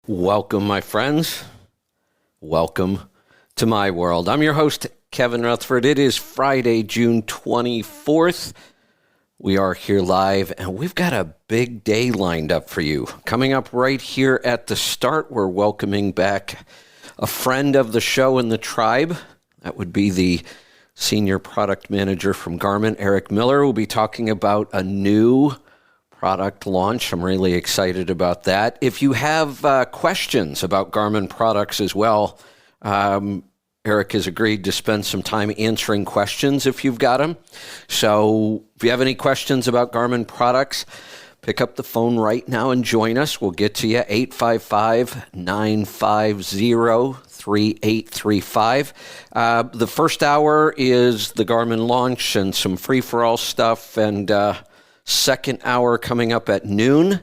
Welcome, my friends. Welcome to my world. I'm your host, Kevin Rutherford. It is Friday, June 24th. We are here live, and we've got a big day lined up for you. Coming up right here at the start, we're welcoming back a friend of the show in the tribe. That would be the Senior Product Manager from Garmin, Eric Miller. We'll be talking about a new product launch. I'm really excited about that. If you have questions about Garmin products as well, Eric has agreed to spend some time answering questions if you've got them. So if you have any questions about Garmin products, pick up the phone right now and join us. We'll get to you, 855-950-3835. The first hour is the Garmin launch and some free-for-all stuff, and second hour coming up at noon.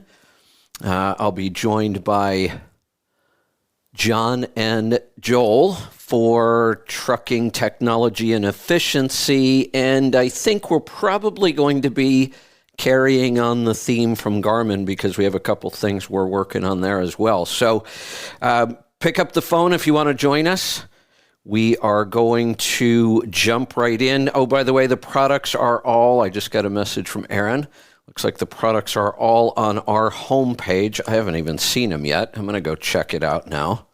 I'll be joined by John and Joel for trucking technology and efficiency, and I think we're probably going to be carrying on the theme from Garmin because we have a couple things we're working on there as well. So pick up the phone if you want to join us. We are going to jump right in. Oh, by the way, the products are all, I just got a message from Aaron. Looks like the products are all on our homepage. I haven't even seen them yet. I'm going to go check it out now.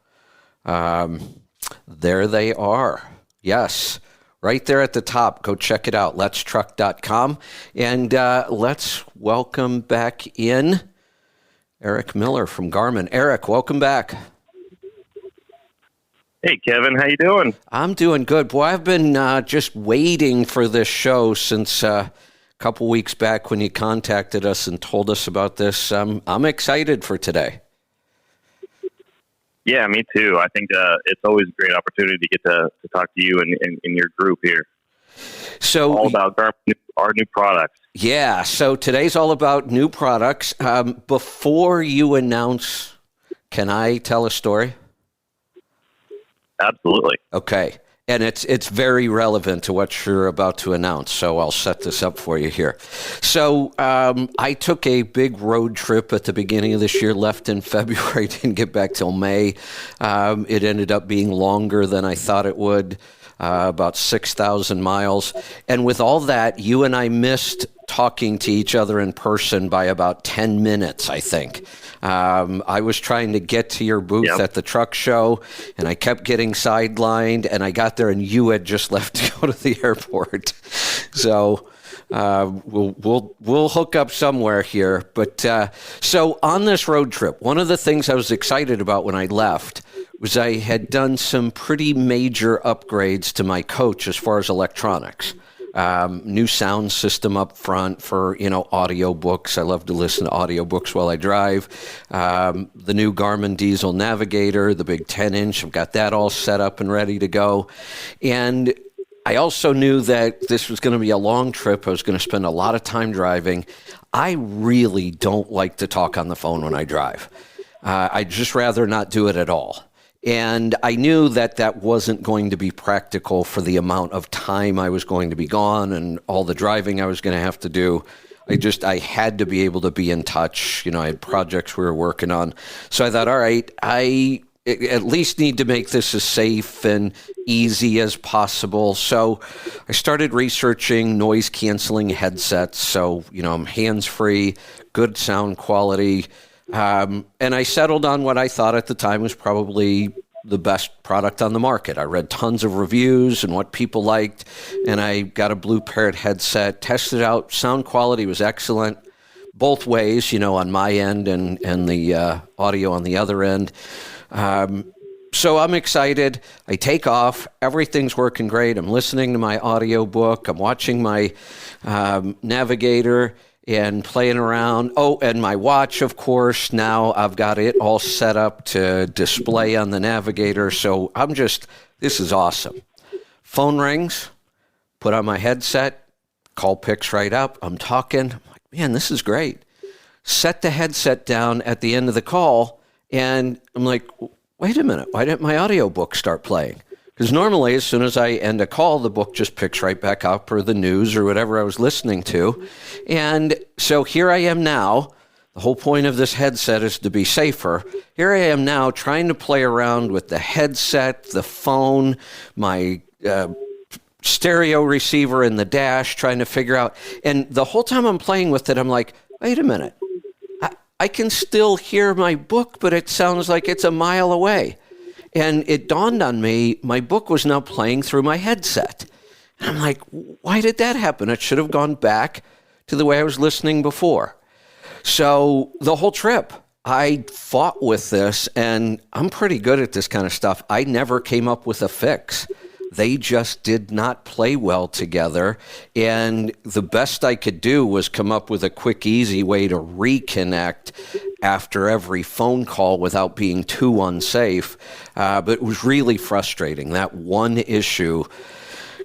There they are. Yes, right there at the top. Go check it out, letstruck.com. And let's welcome back in Eric Miller from Garmin. Eric, welcome back. Hey, Kevin, how you doing? I'm doing good. Boy, I've been just waiting for this show since a couple weeks back when you contacted us and told us about this. I'm excited for today. Yeah, me too. I think it's always a great opportunity to get to talk to you and your group here. So all about our new products. Yeah, so today's all about new products. Before you announce, can I tell a story? Absolutely. Okay. And it's very relevant to what you're about to announce, so I'll set this up for you here. So I took a big road trip at the beginning of this year, left in February, didn't get back till May. It ended up being longer than I thought it would, about 6,000 miles. And with all that, you and I missed talking to each other in person by about 10 minutes, I think. I was trying to get to your booth at the truck show, and I kept getting sidelined, and I got there, and you had just left to go to the airport. So we'll hook up somewhere here. But so on this road trip, one of the things I was excited about when I left was I had done some pretty major upgrades to my coach as far as electronics. New sound system up front for, audiobooks. I love to listen to audiobooks while I drive. The new Garmin Diesel Navigator, the big 10-inch, I've got that all set up and ready to go. And I also knew that this was going to be a long trip. I was going to spend a lot of time driving. I really don't like to talk on the phone when I drive. I'd just rather not do it at all. And I knew that wasn't going to be practical for the amount of time I was going to be gone and all the driving I was going to have to do. I had to be able to be in touch. I had projects we were working on. So I thought, all right, I at least need to make this as safe and easy as possible. So I started researching noise-canceling headsets. So, I'm hands-free, good sound quality. And I settled on what I thought at the time was probably the best product on the market. I read tons of reviews and what people liked, and I got a Blue Parrot headset, tested out. Sound quality was excellent both ways, on my end and the audio on the other end. So I'm excited. I take off. Everything's working great. I'm listening to my audiobook. I'm watching my Navigator and playing around. Oh, and my watch, of course. Now I've got it all set up to display on the Navigator. So this is awesome. Phone rings, put on my headset, call picks right up. I'm talking. I'm like, man, this is great. Set the headset down at the end of the call, and I'm like, wait a minute, why didn't my audiobook start playing? Because normally, as soon as I end a call, the book just picks right back up, or the news or whatever I was listening to. And so here I am now. The whole point of this headset is to be safer. Here I am now trying to play around with the headset, the phone, my stereo receiver in the dash, trying to figure out. And the whole time I'm playing with it, I'm like, wait a minute. I can still hear my book, but it sounds like it's a mile away. And it dawned on me, my book was now playing through my headset. And I'm like, why did that happen? It should have gone back to the way I was listening before. So the whole trip, I fought with this, and I'm pretty good at this kind of stuff. I never came up with a fix. They just did not play well together. And the best I could do was come up with a quick, easy way to reconnect after every phone call without being too unsafe. But it was really frustrating. That one issue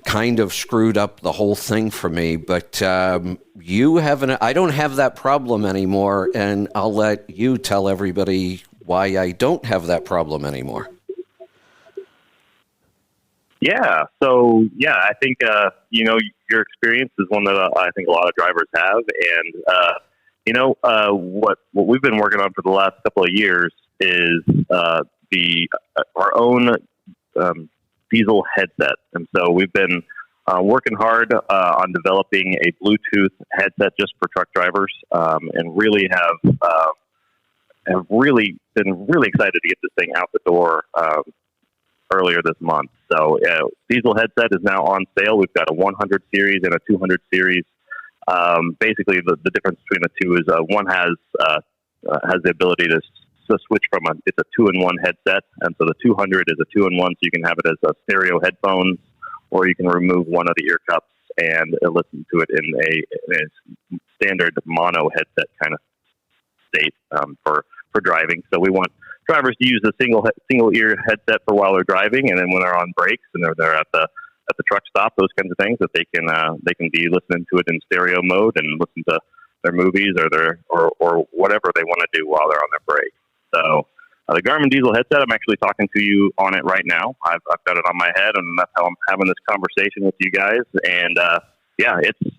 kind of screwed up the whole thing for me. But I don't have that problem anymore. And I'll let you tell everybody why I don't have that problem anymore. Yeah. So, I think, your experience is one that I think a lot of drivers have. And, what we've been working on for the last couple of years is our own diesel headset. And so we've been working hard on developing a Bluetooth headset just for truck drivers, and really have really been really excited to get this thing out the door earlier this month. So diesel headset is now on sale. We've got a 100 series and a 200 series. Basically, the difference between the two is one has the ability to switch from it's a 2-in-1 headset, and so the 200 is a 2-in-1, so you can have it as a stereo headphones, or you can remove one of the ear cups and listen to it in a standard mono headset kind of state for driving. So we want drivers to use a single ear headset for while they're driving, and then when they're on breaks and they're at the truck stop, those kinds of things, that they can be listening to it in stereo mode and listen to their movies or whatever they want to do while they're on their break. So the Garmin Diesel headset, I'm actually talking to you on it right now. I've got it on my head, and that's how I'm having this conversation with you guys. And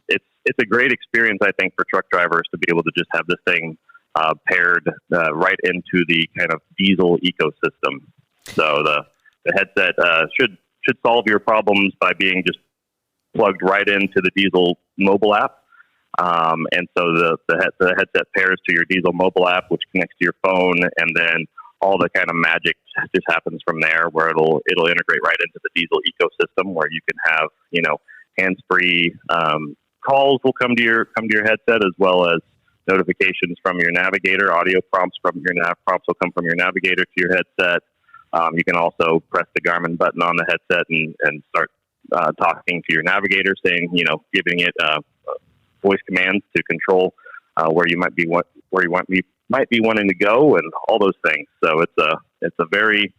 it's a great experience, I think, for truck drivers to be able to just have this thing paired right into the kind of diesel ecosystem. So the headset should solve your problems by being just plugged right into the diesel mobile app. And so the headset pairs to your diesel mobile app, which connects to your phone, and then all the kind of magic just happens from there, where it'll integrate right into the diesel ecosystem, where you can have hands-free calls will come to your headset, as well as notifications from your navigator. Audio prompts from your prompts will come from your navigator to your headset. You can also press the Garmin button on the headset and start talking to your navigator, saying, giving it voice commands to control where you might be wanting to go, and all those things. So it's a very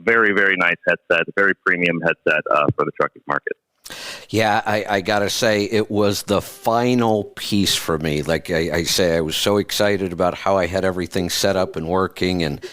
very nice headset, a very premium headset for the trucking market. Yeah, I gotta say, it was the final piece for me. Like I say, I was so excited about how I had everything set up and working, and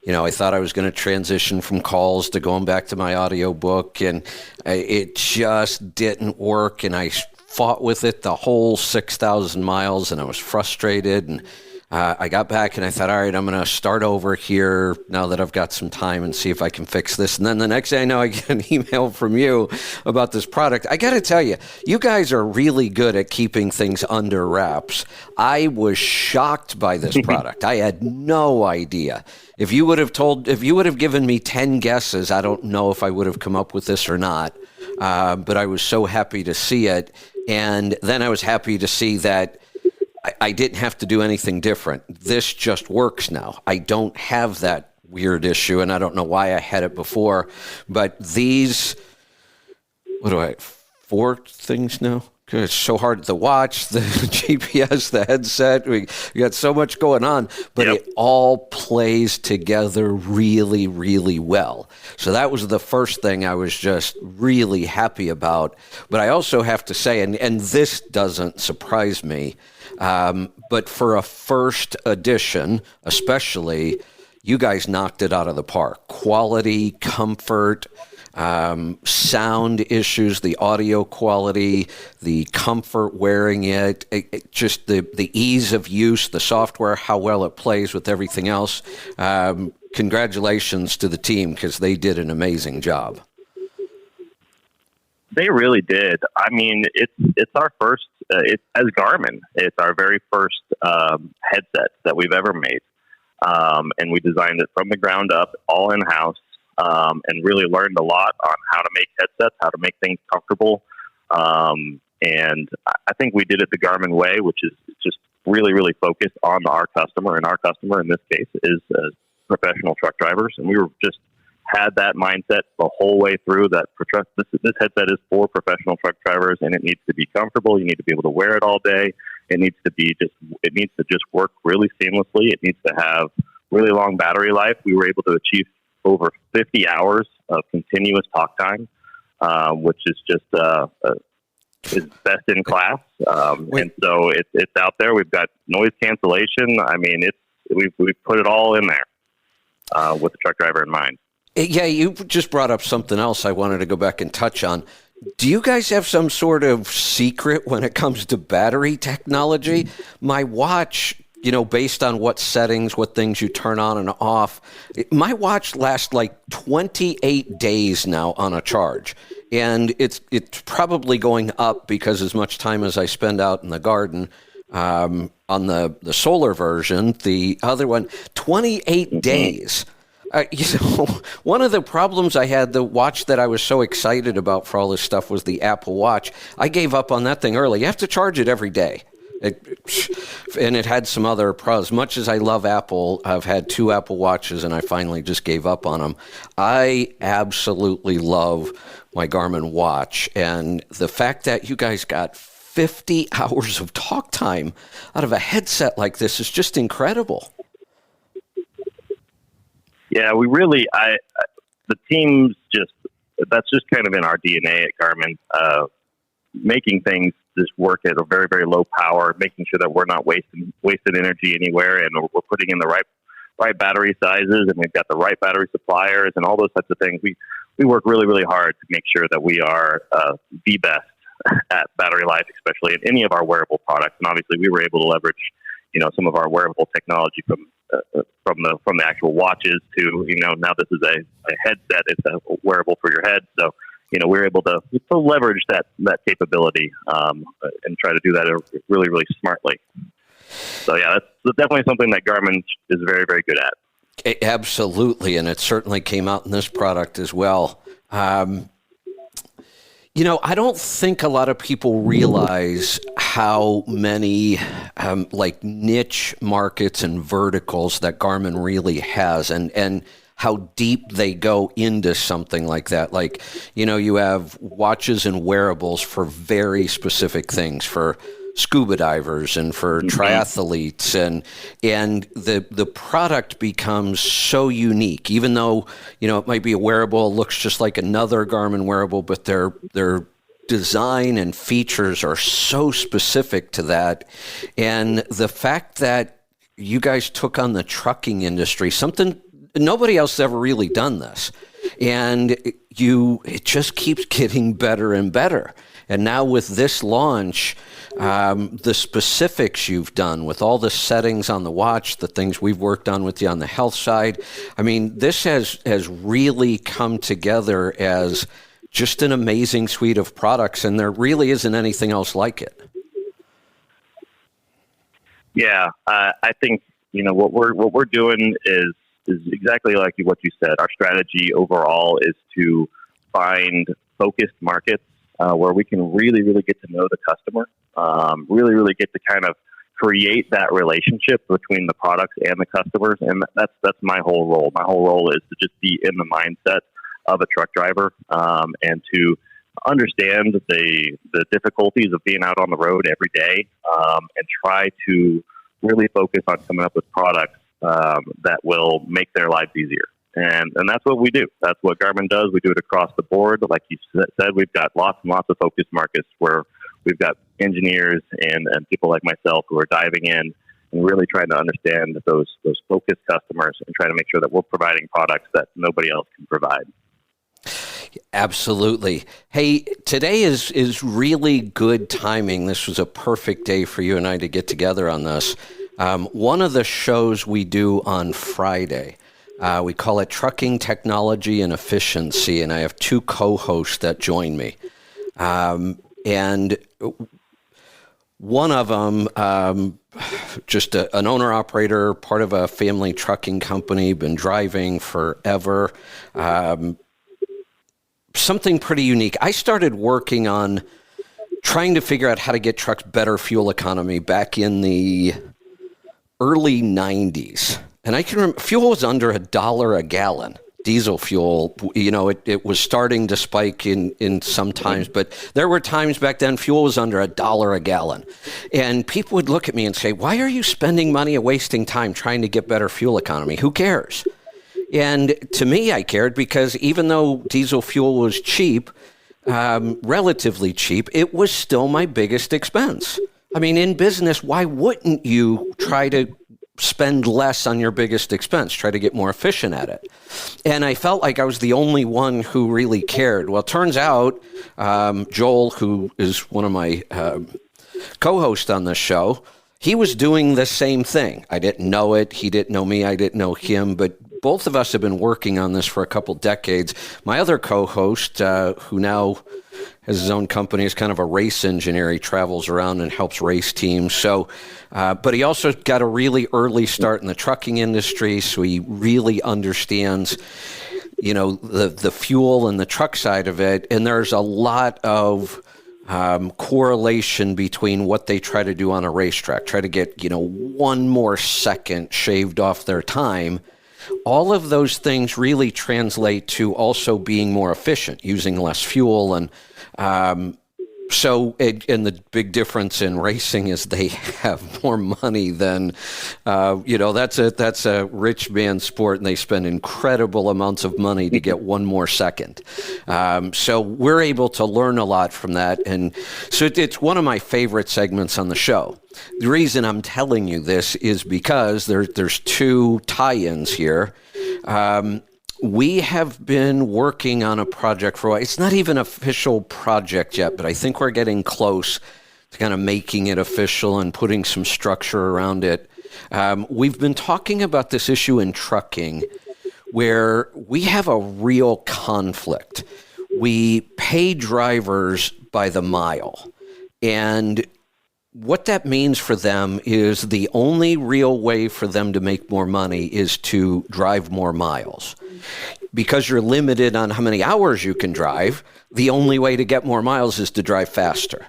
I thought I was going to transition from calls to going back to my audiobook, and it just didn't work. And I fought with it the whole 6,000 miles, and I was frustrated. And I got back and I thought, all right, I'm going to start over here now that I've got some time and see if I can fix this. And then the next day I know I get an email from you about this product. I got to tell you, you guys are really good at keeping things under wraps. I was shocked by this product. I had no idea. If you would have given me 10 guesses, I don't know if I would have come up with this or not. But I was so happy to see it. And then I was happy to see that I didn't have to do anything different. This just works now. I don't have that weird issue, and I don't know why I had it before. But these, 4 things now? It's so hard to watch, the GPS, the headset. We got so much going on, but It all plays together really, really well. So that was the first thing I was just really happy about. But I also have to say, and this doesn't surprise me, but for a first edition, especially, you guys knocked it out of the park. Quality, comfort. sound issues, the audio quality, the comfort wearing it, just the ease of use, the software, how well it plays with everything else. Congratulations to the team because they did an amazing job. They really did. I mean, it's our first, as Garmin, it's our very first headset that we've ever made. And we designed it from the ground up, all in-house, and really learned a lot on how to make headsets, how to make things comfortable. And I think we did it the Garmin way, which is just really, really focused on our customer. And our customer in this case is professional truck drivers. And we were just had that mindset the whole way through that this headset is for professional truck drivers, and it needs to be comfortable. You need to be able to wear it all day. It needs to just work really seamlessly. It needs to have really long battery life. We were able to achieve over 50 hours of continuous talk time, which is just is best in class. And so it's out there. We've got noise cancellation. I mean, we've put it all in there with the truck driver in mind. Yeah, you just brought up something else I wanted to go back and touch on. Do you guys have some sort of secret when it comes to battery technology? My watch, based on what settings, what things you turn on and off, my watch lasts like 28 days now on a charge. And it's probably going up because as much time as I spend out in the garden, on the solar version, the other one, 28 days. One of the problems I had, the watch that I was so excited about for all this stuff was the Apple Watch. I gave up on that thing early. You have to charge it every day. And it had some other pros. Much as I love Apple, I've had 2 Apple Watches and I finally just gave up on them. I absolutely love my Garmin watch. And the fact that you guys got 50 hours of talk time out of a headset like this is just incredible. Yeah, the team's that's just kind of in our DNA at Garmin, making things just work at a very, very low power, making sure that we're not wasted energy anywhere, and we're putting in the right battery sizes, and we've got the right battery suppliers and all those types of things. We work really, really hard to make sure that we are the best at battery life, especially in any of our wearable products. And obviously we were able to leverage, some of our wearable technology from the actual watches to, now this is a headset. It's a wearable for your head. So, we're able to leverage that capability and try to do that really, really smartly. So, yeah, that's definitely something that Garmin is very, very good at. Absolutely, and it certainly came out in this product as well. I don't think a lot of people realize how many niche markets and verticals that Garmin really has, and how deep they go into something like that. Like, you have watches and wearables for very specific things, for scuba divers and for triathletes, and the product becomes so unique, even though it might be a wearable, it looks just like another Garmin wearable, but their design and features are so specific to that. And the fact that you guys took on the trucking industry, something nobody else has ever really done this, and it just keeps getting better and better. And now with this launch, the specifics you've done with all the settings on the watch, the things we've worked on with you on the health side, I mean, this has really come together as just an amazing suite of products, and there really isn't anything else like it. Yeah, I think what we're doing is exactly like what you said. Our strategy overall is to find focused markets where we can really, really get to know the customer, really, really get to kind of create that relationship between the products and the customers. And that's my whole role. My whole role is to just be in the mindset of a truck driver and to understand the difficulties of being out on the road every day and try to really focus on coming up with products that will make their lives easier. And that's what we do. That's what Garmin does. We do it across the board. Like you said, we've got lots and lots of focus markets where we've got engineers and people like myself who are diving in and really trying to understand those focused customers and trying to make sure that we're providing products that nobody else can provide. Absolutely. Hey, today is really good timing. This was a perfect day for you and I to get together on this. One of the shows we do on Friday, we call it Trucking Technology and Efficiency, and I have two co-hosts that join me. And one of them, just an owner-operator, part of a family trucking company, been driving forever. Something pretty unique. I started working on trying to figure out how to get trucks better fuel economy back in the early 90s. And I can remember fuel was under $1 a gallon. Diesel fuel, it was starting to spike in some times, but there were times back then fuel was under $1 a gallon. And people would look at me and say, why are you spending money and wasting time trying to get better fuel economy? Who cares? And to me, I cared because even though diesel fuel was cheap, relatively cheap, it was still my biggest expense. I mean, in business, why wouldn't you try to spend less on your biggest expense, try to get more efficient at it? And I felt like I was the only one who really cared. Well, it turns out Joel, who is one of my co-hosts on this show, he was doing the same thing. I didn't know it. He didn't know me. I didn't know him. But both of us have been working on this for a couple decades. My other co-host, who now has his own company, is kind of a race engineer. He travels around and helps race teams. So, but he also got a really early start in the trucking industry, so he really understands, the fuel and the truck side of it. And there's a lot of correlation between what they try to do on a racetrack, try to get, one more second shaved off their time. All of those things really translate to also being more efficient, using less fuel. And and the big difference in racing is they have more money than, that's a rich man's sport, and they spend incredible amounts of money to get one more second. So we're able to learn a lot from that. And so it's one of my favorite segments on the show. The reason I'm telling you this is because there's two tie-ins here. We have been working on a project for a while. It's not even an official project yet, but I think we're getting close to kind of making it official and putting some structure around it. We've been talking about this issue in trucking where we have a real conflict. We pay drivers by the mile, and what that means for them is the only real way for them to make more money is to drive more miles. Because you're limited on how many hours you can drive, the only way to get more miles is to drive faster.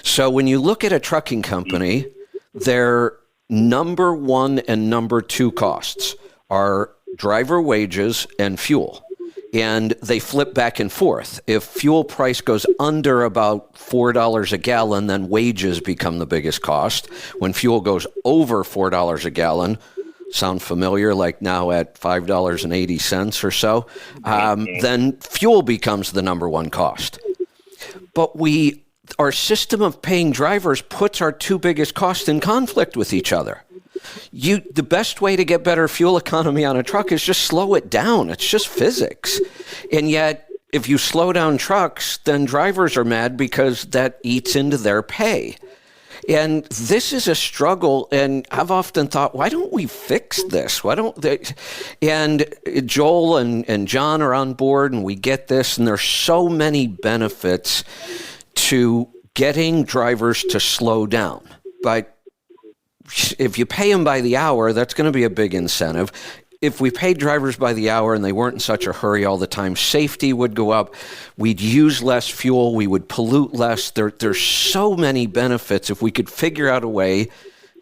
So when you look at a trucking company, their number one and number two costs are driver wages and fuel. And they flip back and forth. If fuel price goes under about $4 a gallon, then wages become the biggest cost. When fuel goes over $4 a gallon, sound familiar, like now at $5.80 or so, then fuel becomes the number one cost. But our system of paying drivers puts our two biggest costs in conflict with each other. The best way to get better fuel economy on a truck is just slow it down. It's just physics. And yet, if you slow down trucks, then drivers are mad because that eats into their pay. And this is a struggle, and I've often thought, why don't we fix this? Why don't they? And Joel and John are on board, and we get this, and there's so many benefits to getting drivers to slow down. But if you pay them by the hour, that's going to be a big incentive. If we paid drivers by the hour and they weren't in such a hurry all the time, safety would go up. We'd use less fuel. We would pollute less. There's so many benefits if we could figure out a way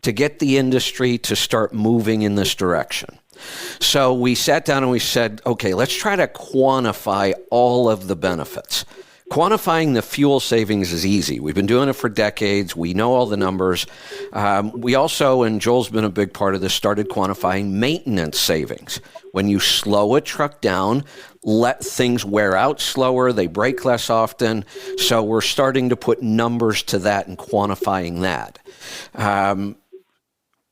to get the industry to start moving in this direction. So we sat down and we said, okay, let's try to quantify all of the benefits. Quantifying the fuel savings is easy. We've been doing it for decades. We know all the numbers. We also, and Joel's been a big part of this, started quantifying maintenance savings. When you slow a truck down, let things wear out slower, they break less often. So we're starting to put numbers to that and quantifying that.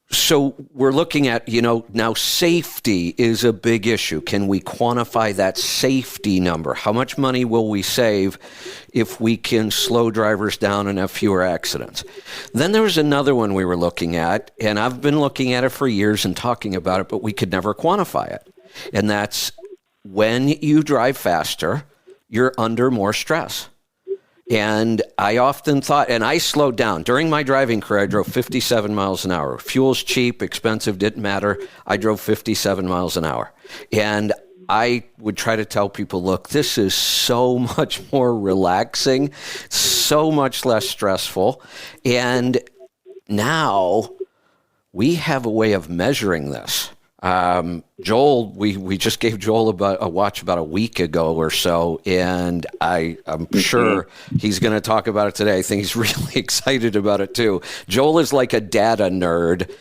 So we're looking at, now safety is a big issue. Can we quantify that safety number? How much money will we save if we can slow drivers down and have fewer accidents? Then there was another one we were looking at, and I've been looking at it for years and talking about it, but we could never quantify it. And that's when you drive faster, you're under more stress. And I often thought, and I slowed down. During my driving career, I drove 57 miles an hour. Fuel's cheap, expensive, didn't matter. I drove 57 miles an hour. And I would try to tell people, look, this is so much more relaxing, so much less stressful. And now we have a way of measuring this. Joel, we just gave Joel a watch about a week ago or so, and I'm sure he's going to talk about it today. I think he's really excited about it too. Joel is like a data nerd,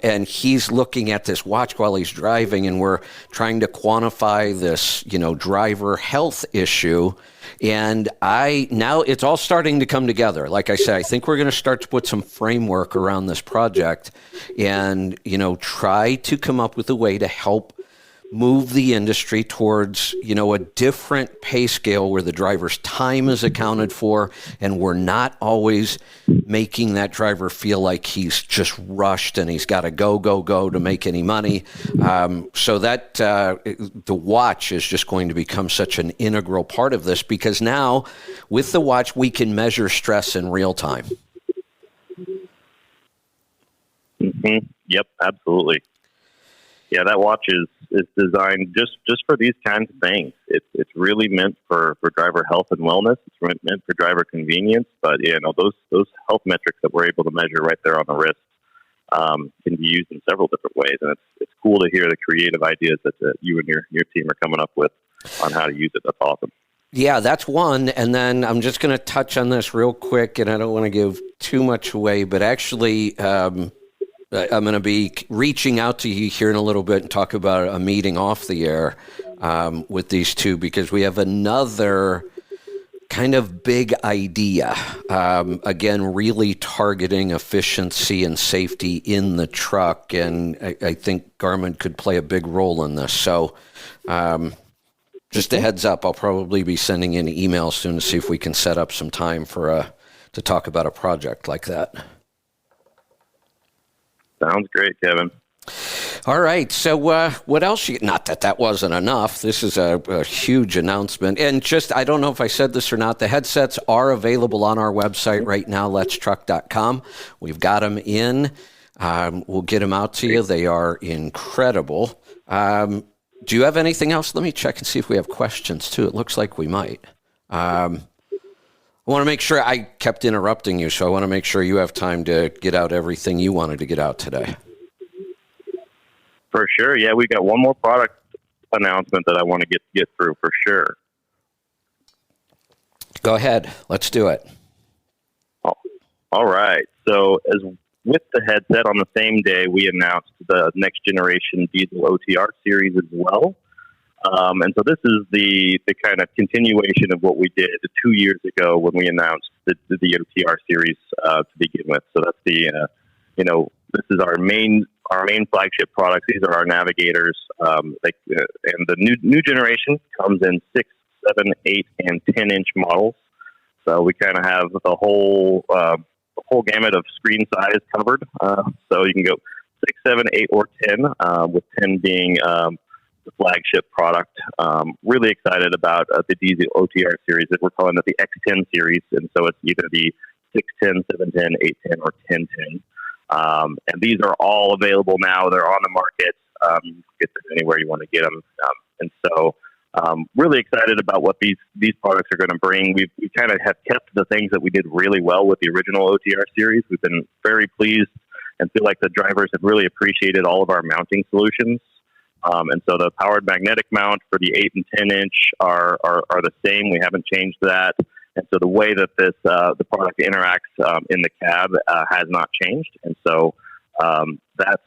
and he's looking at this watch while he's driving, and we're trying to quantify this, driver health issue. And now it's all starting to come together. Like I said, I think we're going to start to put some framework around this project and, try to come up with a way to help move the industry towards, a different pay scale where the driver's time is accounted for and we're not always making that driver feel like he's just rushed and he's got to go to make any money. So that the watch is just going to become such an integral part of this, because now with the watch, we can measure stress in real time. Mm-hmm. Yep, absolutely. Yeah, that watch is designed just for these kinds of things. It's really meant for driver health and wellness. It's meant for driver convenience. But those health metrics that we're able to measure right there on the wrist can be used in several different ways. And it's cool to hear the creative ideas that you and your team are coming up with on how to use it. That's awesome. Yeah, that's one. And then I'm just going to touch on this real quick, and I don't want to give too much away, but actually I'm going to be reaching out to you here in a little bit and talk about a meeting off the air with these two, because we have another kind of big idea, again, really targeting efficiency and safety in the truck. And I think Garmin could play a big role in this. So just a heads up, I'll probably be sending an email soon to see if we can set up some time to talk about a project like that. Sounds great, Kevin. All right. So what else? Not that wasn't enough. This is a huge announcement. And I don't know if I said this or not, the headsets are available on our website right now, letstruck.com. We've got them in. We'll get them out to you. They are incredible. Do you have anything else? Let me check and see if we have questions, too. It looks like we might. I want to make sure I kept interrupting you, so I want to make sure you have time to get out everything you wanted to get out today. For sure. Yeah, we got one more product announcement that I want to get through for sure. Go ahead. Let's do it. All right. So as with the headset on the same day, we announced the next generation Diesel OTR series as well. And so this is the kind of continuation of what we did 2 years ago when we announced the OTR series to begin with. So that's this is our main flagship product. These are our navigators. And the new generation comes in 6, 7, 8, and 10-inch models. So we kind of have the whole gamut of screen size covered. So you can go 6, 7, 8, or 10, with 10 being the flagship product. Really excited about the Diesel OTR series. That we're calling it the X10 series, and so it's either the 610, 710, 810, or 1010. And these are all available now. They're on the market. You can get them anywhere you want to get them. And so really excited about what these products are going to bring. We kind of have kept the things that we did really well with the original OTR series. We've been very pleased and feel like the drivers have really appreciated all of our mounting solutions. And so the powered magnetic mount for the 8 and 10 inch are the same. We haven't changed that. And so the way that the product interacts in the cab has not changed. And so that's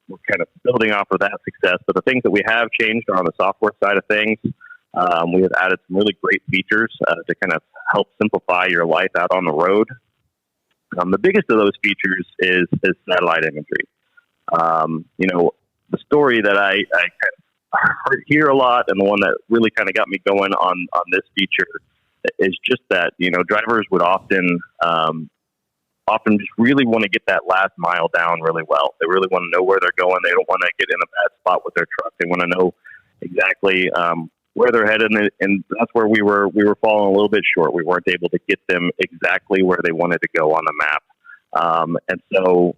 we're kind of building off of that success. But the things that we have changed are on the software side of things. We have added some really great features to kind of help simplify your life out on the road. The biggest of those features is satellite imagery. The story that I hear a lot, and the one that really kind of got me going on this feature, is just that drivers would often just really want to get that last mile down really well. They really want to know where they're going. They don't want to get in a bad spot with their truck. They want to know exactly where they're headed, and that's where we were falling a little bit short. We weren't able to get them exactly where they wanted to go on the map. And so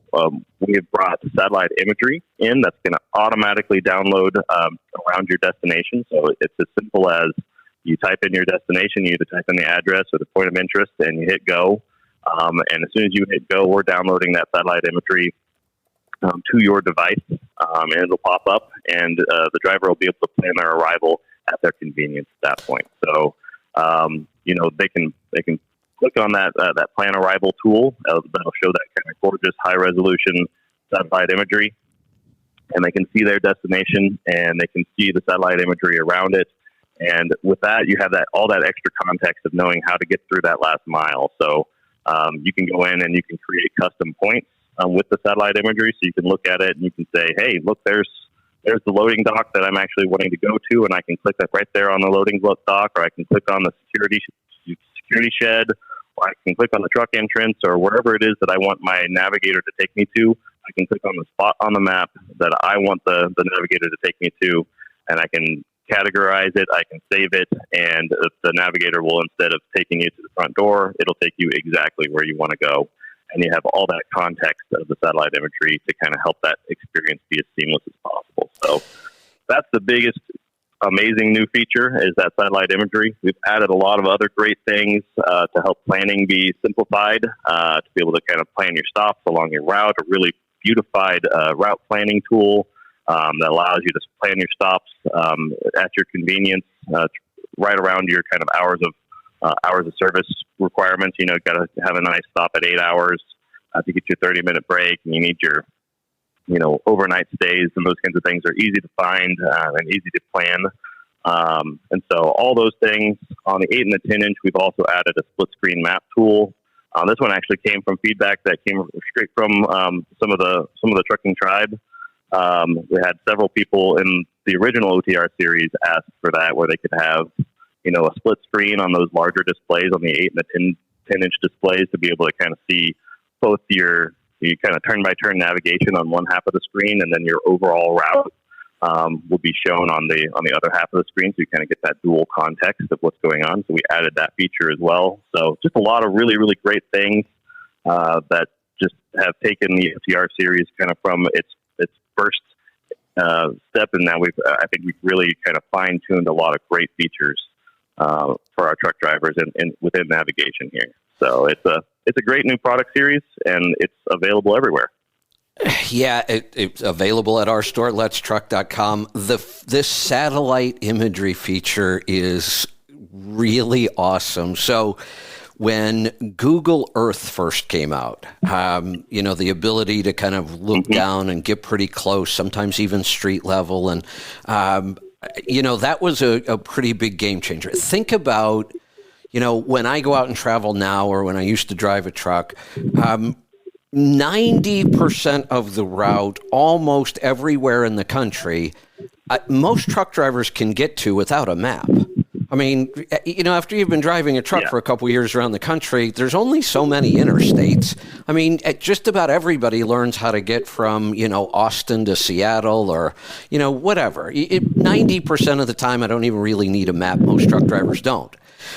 we have brought satellite imagery in that's going to automatically download around your destination. So it's as simple as you type in your destination, you either type in the address or the point of interest, and you hit go. And as soon as you hit go, we're downloading that satellite imagery to your device, and it'll pop up, and the driver will be able to plan their arrival at their convenience at that point. So, they can click on that plan arrival tool. That'll show that kind of gorgeous high resolution satellite imagery, and they can see their destination, and they can see the satellite imagery around it. And with that, you have all that extra context of knowing how to get through that last mile. So you can go in and you can create custom points with the satellite imagery. So you can look at it and you can say, hey, look, there's the loading dock that I'm actually wanting to go to, and I can click that right there on the loading dock, or I can click on the security shed, or I can click on the truck entrance, or wherever it is that I want my navigator to take me to. I can click on the spot on the map that I want the navigator to take me to, and I can categorize it, I can save it, and the navigator will, instead of taking you to the front door, it'll take you exactly where you want to go. And you have all that context of the satellite imagery to kind of help that experience be as seamless as possible. So that's the biggest amazing new feature, is that satellite imagery. We've added a lot of other great things to help planning be simplified, to be able to kind of plan your stops along your route, a really beautified route planning tool that allows you to plan your stops at your convenience, right around your kind of hours of service requirements. You've got to have a nice stop at 8 hours to get your 30-minute break, and you need your overnight stays, and those kinds of things are easy to find and easy to plan. And so all those things on the 8 and the 10 inch, we've also added a split screen map tool. This one actually came from feedback that came straight from some of the trucking tribe. We had several people in the original OTR series ask for that, where they could have a split screen on those larger displays, on the 8 and the 10 inch displays, to be able to kind of see both your kind of turn-by-turn navigation on one half of the screen, and then your overall route will be shown on the other half of the screen, so you kind of get that dual context of what's going on. So we added that feature as well. So just a lot of really, really great things that just have taken the OTR series kind of from its first step, and now I think we've really kind of fine-tuned a lot of great features for our truck drivers and within navigation here. So it's a great new product series, and it's available everywhere. Yeah, it's available at our store, letstruck.com. This satellite imagery feature is really awesome. So when Google Earth first came out, the ability to kind of look down and get pretty close, sometimes even street level, and that was a pretty big game changer. Think about, when I go out and travel now, or when I used to drive a truck, 90% of the route, almost everywhere in the country, most truck drivers can get to without a map. I mean, after you've been driving a truck for a couple of years around the country, there's only so many interstates. I mean, just about everybody learns how to get from, Austin to Seattle, or, whatever. 90% of the time, I don't even really need a map. Most truck drivers don't.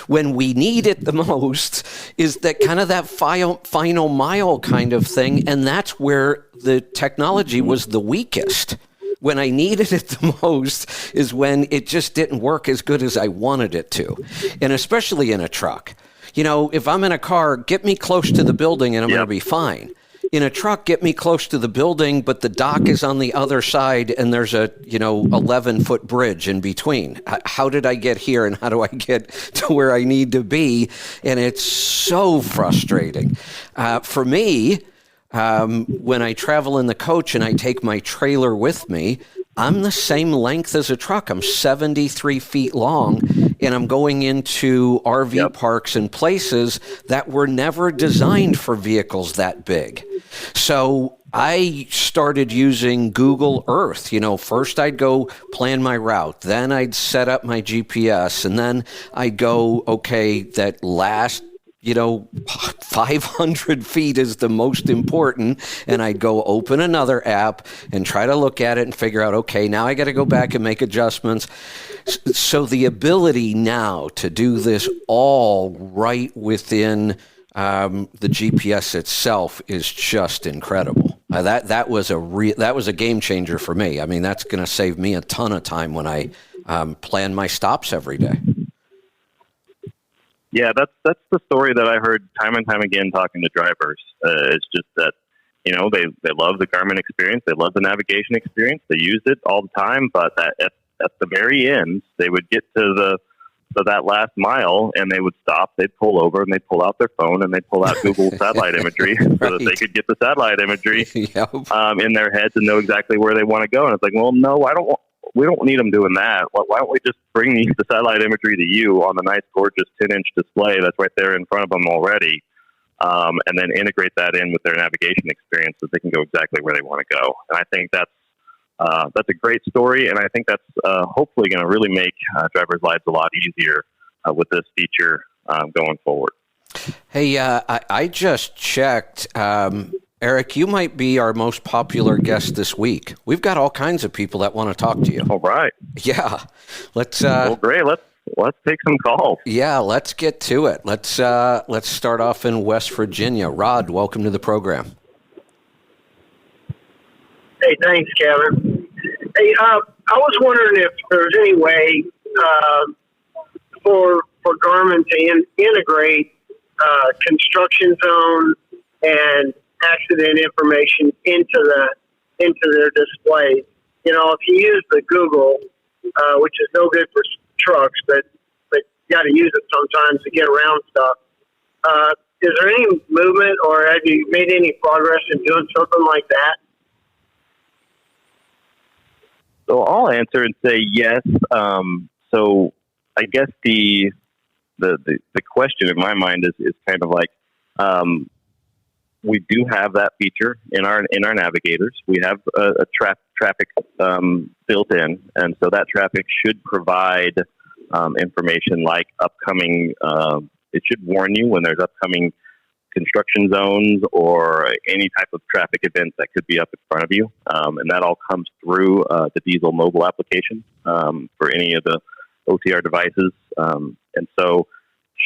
When we need it the most is that kind of that final mile kind of thing, and that's where the technology was the weakest. When I needed it the most is when it just didn't work as good as I wanted it to. And especially in a truck. If I'm in a car, get me close to the building and I'm going to be fine. In a truck, get me close to the building, but the dock is on the other side and there's a, 11-foot bridge in between. How did I get here, and how do I get to where I need to be? And it's so frustrating. For me, when I travel in the coach and I take my trailer with me, I'm the same length as a truck. I'm 73 feet long, and I'm going into RV parks and places that were never designed for vehicles that big. So I started using Google Earth. First I'd go plan my route, then I'd set up my GPS, and then I'd go, okay, that last 500 feet is the most important. And I'd go open another app and try to look at it and figure out, okay, now I got to go back and make adjustments. So the ability now to do this all right within the GPS itself is just incredible. That was a game changer for me. I mean, that's going to save me a ton of time when I plan my stops every day. Yeah, that's the story that I heard time and time again talking to drivers. It's just that, they love the Garmin experience. They love the navigation experience. They use it all the time. But at the very end, they would get to that last mile and they would stop. They'd pull over and they'd pull out their phone and they'd pull out Google satellite imagery so that they could get the satellite imagery in their heads and know exactly where they want to go. And it's like, well, no, we don't need them doing that. Why don't we just bring the satellite imagery to you on the nice, gorgeous 10-inch display that's right there in front of them already, and then integrate that in with their navigation experience so they can go exactly where they want to go. And I think that's a great story, and I think that's hopefully going to really make drivers' lives a lot easier with this feature going forward. Hey, I just checked. Eric, you might be our most popular guest this week. We've got all kinds of people that want to talk to you. All right. Yeah. Let's. Well, great. Let's take some calls. Yeah, let's get to it. Let's start off in West Virginia. Rod, welcome to the program. Hey, thanks, Kevin. Hey, I was wondering if there's any way for Garmin to integrate construction zone and accident information into their displays. If you use the Google, which is no good for trucks, but you got to use it sometimes to get around stuff. Is there any movement, or have you made any progress in doing something like that? So I'll answer and say yes. So I guess the question in my mind is kind of like, we do have that feature in our navigators. We have a traffic built in, and so that traffic should provide information like upcoming. It should warn you when there's upcoming construction zones or any type of traffic event that could be up in front of you, and that all comes through the Diesel mobile application for any of the OTR devices, and so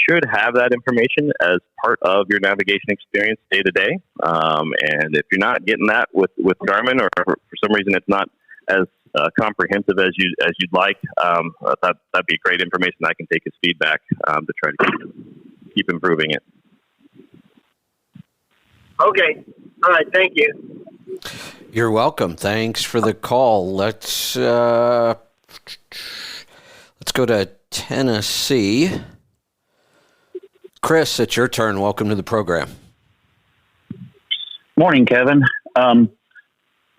should have that information as part of your navigation experience day to day. And if you're not getting that with Garmin, or for some reason it's not as comprehensive as you'd like, that'd be great information I can take as feedback to try to keep improving it. Okay. All right. Thank you. You're welcome. Thanks for the call. Let's go to Tennessee. Chris, it's your turn. Welcome to the program. Morning, Kevin. I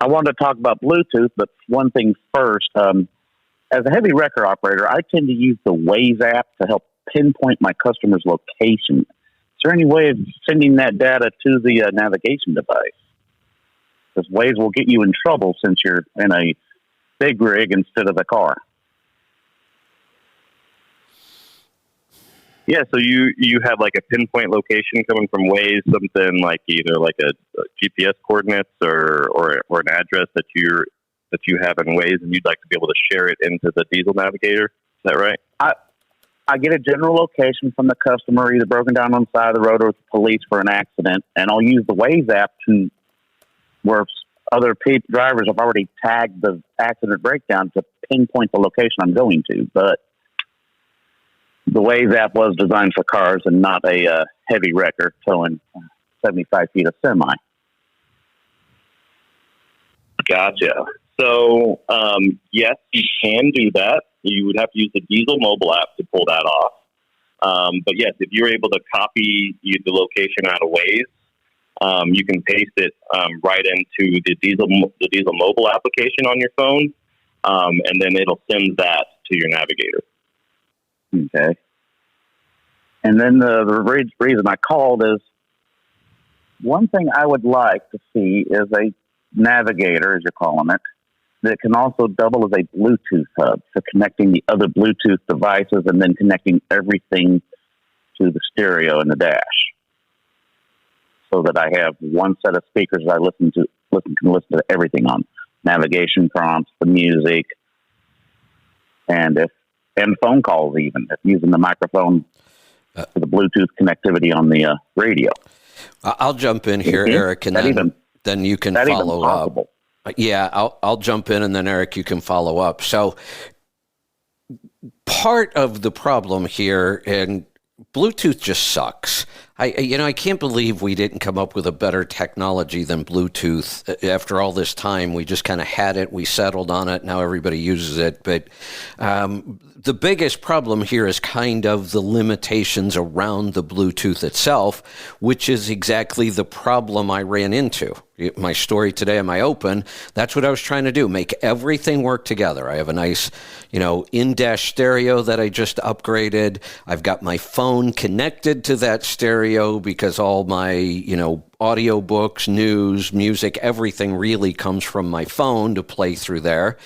wanted to talk about Bluetooth, but one thing first. As a heavy wrecker operator, I tend to use the Waze app to help pinpoint my customer's location. Is there any way of sending that data to the navigation device? Because Waze will get you in trouble since you're in a big rig instead of a car. Yeah, so you have like a pinpoint location coming from Waze, something like either like a GPS coordinates or an address that you have in Waze, and you'd like to be able to share it into the Diesel Navigator. Is that right? I get a general location from the customer, either broken down on the side of the road or with the police for an accident, and I'll use the Waze app to where other drivers have already tagged the accident breakdown to pinpoint the location I'm going to. But the Waze app was designed for cars and not a heavy wrecker towing 75 feet of semi. Gotcha. So, yes, you can do that. You would have to use the Diesel mobile app to pull that off. But yes, if you're able to copy the location out of Waze, you can paste it right into the Diesel mobile application on your phone, and then it'll send that to your navigator. Okay. And then the reason I called is one thing I would like to see is a navigator, as you're calling it, that can also double as a Bluetooth hub for connecting the other Bluetooth devices and then connecting everything to the stereo in the dash, so that I have one set of speakers that I can listen to everything on: navigation prompts, the music, and phone calls, even if using the microphone for the Bluetooth connectivity on the radio. I'll jump in here, Eric, and then you can follow up. Yeah, I'll jump in, and then Eric, you can follow up. So part of the problem here, and Bluetooth just sucks. I can't believe we didn't come up with a better technology than Bluetooth. After all this time, we just kind of had it. We settled on it. Now everybody uses it. But the biggest problem here is kind of the limitations around the Bluetooth itself, which is exactly the problem I ran into. My story today in my open, that's what I was trying to do, make everything work together. I have a nice, in-dash stereo that I just upgraded. I've got my phone connected to that stereo because all my, audio books, news, music, everything really comes from my phone to play through there.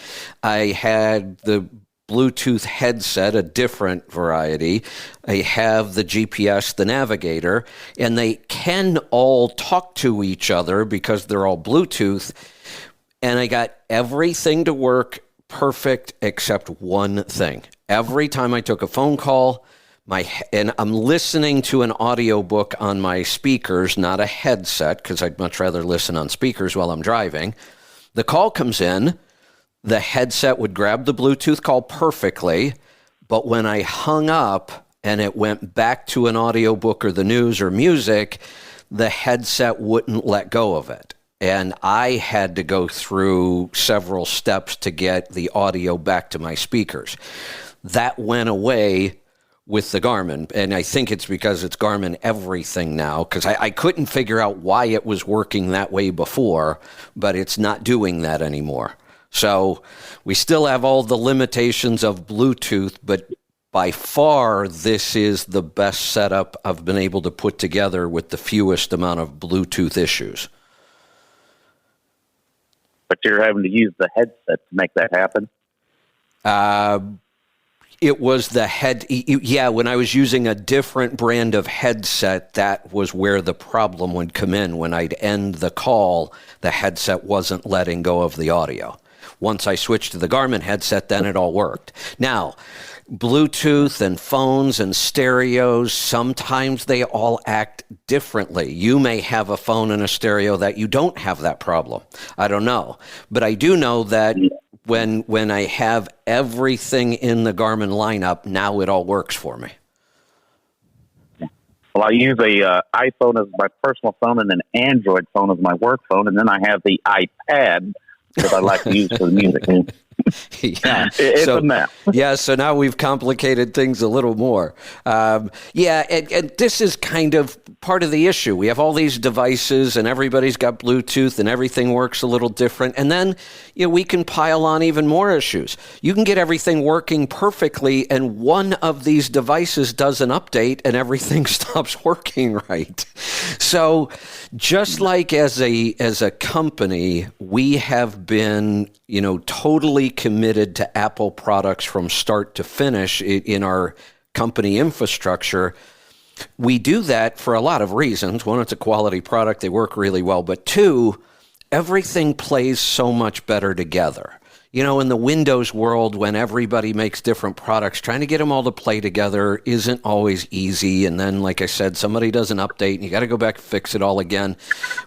I had the Bluetooth headset, a different variety. I have the GPS, the navigator, and they can all talk to each other because they're all Bluetooth. And I got everything to work perfect except one thing. Every time I took a phone call, and I'm listening to an audiobook on my speakers, not a headset, because I'd much rather listen on speakers while I'm driving. The call comes in. The headset would grab the Bluetooth call perfectly, but when I hung up and it went back to an audiobook or the news or music, the headset wouldn't let go of it. And I had to go through several steps to get the audio back to my speakers. That went away with the Garmin, and I think it's because it's Garmin everything now, because I couldn't figure out why it was working that way before, but it's not doing that anymore. So we still have all the limitations of Bluetooth, but by far, this is the best setup I've been able to put together with the fewest amount of Bluetooth issues. But you're having to use the headset to make that happen? It was the when I was using a different brand of headset, that was where the problem would come in. When I'd end the call, the headset wasn't letting go of the audio. Once I switched to the Garmin headset, then it all worked. Now, Bluetooth and phones and stereos, sometimes they all act differently. You may have a phone and a stereo that you don't have that problem. I don't know. But I do know that when I have everything in the Garmin lineup, now it all works for me. Well, I use a iPhone as my personal phone and an Android phone as my work phone, and then I have the iPad that I like to use for the music. It's a mess. Yeah, so now we've complicated things a little more. And this is kind of part of the issue. We have all these devices, and everybody's got Bluetooth, and everything works a little different. And then we can pile on even more issues. You can get everything working perfectly, and one of these devices does an update, and everything stops working right. So just like as a company, we have been totally committed to Apple products from start to finish in our company infrastructure. We do that for a lot of reasons. One, it's a quality product. They work really well. But two, everything plays so much better together. In the Windows world, when everybody makes different products, trying to get them all to play together isn't always easy. And then, like I said, somebody does an update and you got to go back and fix it all again.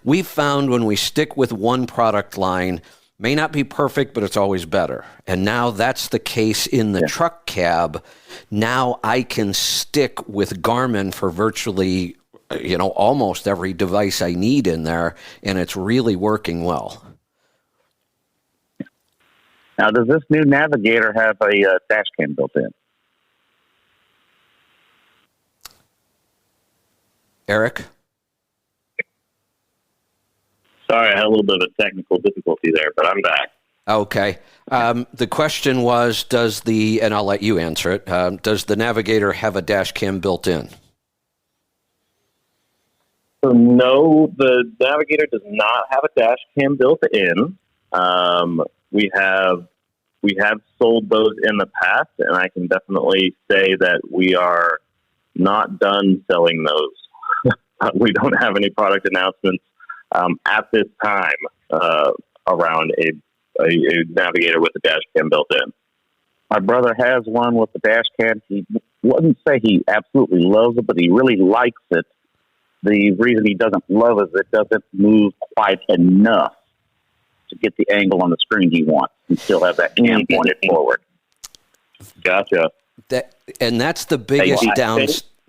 We've found when we stick with one product line, may not be perfect, but it's always better. And now that's the case in the truck cab. Now I can stick with Garmin for virtually, almost every device I need in there, and it's really working well. Now, does this new Navigator have a dash cam built in? Eric? Sorry, I had a little bit of a technical difficulty there, but I'm back. Okay. The question was, and I'll let you answer it, does the Navigator have a dash cam built in? So no, the Navigator does not have a dash cam built in. We have sold those in the past, and I can definitely say that we are not done selling those. We don't have any product announcements at this time around a Navigator with a dash cam built in. My brother has one with the dash cam. He wouldn't say he absolutely loves it, but he really likes it. The reason he doesn't love it is it doesn't move quite enough to get the angle on the screen he wants and still have that cam pointed forward. Gotcha. That's the biggest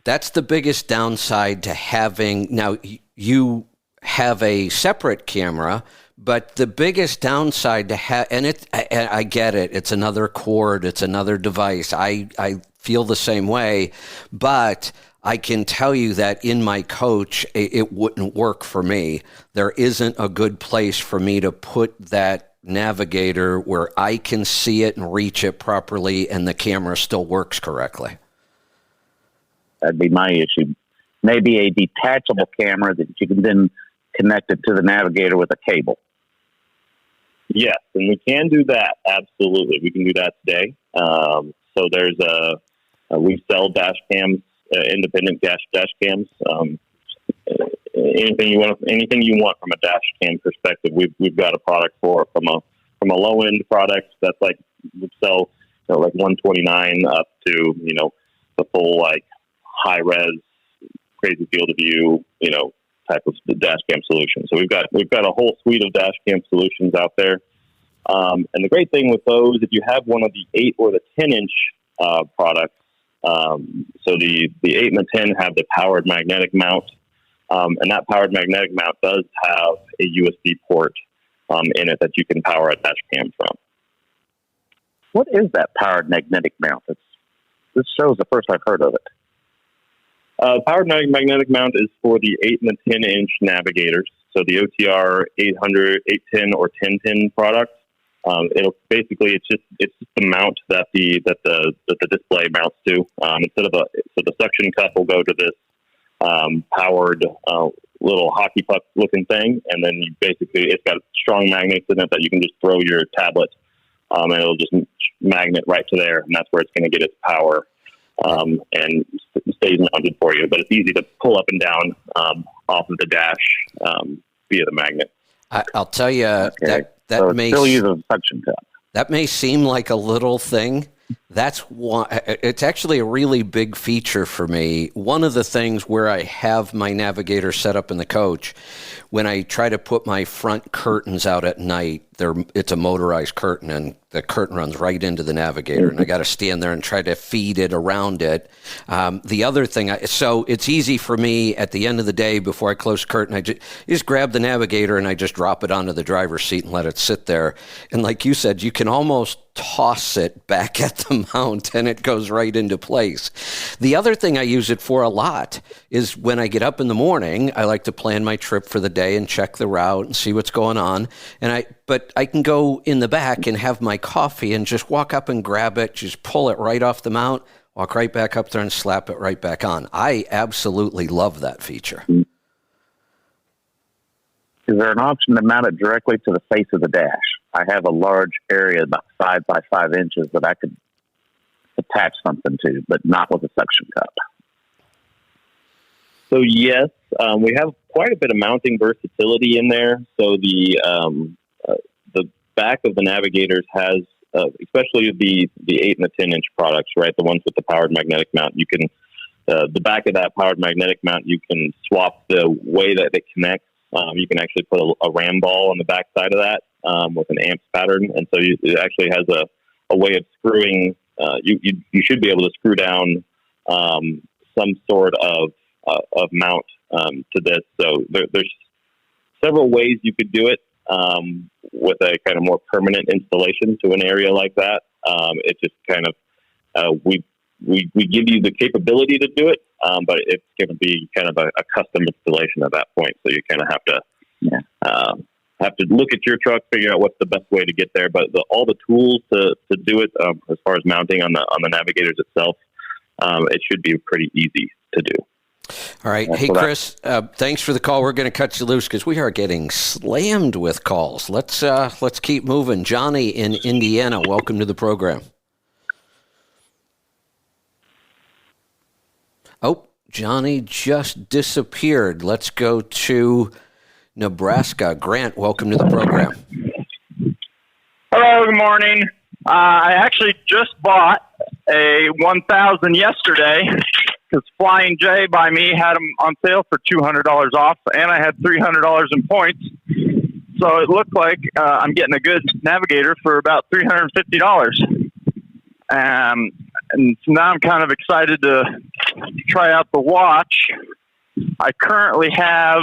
That's the biggest downside to having. Now you have a separate camera, but the biggest downside to have, and I get it. It's another cord. It's another device. I feel the same way, but I can tell you that in my coach, it wouldn't work for me. There isn't a good place for me to put that Navigator where I can see it and reach it properly and the camera still works correctly. That'd be my issue. Maybe a detachable camera that you can then connect it to the Navigator with a cable. Yes, and we can do that. Absolutely. We can do that today. So there's we sell dash cams, independent dash cams. Anything you want from a dash cam perspective, we've got a product for from a low end product that's like we sell like 129 up to the full like high res crazy field of view type of dash cam solution. So we've got a whole suite of dash cam solutions out there. And the great thing with those, if you have one of the 8 or the 10 inch products, so the 8 and the 10 have the powered magnetic mount. And that powered magnetic mount does have a USB port in it that you can power a dash cam from. What is that powered magnetic mount? This show's the first I've heard of it. Powered magnetic mount is for the 8 and the 10 inch Navigators. So the OTR 800, 810, or 1010 products. It's just the mount that the display mounts to. So the suction cup will go to this powered little hockey puck looking thing, and then it's got strong magnets in it that you can just throw your tablet, and it'll just magnet right to there, and that's where it's going to get its power and stays mounted for you. But it's easy to pull up and down off of the dash via the magnet. I'll tell you Okay. that so may still use a suction cup. That may seem like a little thing. That's one. It's actually a really big feature for me. One of the things where I have my Navigator set up in the coach, when I try to put my front curtains out at night, it's a motorized curtain, and the curtain runs right into the Navigator, and I got to stand there and try to feed it around it. The other thing, so it's easy for me at the end of the day before I close the curtain, I just grab the Navigator and I just drop it onto the driver's seat and let it sit there. And like you said, you can almost toss it back at the mount and it goes right into place. The other thing I use it for a lot is when I get up in the morning, I like to plan my trip for the day and check the route and see what's going on. But I can go in the back and have my coffee and just walk up and grab it, just pull it right off the mount, walk right back up there and slap it right back on. I absolutely love that feature. Is there an option to mount it directly to the face of the dash? I have a large area, about 5 by 5 inches, that I could attach something to, but not with a suction cup. So yes, we have quite a bit of mounting versatility in there. So the back of the Navigators has, especially the 8 and the 10 inch products, right? The ones with the powered magnetic mount. You can the back of that powered magnetic mount, you can swap the way that it connects. You can actually put a ram ball on the back side of that with an amps pattern, and so it actually has a way of screwing. You should be able to screw down some sort of mount to this. So there's several ways you could do it with a kind of more permanent installation to an area like that. It just kind of we give you the capability to do it, but it's going to be kind of a custom installation at that point. So you kind of have to have to look at your truck, figure out what's the best way to get there. But all the tools to do it, as far as mounting on the Navigators itself, it should be pretty easy to do. All right. Hey, Chris, thanks for the call. We're going to cut you loose because we are getting slammed with calls. Let's keep moving. Johnny in Indiana, welcome to the program. Oh, Johnny just disappeared. Let's go to Nebraska. Grant, welcome to the program. Hello, good morning. I actually just bought a 1000 yesterday because Flying J by me had them on sale for $200 off, and I had $300 in points. So it looked like I'm getting a good Navigator for about $350. And so now I'm kind of excited to try out the watch. I currently have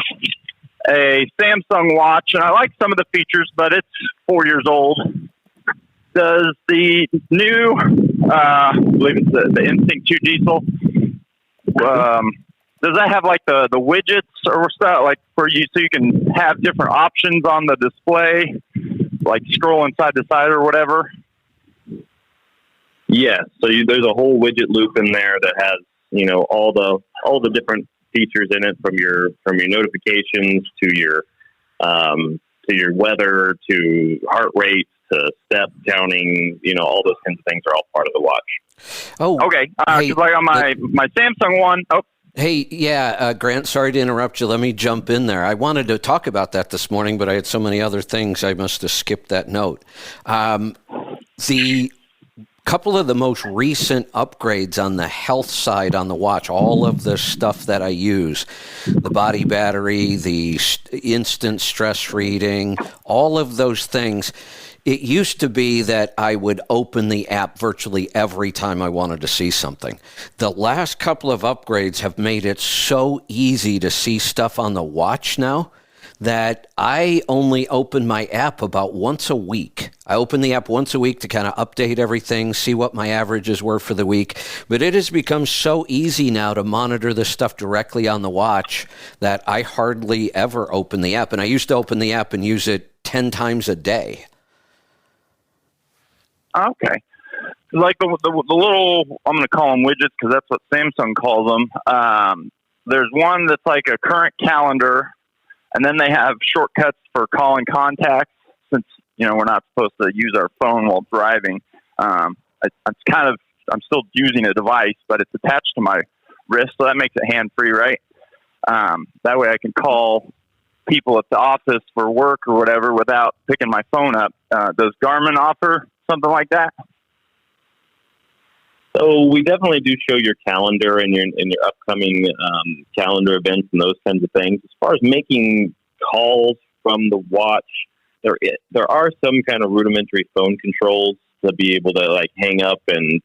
a Samsung watch, and I like some of the features, but it's 4 years old. Does the new, I believe it's the Instinct 2 Diesel, does that have like the widgets or stuff like for you, so you can have different options on the display, like scrolling side to side or whatever? Yes. So there's a whole widget loop in there that has, all the different features in it, from your notifications to your weather to heart rate to step counting. All those kinds of things are all part of the watch. Oh, okay. Because like on my Samsung one. Oh. Hey, yeah, Grant, sorry to interrupt you. Let me jump in there. I wanted to talk about that this morning, but I had so many other things I must have skipped that note. The couple of the most recent upgrades on the health side on the watch, all of the stuff that I use, the body battery, the instant stress reading, all of those things. It used to be that I would open the app virtually every time I wanted to see something. The last couple of upgrades have made it so easy to see stuff on the watch now that I only open my app about once a week. I open the app once a week to kind of update everything, see what my averages were for the week. But it has become so easy now to monitor this stuff directly on the watch that I hardly ever open the app. And I used to open the app and use it 10 times a day. Okay. Like the little, I'm going to call them widgets because that's what Samsung calls them. There's one that's like a current calendar, and then they have shortcuts for calling contacts since, we're not supposed to use our phone while driving. I'm still using a device, but it's attached to my wrist, so that makes it hands-free, right? That way I can call people at the office for work or whatever without picking my phone up. Does Garmin offer something like that? So we definitely do show your calendar and your upcoming calendar events and those kinds of things. As far as making calls from the watch, there are some kind of rudimentary phone controls to be able to like hang up and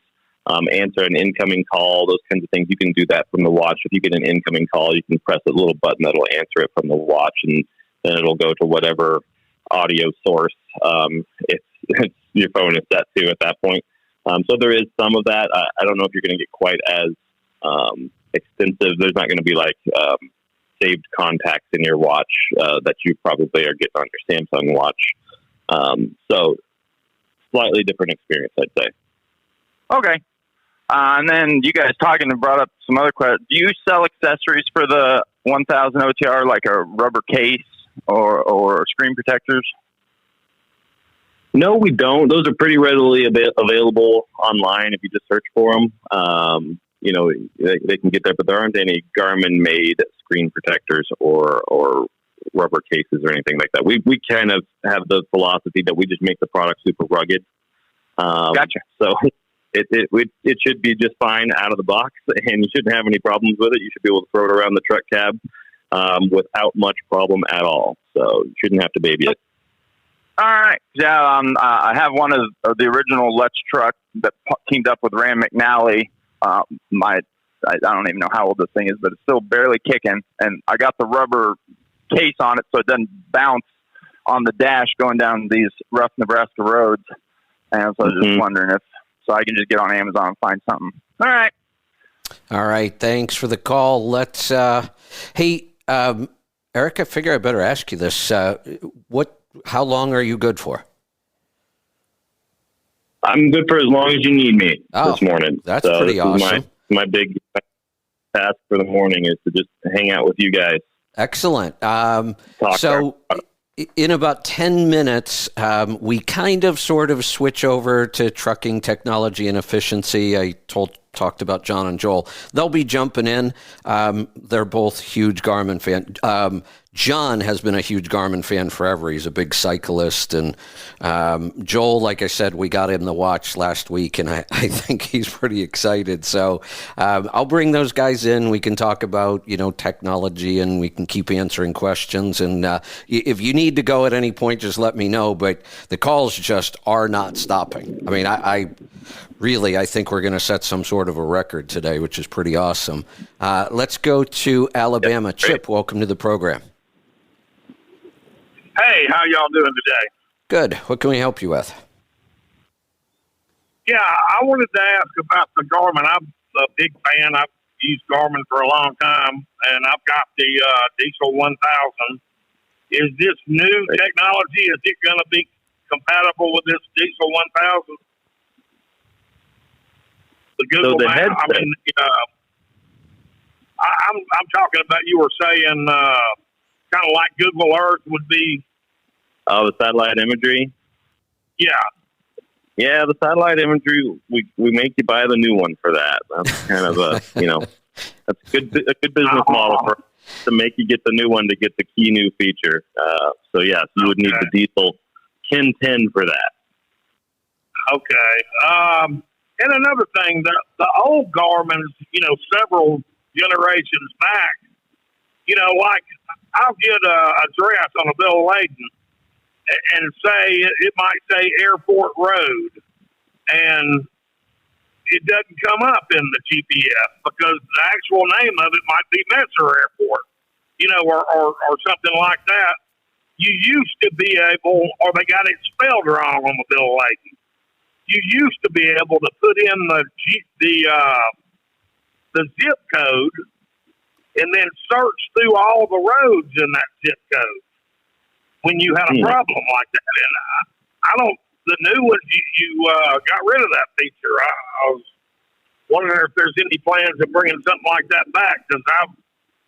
answer an incoming call, those kinds of things. You can do that from the watch. If you get an incoming call, you can press a little button that'll answer it from the watch, and then it'll go to whatever audio source it's your phone is set to at that point. So there is some of that. I don't know if you're going to get quite as extensive. There's not going to be like saved contacts in your watch that you probably are getting on your Samsung watch. So slightly different experience, I'd say. Okay. And then you guys brought up some other questions. Do you sell accessories for the 1000 OTR, like a rubber case or screen protectors? No, we don't. Those are pretty readily available online if you just search for them. They can get there, but there aren't any Garmin-made screen protectors or rubber cases or anything like that. We kind of have the philosophy that we just make the product super rugged. Gotcha. So it should be just fine out of the box, and you shouldn't have any problems with it. You should be able to throw it around the truck cab without much problem at all. So you shouldn't have to baby it. All right. Yeah, I have one of the original Let's truck that teamed up with Rand McNally. I don't even know how old this thing is, but it's still barely kicking. And I got the rubber case on it so it doesn't bounce on the dash going down these rough Nebraska roads. And so I was just wondering so I can just get on Amazon and find something. All right. All right. Thanks for the call. Let's, Eric, I figure I better ask you this. What how long are you good for? I'm good for as long as you need me this morning. That's so pretty this awesome. Is my big task for the morning is to just hang out with you guys. Excellent. Talk So in about 10 minutes, we kind of sort of switch over to trucking technology and efficiency. I talked about John and Joel. They'll be jumping in. They're both huge Garmin fans. John has been a huge Garmin fan forever. He's a big cyclist. And Joel, like I said, we got him the watch last week, and I think he's pretty excited. So I'll bring those guys in. We can talk about, technology, and we can keep answering questions. And if you need to go at any point, just let me know. But the calls just are not stopping. I mean, I think we're going to set some sort of a record today, which is pretty awesome. Let's go to Alabama. Chip, welcome to the program. Hey, how y'all doing today? Good. What can we help you with? Yeah, I wanted to ask about the Garmin. I'm a big fan. I've used Garmin for a long time, and I've got the Diesel 1000. Is this new technology? Is it going to be compatible with this Diesel 1000? The Google the Map. headset. I mean, I'm talking about. You were saying kind of like Google Earth would be. Oh, the satellite imagery? Yeah. Yeah, the satellite imagery, we make you buy the new one for that. That's kind of that's a good business model to make you get the new one to get the key new feature. So yes, you would need the Diesel 1010 for that. Okay. And another thing, the old Garmin's, several generations back, like I'll get a address on a bill of lading and say it might say Airport Road, and it doesn't come up in the GPS because the actual name of it might be Messer Airport, or something like that. You used to be able, or they got it spelled wrong on the bill of lading. You used to be able to put in the zip code and then search through all the roads in that zip code when you had a problem like that. And the new ones, you got rid of that feature. I was wondering if there's any plans of bringing something like that back, because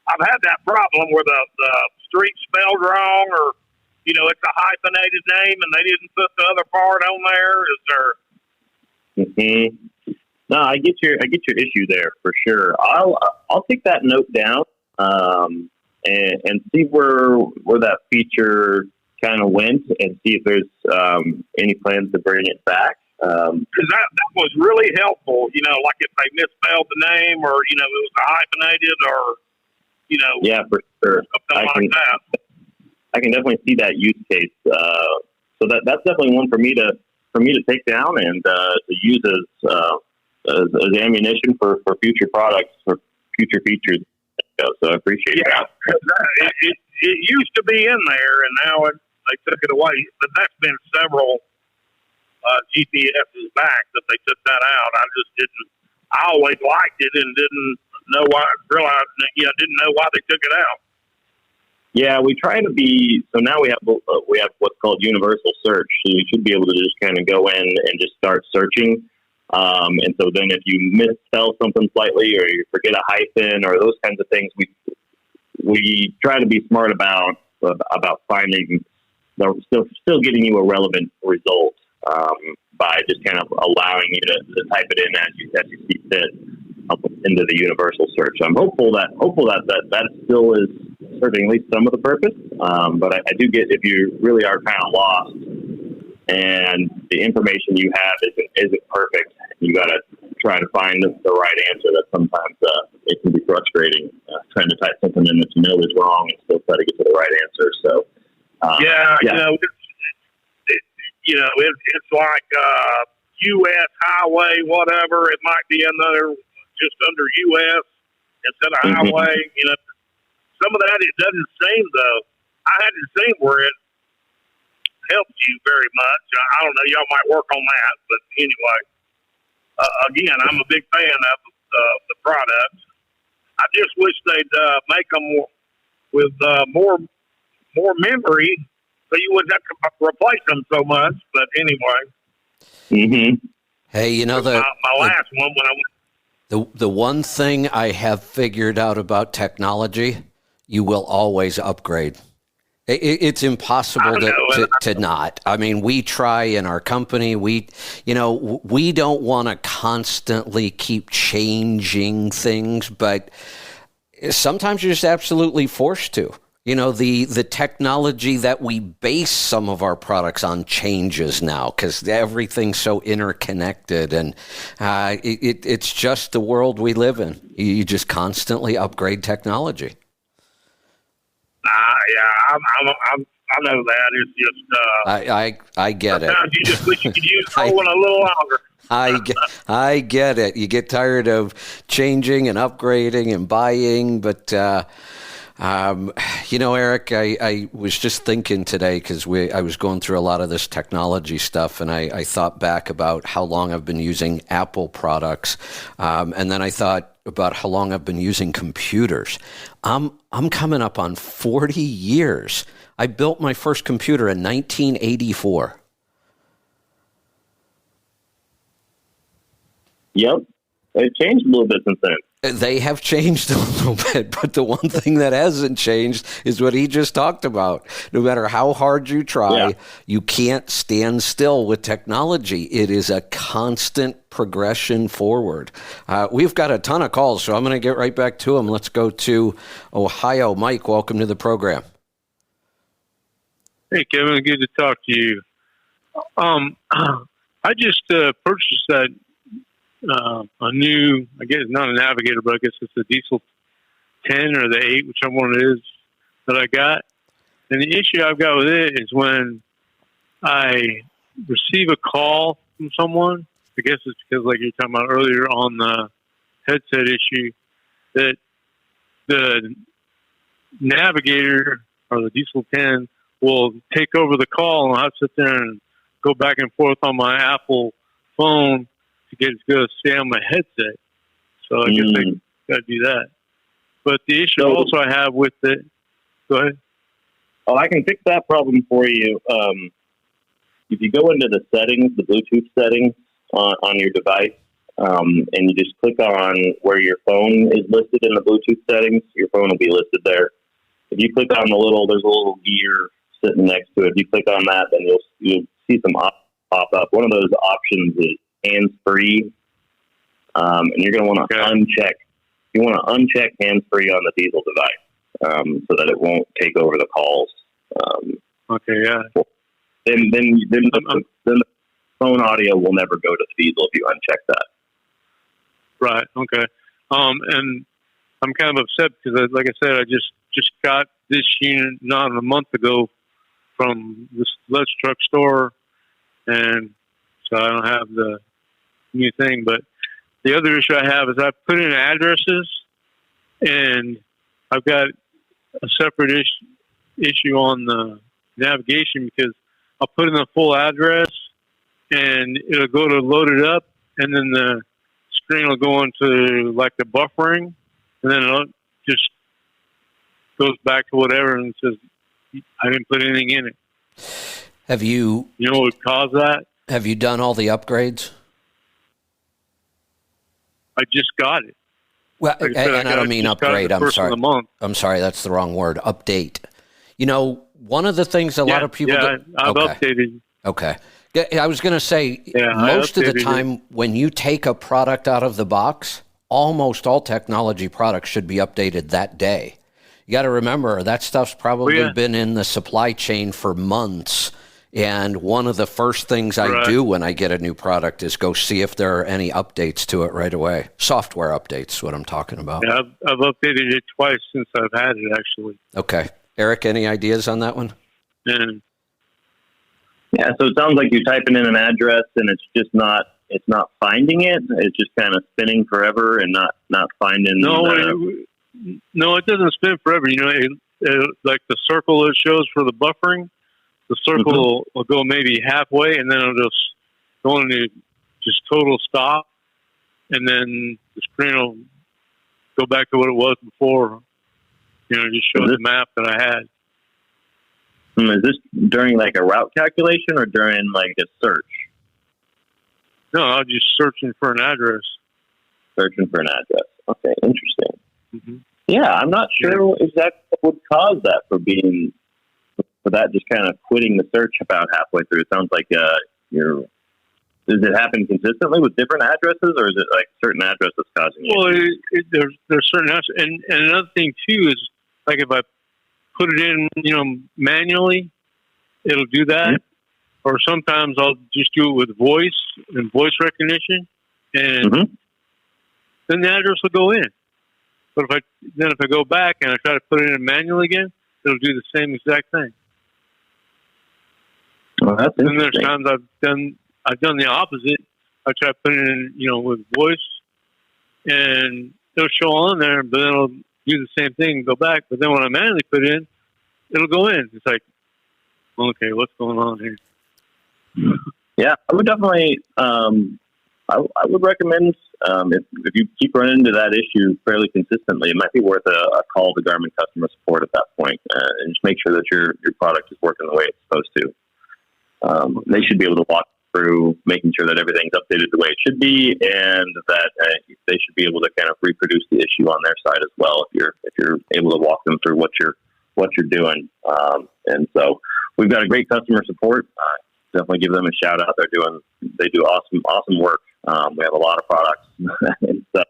I've had that problem where the street spelled wrong, or, it's a hyphenated name and they didn't put the other part on there. Is there... No, I get your issue there for sure. I'll take that note down and see where that feature kind of went, and see if there's any plans to bring it back. Because that was really helpful. Like if they misspelled the name, or it was hyphenated, or yeah, for sure. Something like that. I can definitely see that use case. So that's definitely one for me to take down and to use as ammunition for future products, for future features. So I appreciate that. It used to be in there, and now they took it away. But that's been several GPSs back that they took that out. I always liked it and didn't know why. Didn't know why they took it out. Yeah, we try to be. So now we have what's called universal search. So you should be able to just kind of go in and just start searching. And so then if you misspell something slightly, or you forget a hyphen, or those kinds of things, we try to be smart about finding still getting you a relevant result by just kind of allowing you to type it in as you see fit into the universal search. So I'm hopeful that still is serving at least some of the purpose. But I do get, if you really are kind of lost and the information you have isn't perfect, you got to try to find the right answer. That sometimes it can be frustrating trying to type something in that is wrong and still try to get to the right answer. So it's like U.S. highway, whatever. It might be another just under U.S. instead of highway. Some of that it doesn't seem though. I hadn't seen where it helps you very much. I don't know. Y'all might work on that, but anyway. Again, I'm a big fan of the product. I just wish they'd make them with more memory so you wouldn't have to replace them so much. But anyway, Mm-hmm. Hey, you know, my last one when I went. the one thing I have figured out about technology, you will always upgrade. It's impossible to not. I mean, we try in our company. We don't want to constantly keep changing things, but sometimes you're just absolutely forced to. You know, the technology that we base some of our products on changes now because everything's so interconnected, and it's just the world we live in. You just constantly upgrade technology. Yeah, I know that. It's just I get it. sometimes you just wish you could use one a little longer. I get it. You get tired of changing and upgrading and buying, but Eric, I was just thinking today because I was going through a lot of this technology stuff, and I thought back about how long I've been using Apple products, and then I thought about how long I've been using computers. I'm coming up on 40 years. I built my first computer in 1984. Yep. It changed a little bit since then. They have changed a little bit, but the one thing that hasn't changed is what he just talked about. No matter how hard you try, you can't stand still with technology. It is a constant progression forward. We've got a ton of calls, so I'm going to get right back to them. Let's go to Ohio. Mike, welcome to the program. Hey, Kevin, good to talk to you. I just purchased that a new, I guess not a Navigator, but I guess it's a Diesel 10 or the 8, whichever one it is that I got. And the issue I've got with it is when I receive a call from someone, I guess it's because, like you're talking about earlier on the headset issue, that the Navigator or the Diesel 10 will take over the call, and I'll have to sit there and go back and forth on my Apple phone to get it to stay on my headset. So I guess I got to do that. But the issue also I have with it, go ahead. Oh, I can fix that problem for you. If you go into the settings, the Bluetooth settings on your device, and you just click on where your phone is listed in the Bluetooth settings, your phone will be listed there. If you click on there's a little gear sitting next to it. If you click on that, then you'll see some pop up. One of those options is hands-free, and you're going to want to uncheck. You want to uncheck hands-free on the Diesel device so that it won't take over the calls. Okay, yeah. Then the phone audio will never go to the Diesel if you uncheck that. Right. Okay. And I'm kind of upset because, like I said, I just got this unit not a month ago from this Let's Truck store, and so I don't have the new thing. But the other issue I have is I put in addresses, and I've got a separate issue on the navigation because I'll put in the full address, and it'll go to load it up, and then the screen will go into like the buffering, and then it'll just goes back to whatever and says I didn't put anything in it. Have you? You know what would cause that? Have you done all the upgrades? I just got it. Well, like I said, and I don't mean upgrade. I'm sorry. I'm sorry, that's the wrong word. Update. You know, one of the things a lot of people. I've updated. Okay. I was going to say, most of the time when you take a product out of the box, almost all technology products should be updated that day. You got to remember that stuff's probably been in the supply chain for months. And one of the first things I do when I get a new product is go see if there are any updates to it right away. Software updates, what I'm talking about. Yeah, I've updated it twice since I've had it, actually. Okay. Eric, any ideas on that one? And yeah, so it sounds like you're typing in an address and it's not finding it. It's just kind of spinning forever and not finding. No, it doesn't spin forever. You know, it, like the circle it shows for the buffering, the circle will go maybe halfway and then it'll just go into just total stop, and then the screen will go back to what it was before. You know, just show the map that I had. Is this during like a route calculation or during like a search? No, I was just searching for an address. Searching for an address. Okay, interesting. Mm-hmm. Yeah, I'm not sure exactly what would cause that for that just kind of quitting the search about halfway through. It sounds like does it happen consistently with different addresses, or is it like certain addresses causing you? Well, there's certain addresses, and another thing too is like if I put it in, manually, it'll do that. Mm-hmm. Or sometimes I'll just do it with voice and voice recognition, and then the address will go in. But if I go back and I try to put it in manually again, it'll do the same exact thing. Well, that's interesting. And there's times I've done the opposite. I try to put it in, with voice, and it'll show on there, but then it'll do the same thing and go back. But then when I manually put it in, it'll go in. It's like, okay, what's going on here? Yeah, I would definitely. I would recommend if you keep running into that issue fairly consistently, it might be worth a call to Garmin customer support at that point, and just make sure that your product is working the way it's supposed to. They should be able to walk through making sure that everything's updated the way it should be, and that they should be able to kind of reproduce the issue on their side as well. If you're able to walk them through what you're doing, and so we've got a great customer support. Definitely give them a shout out. They do awesome work. We have a lot of products, and so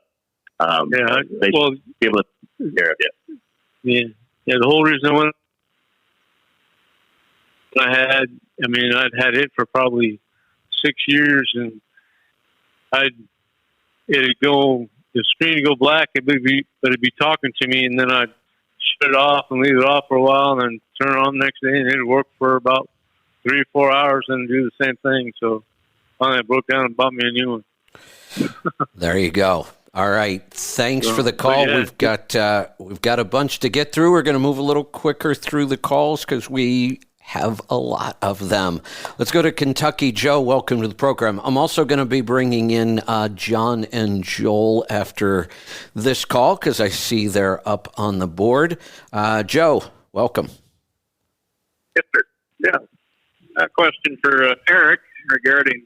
they should be able to take care of you. Yeah. The whole reason I'd had it for probably 6 years, and the screen would go black, but it'd be talking to me, and then I'd shut it off and leave it off for a while, and then turn it on the next day, and it'd work for about 3 or 4 hours and do the same thing. So finally I broke down and bought me a new one. There you go. All right. Thanks for the call. Yeah. We've got a bunch to get through. We're going to move a little quicker through the calls because we have a lot of them. Let's go to Kentucky. Joe, welcome to the program. I'm also going to be bringing in John and Joel after this call because I see they're up on the board. Joe, welcome. Yes, sir. Yeah. A question for Eric regarding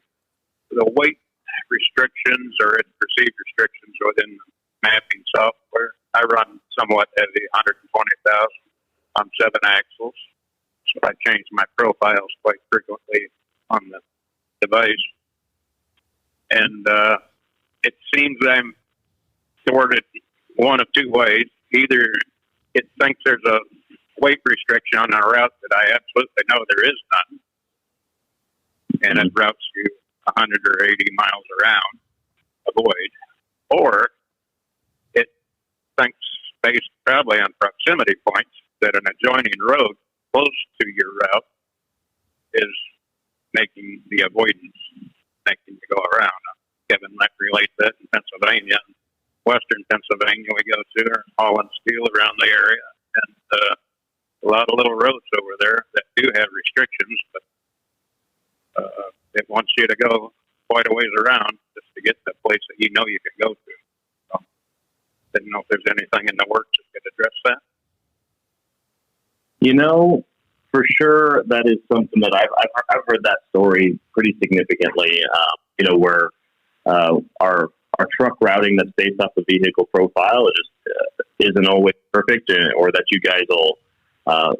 the weight restrictions or perceived restrictions within the mapping software. I run somewhat heavy, 120,000 on 7 axles, so I change my profiles quite frequently on the device. And it seems I'm sorted one of two ways. Either it thinks there's a weight restriction on a route that I absolutely know there is none, and it routes you 100 or 80 miles around, avoid, or it thinks, based probably on proximity points, that an adjoining road close to your route is making the avoidance, making you go around. Kevin relates that in Pennsylvania, western Pennsylvania we go to, or Holland Steel around the area, and a lot of little roads over there that do have restrictions, but it wants you to go quite a ways around just to get to the place that you know you can go to. So, didn't know if there's anything in the works that could address that. For sure, that is something that I've heard that story pretty significantly. Where our truck routing that's based off the vehicle profile just isn't always perfect, or that you guys will,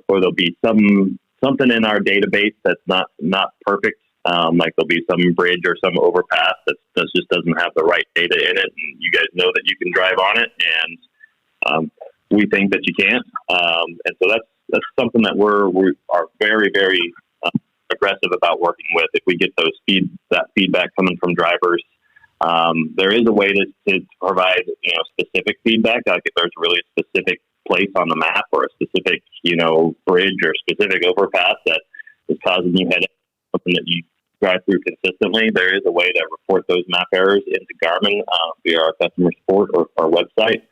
or there'll be something in our database that's not perfect. Like there'll be some bridge or some overpass that just doesn't have the right data in it, and you guys know that you can drive on it, and we think that you can't. And so that's something that we are very, very aggressive about working with. If we get that feedback coming from drivers, there is a way to provide specific feedback. Like if there's really a specific place on the map or a specific bridge or specific overpass that is causing you headaches, something that you drive through consistently, there is a way to report those map errors into Garmin via our customer support or our website.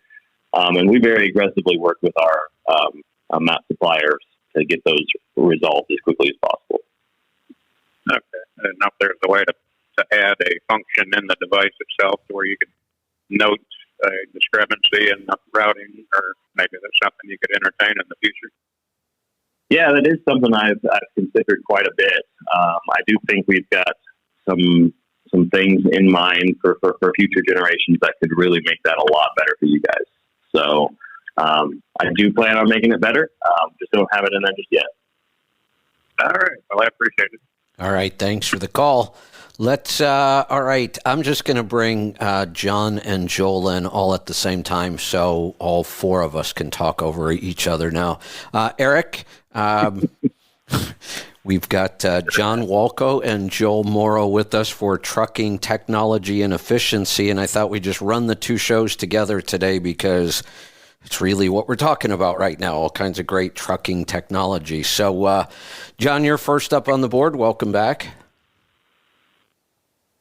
And we very aggressively work with our map suppliers to get those resolved as quickly as possible. Okay. I didn't know if there's a way to add a function in the device itself to where you could note a discrepancy in the routing, or maybe that's something you could entertain in the future. Yeah, that is something I've considered quite a bit. I do think we've got some things in mind for future generations that could really make that a lot better for you guys. So I do plan on making it better. Just don't have it in there just yet. All right. Well, I appreciate it. All right, thanks for the call. All right, I'm just going to bring John and Joel in all at the same time so all four of us can talk over each other now. Eric, we've got John Walco and Joel Morrow with us for Trucking Technology and Efficiency, and I thought we'd just run the two shows together today because it's really what we're talking about right now, all kinds of great trucking technology. So, John, you're first up on the board. Welcome back.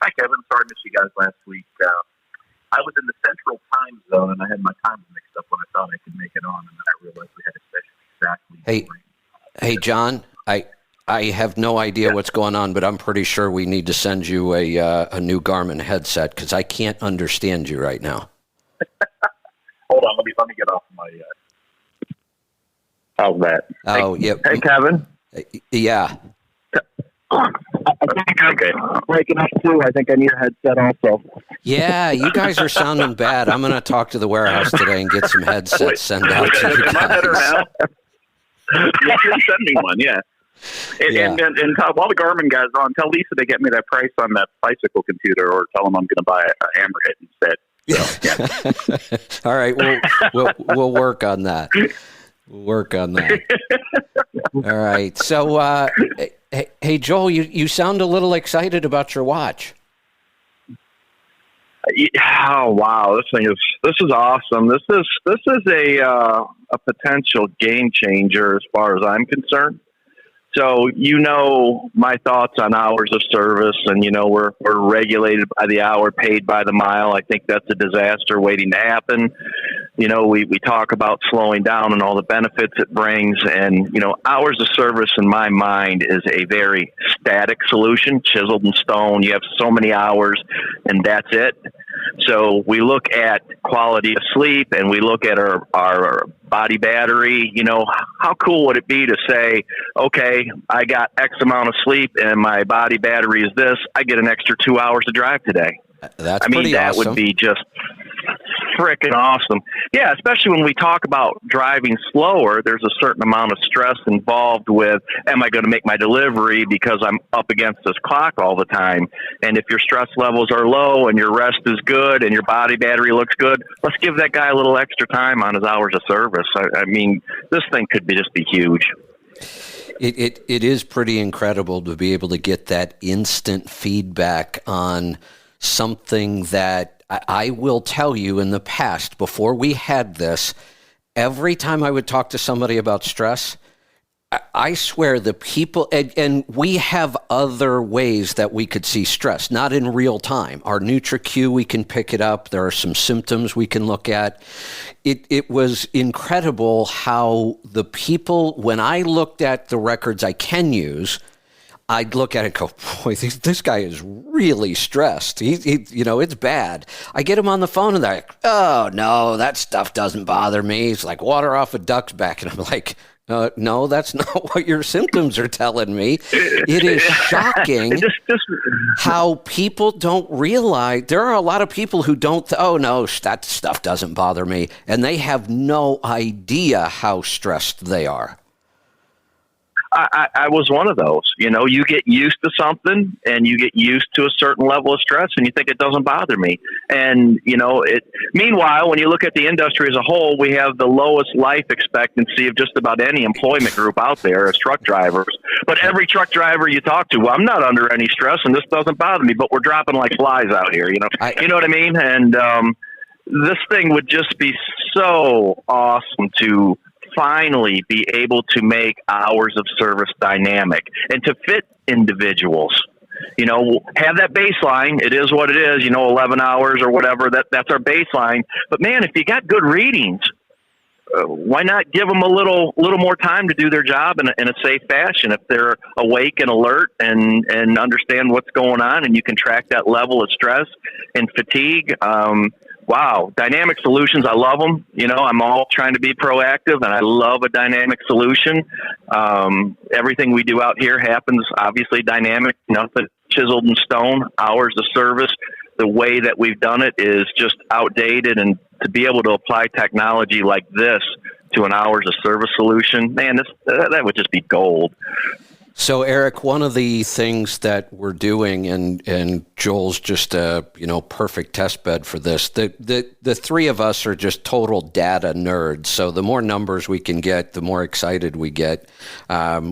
Hi, Kevin. Sorry I missed you guys last week. I was in the central time zone, and I had my times mixed up when I thought I could make it on, and then I realized we had a session exactly. Hey, John, I have no idea what's going on, but I'm pretty sure we need to send you a new Garmin headset because I can't understand you right now. Hold on, let me get off my. How's that? Oh, yeah. Hey, Kevin. Yeah. I think I'm breaking up too. I think I need a headset also. Yeah, you guys are sounding bad. I'm going to talk to the warehouse today and get some headsets sent out to you Am I better guys. now? You can send me one, yeah. And Todd, while the Garmin guys are on, tell Lisa to get me that price on that bicycle computer, or tell them I'm going to buy a Hammerhead instead. So, yeah. All right, we'll work on that. We'll work on that. All right. So, hey, Joel, you sound a little excited about your watch. Oh wow, this is awesome. This is a potential game changer as far as I'm concerned. So my thoughts on hours of service, and we're regulated by the hour, paid by the mile. I think that's a disaster waiting to happen. We talk about slowing down and all the benefits it brings, and hours of service in my mind is a very static solution, chiseled in stone. You have so many hours, and that's it. So we look at quality of sleep, and we look at our body battery. How cool would it be to say, okay, I got X amount of sleep and my body battery is this, I get an extra 2 hours to drive today. That's pretty that awesome. Would be just freaking awesome. Yeah, especially when we talk about driving slower, there's a certain amount of stress involved with, am I going to make my delivery because I'm up against this clock all the time? And if your stress levels are low and your rest is good and your body battery looks good, let's give that guy a little extra time on his hours of service. I mean, this thing could just be huge. It is pretty incredible to be able to get that instant feedback on something that I will tell you in the past, before we had this, every time I would talk to somebody about stress, I swear the people, and we have other ways that we could see stress, not in real time. Our NutriQ, we can pick it up. There are some symptoms we can look at. It was incredible how the people, when I looked at the records I can use, I'd look at it and go, boy, this guy is really stressed. He it's bad. I get him on the phone and they're like, oh, no, that stuff doesn't bother me. It's like water off a duck's back. And I'm like, no, that's not what your symptoms are telling me. It is shocking how people don't realize. There are a lot of people who don't, oh, no, that stuff doesn't bother me. And they have no idea how stressed they are. I was one of those. You get used to something and you get used to a certain level of stress and you think it doesn't bother me. And, meanwhile, when you look at the industry as a whole, we have the lowest life expectancy of just about any employment group out there as truck drivers. But every truck driver you talk to, well, I'm not under any stress and this doesn't bother me, but we're dropping like flies out here, you know what I mean? And this thing would just be so awesome to finally be able to make hours of service dynamic and to fit individuals. Have that baseline. It is what it is, 11 hours or whatever. That's our baseline. But man, if you got good readings, why not give them a little more time to do their job in a safe fashion? If they're awake and alert and understand what's going on, and you can track that level of stress and fatigue, wow, dynamic solutions, I love them. You know, I'm all trying to be proactive, and I love a dynamic solution. Everything we do out here happens obviously dynamic, nothing chiseled in stone. Hours of service, the way that we've done it is just outdated, and to be able to apply technology like this to an hours of service solution, man, that would just be gold. So, Eric, one of the things that we're doing, and Joel's just a perfect test bed for this. The three of us are just total data nerds. So the more numbers we can get, the more excited we get.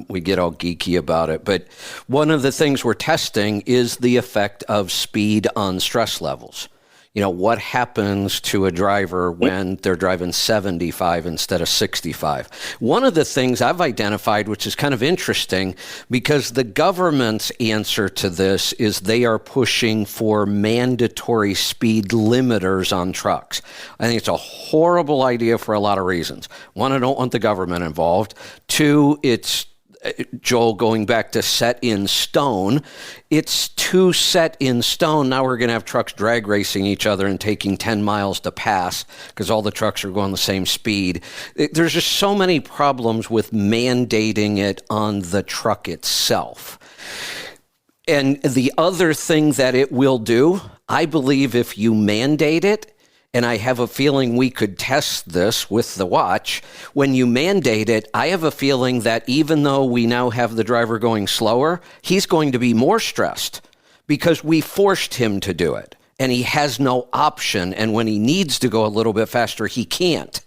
We get all geeky about it. But one of the things we're testing is the effect of speed on stress levels. You know, what happens to a driver when they're driving 75 instead of 65? One of the things I've identified, which is kind of interesting, because the government's answer to this is they are pushing for mandatory speed limiters on trucks. I think it's a horrible idea for a lot of reasons. One, I don't want the government involved. Two, it's Joel, going back to set in stone, it's too set in stone. Now we're going to have trucks drag racing each other and taking 10 miles to pass because all the trucks are going the same speed. There's just so many problems with mandating it on the truck itself. And the other thing that it will do, I believe if you mandate it, and I have a feeling we could test this with the watch. When you mandate it, I have a feeling that even though we now have the driver going slower, he's going to be more stressed because we forced him to do it. And he has no option. And when he needs to go a little bit faster, he can't.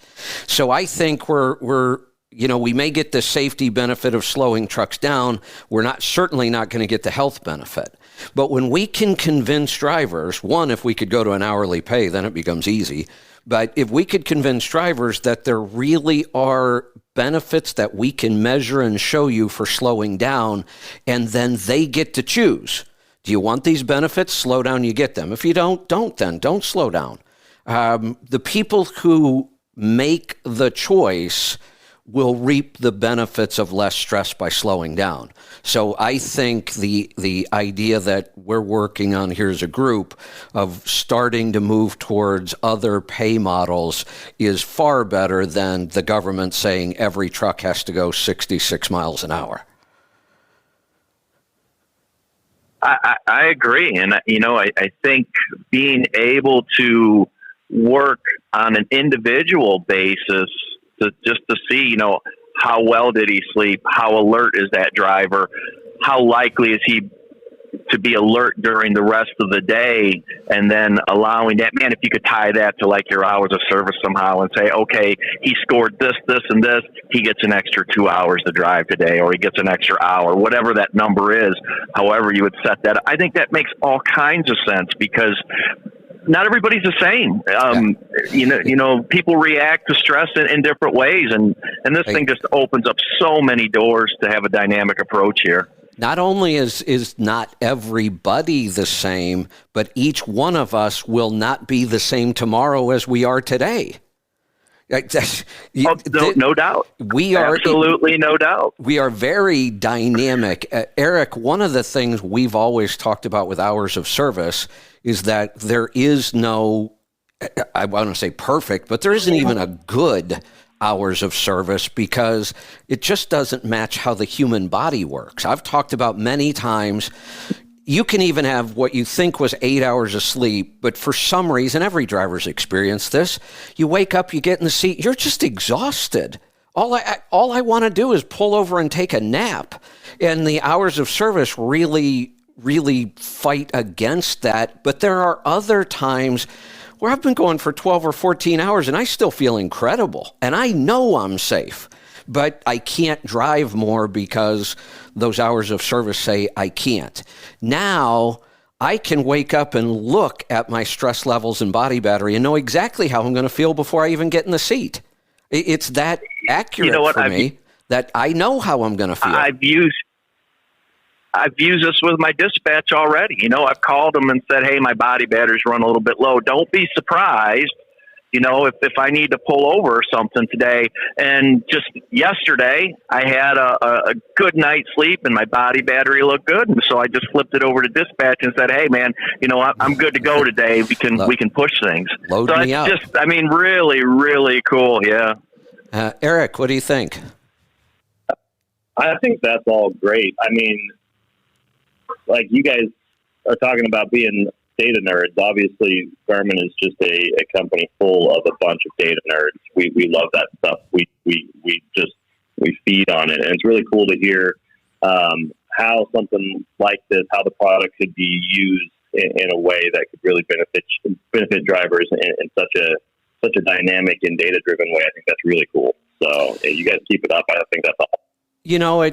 So I think we may get the safety benefit of slowing trucks down. We're certainly not going to get the health benefit. But when we can convince drivers, one, if we could go to an hourly pay, then it becomes easy. But if we could convince drivers that there really are benefits that we can measure and show you for slowing down, and then they get to choose. Do you want these benefits? Slow down, you get them. If you don't slow down. The people who make the choice will reap the benefits of less stress by slowing down. So I think the idea that we're working on here as a group of starting to move towards other pay models is far better than the government saying every truck has to go 66 miles an hour. I agree. And, I think being able to work on an individual basis just to see, how well did he sleep? How alert is that driver? How likely is he to be alert during the rest of the day? And then allowing that, man, if you could tie that to like your hours of service somehow and say, okay, he scored this, this, and this, he gets an extra 2 hours to drive today, or he gets an extra hour, whatever that number is, however you would set that. I think that makes all kinds of sense because not everybody's the same. People react to stress in different ways, and this thing just opens up so many doors to have a dynamic approach here. Not only is not everybody the same, but each one of us will not be the same tomorrow as we are today. No doubt. We are absolutely no doubt. We are very dynamic. Eric, one of the things we've always talked about with hours of service is that there is no, I want to say perfect, but there isn't even a good hours of service because it just doesn't match how the human body works. I've talked about many times, you can even have what you think was 8 hours of sleep, but for some reason, every driver's experienced this. You wake up, you get in the seat, you're just exhausted. All I want to do is pull over and take a nap. And the hours of service really fight against that. But there are other times where I've been going for 12 or 14 hours and I still feel incredible. And I know I'm safe, but I can't drive more because those hours of service say I can't. Now I can wake up and look at my stress levels and body battery and know exactly how I'm going to feel before I even get in the seat. It's that accurate for me that I know how I'm going to feel. I've used this with my dispatch already. I've called them and said, hey, my body battery's run a little bit low. Don't be surprised if I need to pull over or something today. And just yesterday, I had a good night's sleep and my body battery looked good. And so I just flipped it over to dispatch and said, hey, man, I'm good to go today. We can push things. Load so me up. Just, really, really cool. Yeah. Eric, what do you think? I think that's all great. I mean, like you guys are talking about being data nerds. Obviously, Garmin is just a company full of a bunch of data nerds. We love that stuff. We feed on it, and it's really cool to hear how something like this, how the product could be used in a way that could really benefit drivers in such a dynamic and data driven way. I think that's really cool. So you guys keep it up. I think that's all.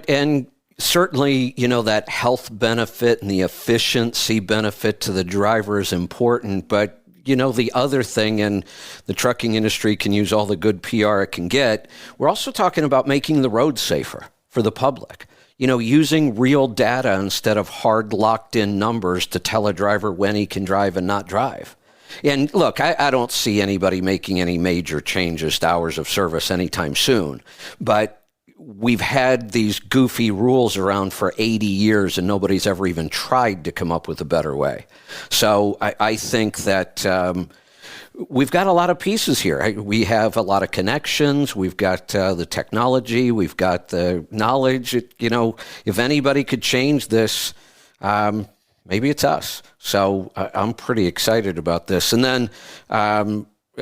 And certainly, that health benefit and the efficiency benefit to the driver is important. But, the other thing, and the trucking industry can use all the good PR it can get, we're also talking about making the road safer for the public. Using real data instead of hard locked in numbers to tell a driver when he can drive and not drive. And look, I don't see anybody making any major changes to hours of service anytime soon, but we've had these goofy rules around for 80 years and nobody's ever even tried to come up with a better way. So I think that we've got a lot of pieces here. We have a lot of connections. We've got the technology. We've got the knowledge. If anybody could change this, maybe it's us. So I'm pretty excited about this. And then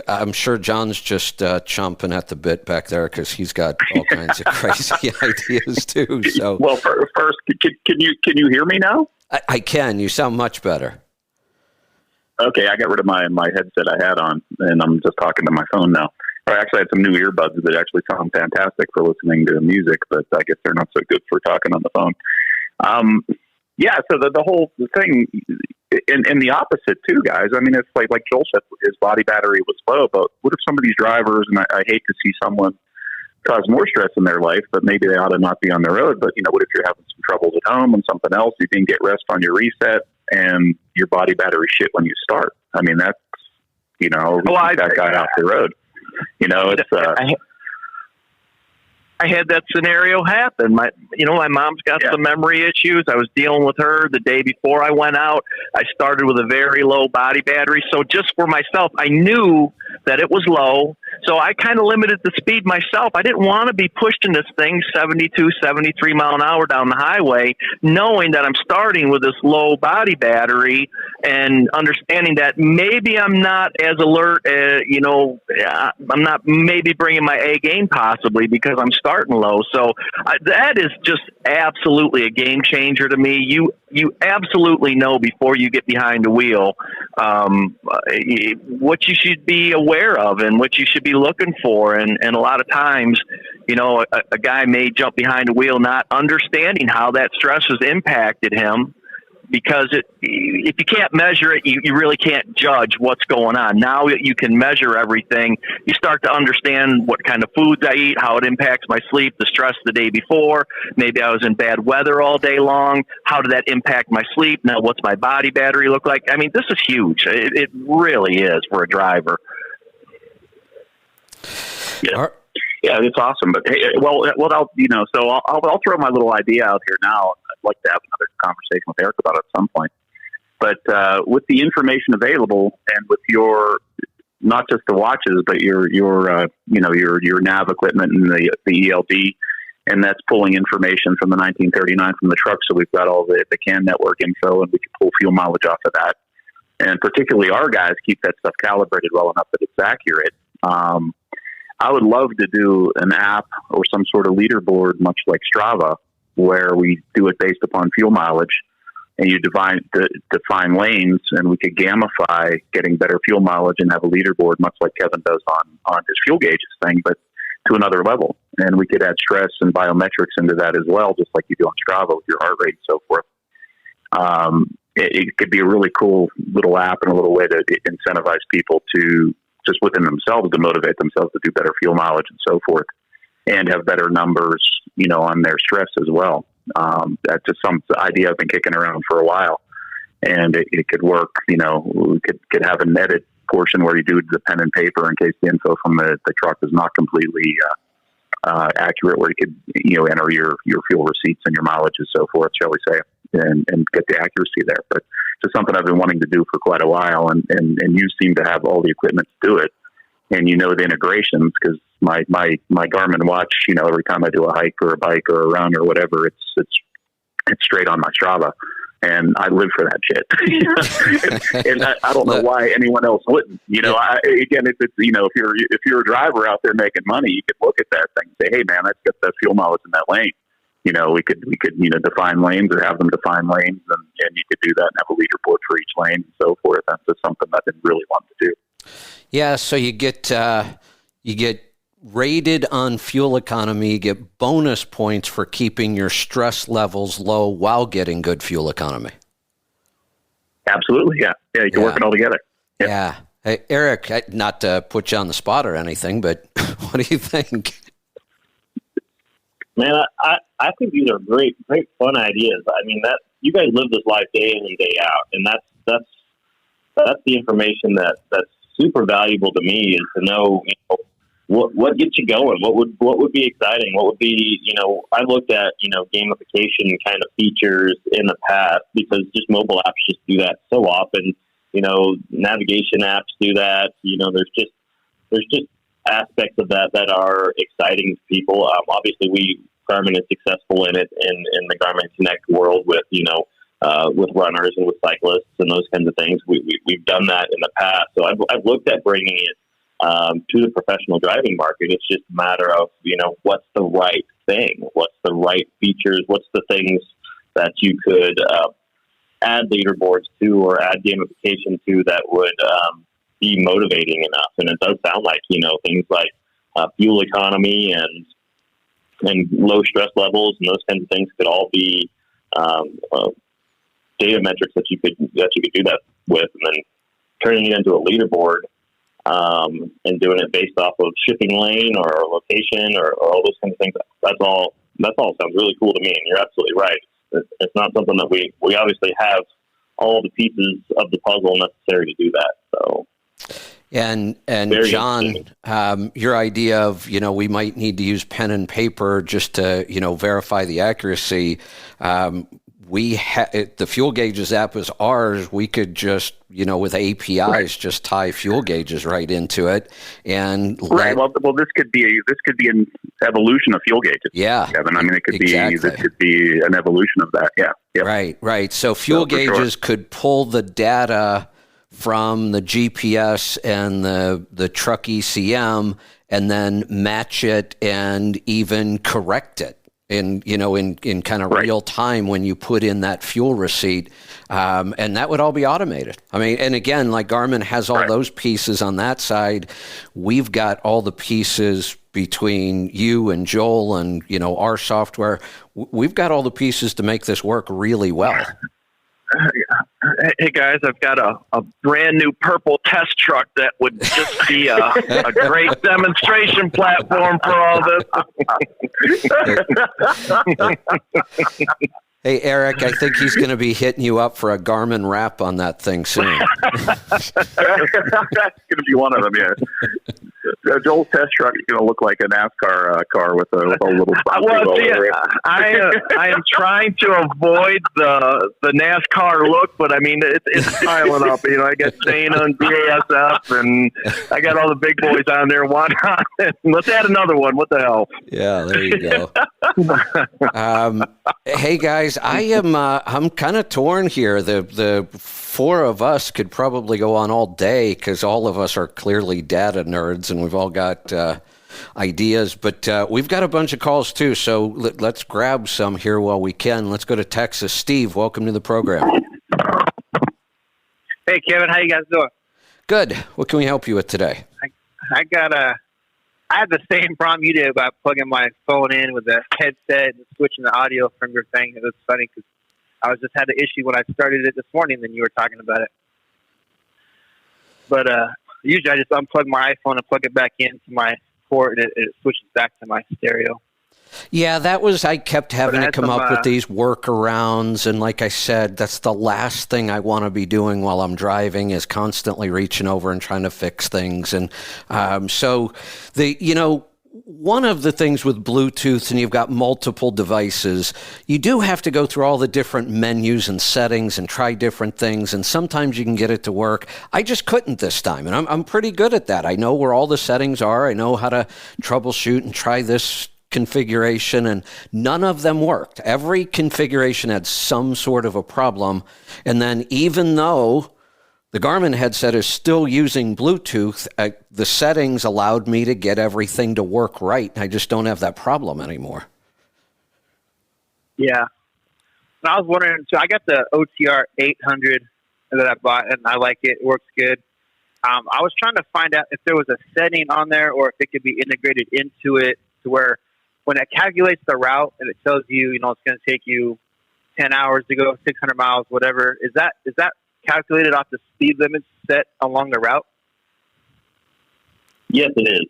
I'm sure John's just chomping at the bit back there because he's got all kinds of crazy ideas too. So, well, first, can you hear me now? I can. You sound much better. Okay, I got rid of my headset I had on, and I'm just talking to my phone now. I actually had some new earbuds that actually sound fantastic for listening to music, but I guess they're not so good for talking on the phone. Yeah, so the whole thing, and the opposite too, guys. I mean, it's like Joel said, his body battery was low, but what if some of these drivers, and I hate to see someone cause more stress in their life, but maybe they ought to not be on the road, but what if you're having some troubles at home and something else, you didn't get rest on your reset, and your body battery shit when you start? I mean, that's, keep that guy off the road. It's, I had that scenario happen. My mom's got some memory issues. I was dealing with her the day before I went out. I started with a very low body battery. So just for myself, I knew that it was low. So I kind of limited the speed myself. I didn't want to be pushing this thing 72, 73 mile an hour down the highway, knowing that I'm starting with this low body battery and understanding that maybe I'm not as alert, I'm not maybe bringing my A game possibly because I'm starting low. So that is just absolutely a game changer to me. You absolutely know before you get behind the wheel what you should be aware of and what you should be looking for. And a lot of times, a guy may jump behind the wheel not understanding how that stress has impacted him, because if you can't measure it, you really can't judge what's going on. Now you can measure everything. You start to understand what kind of foods I eat, how it impacts my sleep, the stress the day before. Maybe I was in bad weather all day long. How did that impact my sleep? Now what's my body battery look like? I mean, this is huge. It really is for a driver. Yeah. Yeah, it's awesome. But hey, I'll throw my little idea out here now. I'd like to have another conversation with Eric about it at some point. But with the information available, and with your not just the watches, but your nav equipment and the ELD, and that's pulling information from the 1939 from the truck. So we've got all the CAN network info, and we can pull fuel mileage off of that. And particularly our guys keep that stuff calibrated well enough that it's accurate. I would love to do an app or some sort of leaderboard, much like Strava, where we do it based upon fuel mileage, and you define lanes, and we could gamify getting better fuel mileage and have a leaderboard, much like Kevin does on his fuel gauges thing, but to another level. And we could add stress and biometrics into that as well, just like you do on Strava with your heart rate and so forth. It could be a really cool little app and a little way to incentivize people to just within themselves to motivate themselves to do better fuel mileage and so forth, and have better numbers, on their stress as well. That's just some idea I've been kicking around for a while, and it could work. We could have a netted portion where you do the pen and paper in case the info from the truck is not completely accurate, where you could enter your fuel receipts and your mileage and so forth, shall we say, and get the accuracy there. But it's something I've been wanting to do for quite a while, and you seem to have all the equipment to do it, and the integrations, because my Garmin watch, every time I do a hike or a bike or a run or whatever, it's straight on my Strava. And I live for that shit. And I don't know why anyone else wouldn't. If you're a driver out there making money, you could look at that thing and say, hey man, let's get that fuel mileage in that lane. We could define lanes or have them define lanes, and you could do that and have a leaderboard for each lane and so forth. That's just something I've been really wanting to do. Yeah, so you get rated on fuel economy, you get bonus points for keeping your stress levels low while getting good fuel economy. Absolutely, yeah. Yeah, you can work it all together. Yeah. Hey, Eric, not to put you on the spot or anything, but what do you think? Man, I think these are great fun ideas. I mean, that you guys live this life day in and day out, and that's the information that's super valuable to me, is to know, what gets you going, what would be exciting, what would be, I looked at, gamification kind of features in the past, because just mobile apps just do that so often. Navigation apps do that. There's just aspects of that are exciting to people. Obviously, Garmin is successful in it in the Garmin Connect world with with runners and with cyclists and those kinds of things. We've done that in the past. So I've looked at bringing it to the professional driving market. It's just a matter of what's the right thing, what's the right features, what's the things that you could add leaderboards to or add gamification to that would be motivating enough. And it does sound like, things like fuel economy and low stress levels and those kinds of things could all be data metrics that you could do that with, and then turning it into a leaderboard and doing it based off of shipping lane or location or all those kinds of things. That all sounds really cool to me. And you're absolutely right. It's not something that we obviously have all the pieces of the puzzle necessary to do that. So. And John, your idea of, we might need to use pen and paper just to, verify the accuracy. The Fuel Gauges app is ours. We could just, with APIs, just tie fuel gauges right into it. And well, this could be an evolution of fuel gauges. Yeah, Kevin. I mean, this could be an evolution of that. Yeah. Yep. Right. So fuel gauges could pull the data from the GPS and the truck ECM, and then match it and even correct it in kind of real time when you put in that fuel receipt. And that would all be automated. I mean, and again, like Garmin has all those pieces on that side. We've got all the pieces between you and Joel and, our software. We've got all the pieces to make this work really well. Hey guys, I've got a brand new purple test truck that would just be a great demonstration platform for all this. Hey, Eric, I think he's going to be hitting you up for a Garmin wrap on that thing soon. That's going to be one of them, yeah. Joel's test truck is going to look like a NASCAR car with a little. I am trying to avoid the NASCAR look, but I mean it's piling up. I got Dana and BASF, and I got all the big boys on there. Why not? Let's add another one. What the hell? Yeah, there you go. Hey guys, I'm kind of torn here. The four of us could probably go on all day because all of us are clearly data nerds and we've all got ideas, but we've got a bunch of calls too, so let's grab some here while we can. Let's go to Texas. Steve, welcome to the program. Hey Kevin, how you guys doing? Good. What can we help you with today? I had the same problem you did about plugging my phone in with the headset and switching the audio from your thing. It was funny because I just had the issue when I started it this morning, then you were talking about it. But usually I just unplug my iPhone and plug it back into my port, and it switches back to my stereo. Yeah, I kept having to come up with these workarounds. And like I said, that's the last thing I want to be doing while I'm driving is constantly reaching over and trying to fix things. And one of the things with Bluetooth, and you've got multiple devices, you do have to go through all the different menus and settings and try different things. And sometimes you can get it to work. I just couldn't this time. And I'm pretty good at that. I know where all the settings are. I know how to troubleshoot and try this configuration, and none of them worked. Every configuration had some sort of a problem. And then even though the Garmin headset is still using Bluetooth, the settings allowed me to get everything to work right. I just don't have that problem anymore. Yeah. And I was wondering, so I got the OTR 800 that I bought, and I like it. It works good. I was trying to find out if there was a setting on there or if it could be integrated into it to where when it calculates the route and it tells you, it's going to take you 10 hours to go 600 miles, whatever, is that calculated off the speed limits set along the route? Yes, it is.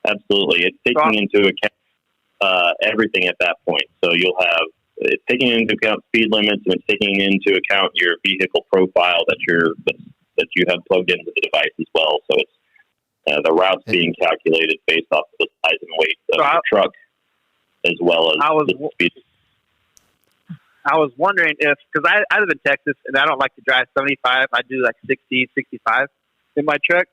Absolutely. It's taking into account everything at that point. So it's taking into account speed limits, and it's taking into account your vehicle profile that you have plugged into the device as well. So it's the routes being calculated based off of the size and weight of the truck, as well as the speed. I was wondering because I live in Texas and I don't like to drive 75. I do like 60, 65 in my truck.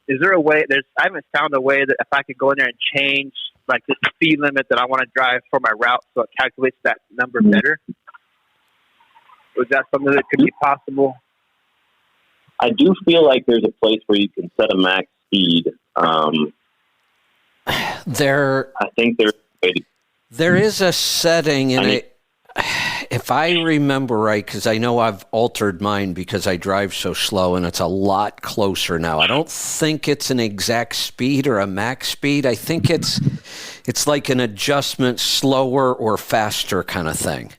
Is there a way? I haven't found a way that if I could go in there and change like the speed limit that I want to drive for my route, so it calculates that number better. Was that something that could be possible? I do feel like there's a place where you can set a max speed. I think there's a way to. There is a setting in it. If I remember right, because I know I've altered mine because I drive so slow and it's a lot closer now. I don't think it's an exact speed or a max speed. I think it's like an adjustment, slower or faster kind of thing.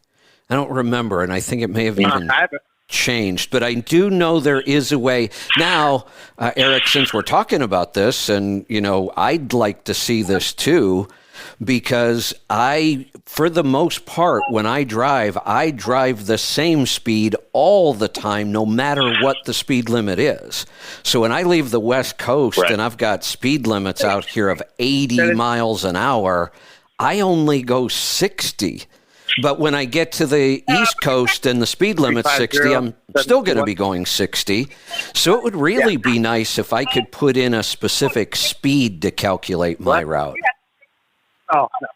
I don't remember, and I think it may have even changed. But I do know there is a way. Now, Eric, since we're talking about this, and, I'd like to see this too, because for the most part, when I drive the same speed all the time, no matter what the speed limit is. So when I leave the West Coast and I've got speed limits out here of 80 miles an hour, I only go 60. But when I get to the East Coast and the speed limit's 60, I'm still going to be going 60. So it would really be nice if I could put in a specific speed to calculate my route. Oh, no.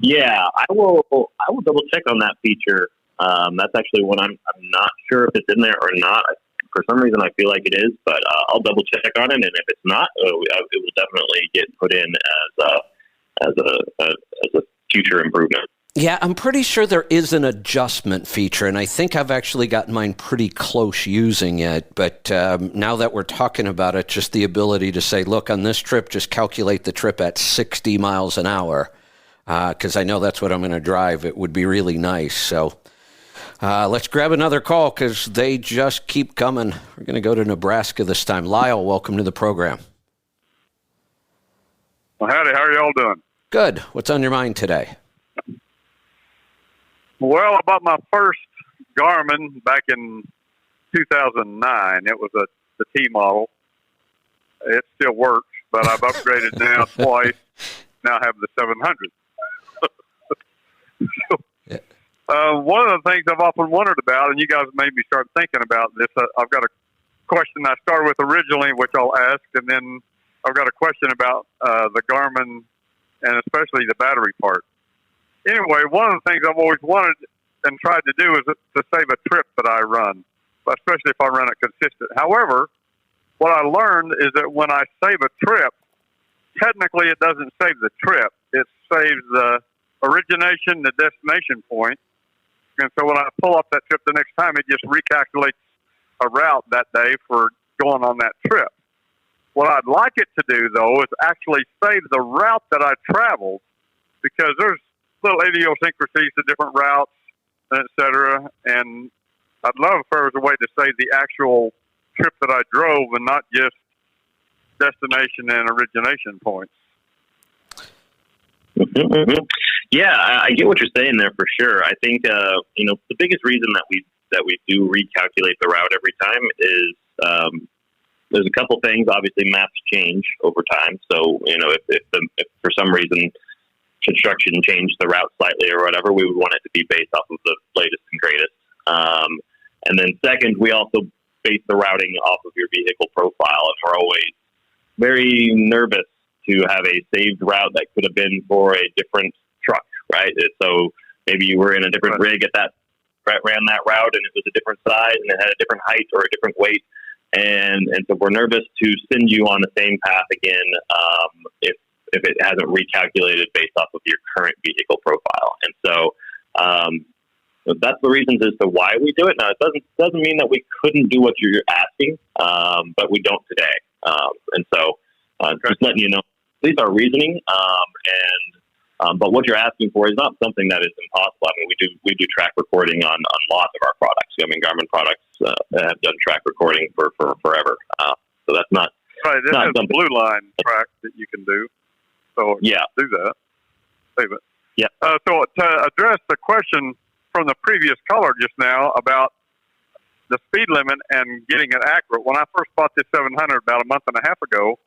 Yeah, I will double check on that feature. That's actually one I'm not sure if it's in there or not. For some reason, I feel like it is, but I'll double check on it. And if it's not, it will definitely get put in as a future improvement. Yeah, I'm pretty sure there is an adjustment feature, and I think I've actually gotten mine pretty close using it. But now that we're talking about it, just the ability to say, look, on this trip, just calculate the trip at 60 miles an hour, because I know that's what I'm going to drive. It would be really nice. So let's grab another call, because they just keep coming. We're going to go to Nebraska this time. Lyle, welcome to the program. Well, howdy. How are y'all doing? Good. What's on your mind today? Well, I bought my first Garmin back in 2009. It was the T model. It still works, but I've upgraded now twice. Now I have the 700. One of the things I've often wondered about, and you guys made me start thinking about this, I've got a question I started with originally, which I'll ask, and then I've got a question about the Garmin and especially the battery part. Anyway, one of the things I've always wanted and tried to do is to save a trip that I run, especially if I run it consistent. However, what I learned is that when I save a trip, technically it doesn't save the trip. It saves the origination, the destination point. And so when I pull up that trip the next time, it just recalculates a route that day for going on that trip. What I'd like it to do, though, is actually save the route that I traveled, because there's little idiosyncrasies to different routes, et cetera. And I'd love if there was a way to save the actual trip that I drove and not just destination and origination points. Yeah, I get what you're saying there for sure. I think the biggest reason that we do recalculate the route every time is there's a couple things. Obviously, maps change over time. So if for some reason construction changed the route slightly or whatever, we would want it to be based off of the latest and greatest. And then second, we also base the routing off of your vehicle profile, and we're always very nervous to have a saved route that could have been for a different truck, right? So maybe you were in a different rig at that ran that route, and it was a different size, and it had a different height or a different weight, and so we're nervous to send you on the same path again if it hasn't recalculated based off of your current vehicle profile. And so that's the reasons as to why we do it. Now, it doesn't mean that we couldn't do what you're asking, but we don't today. And so just letting you know, at least our reasoning, but what you're asking for is not something that is impossible. I mean, we do track recording on lots of our products. I mean, Garmin products have done track recording for forever. So that's not right. It has a blue line track that you can do. So yeah, do that. Save it. Yeah. So to address the question from the previous caller just now about the speed limit and getting it accurate, when I first bought this 700 about a month and a half ago,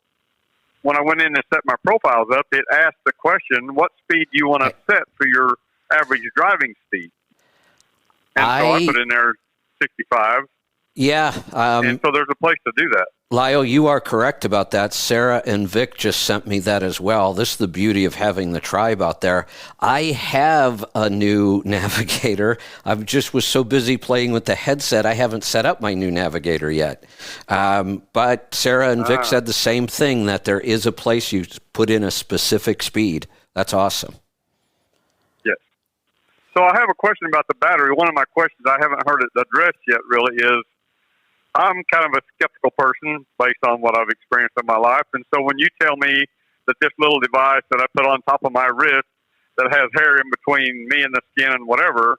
when I went in and set my profiles up, it asked the question, what speed do you want to set for your average driving speed? And so I put in there 65. Yeah. And so there's a place to do that. Lyle, you are correct about that. Sarah and Vic just sent me that as well. This is the beauty of having the tribe out there. I have a new navigator. I just was so busy playing with the headset, I haven't set up my new navigator yet. But Sarah and Vic said the same thing, that there is a place you put in a specific speed. That's awesome. Yes. So I have a question about the battery. One of my questions, I haven't heard it addressed yet really, is I'm kind of a skeptical person based on what I've experienced in my life. And so when you tell me that this little device that I put on top of my wrist that has hair in between me and the skin and whatever,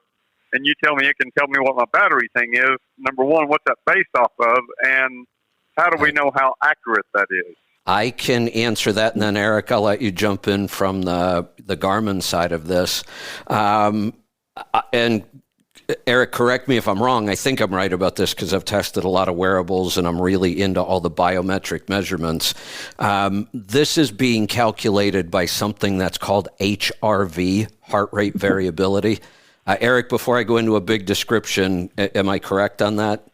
and you tell me it can tell me what my battery thing is, number one, what's that based off of? And how do we know how accurate that is? I can answer that, and then Eric, I'll let you jump in from the Garmin side of this. And Eric, correct me if I'm wrong. I think I'm right about this because I've tested a lot of wearables and I'm really into all the biometric measurements. This is being calculated by something that's called HRV, heart rate variability. Eric, before I go into a big description, am I correct on that?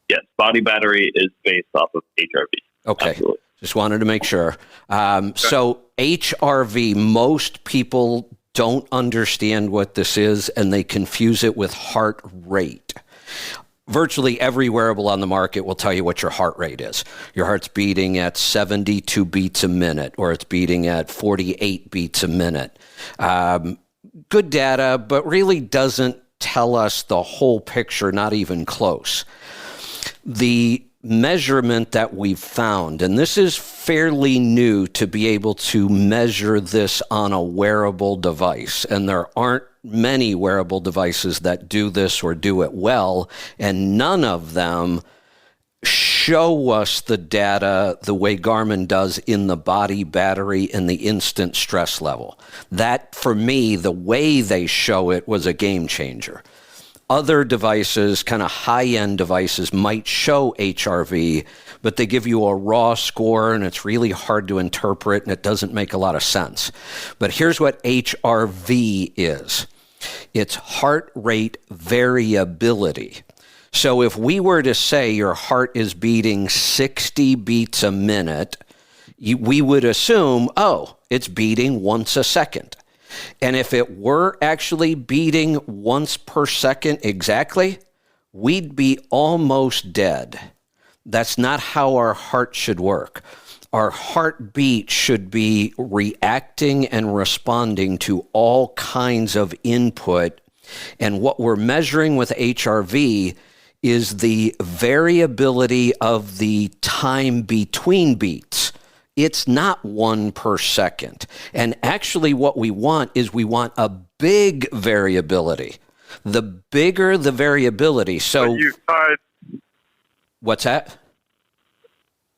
Yes, body battery is based off of HRV. Okay. Absolutely. Just wanted to make sure. So HRV, most people don't understand what this is, and they confuse it with heart rate. Virtually every wearable on the market will tell you what your heart rate is. Your heart's beating at 72 beats a minute, or it's beating at 48 beats a minute. Good data, but really doesn't tell us the whole picture, not even close. The measurement that we've found, and this is fairly new to be able to measure this on a wearable device, and there aren't many wearable devices that do this or do it well, and none of them show us the data the way Garmin does in the body battery and the instant stress level. That, for me, the way they show it was a game changer. Other devices, kind of high-end devices, might show HRV, but they give you a raw score, and it's really hard to interpret, and it doesn't make a lot of sense. But here's what HRV is. It's heart rate variability. So if we were to say your heart is beating 60 beats a minute, we would assume, oh, it's beating once a second. And if it were actually beating once per second exactly, we'd be almost dead. That's not how our heart should work. Our heartbeat should be reacting and responding to all kinds of input. And what we're measuring with HRV is the variability of the time between beats. It's not one per second. And actually what we want is we want a big variability. The bigger the variability. So you've tied. What's that?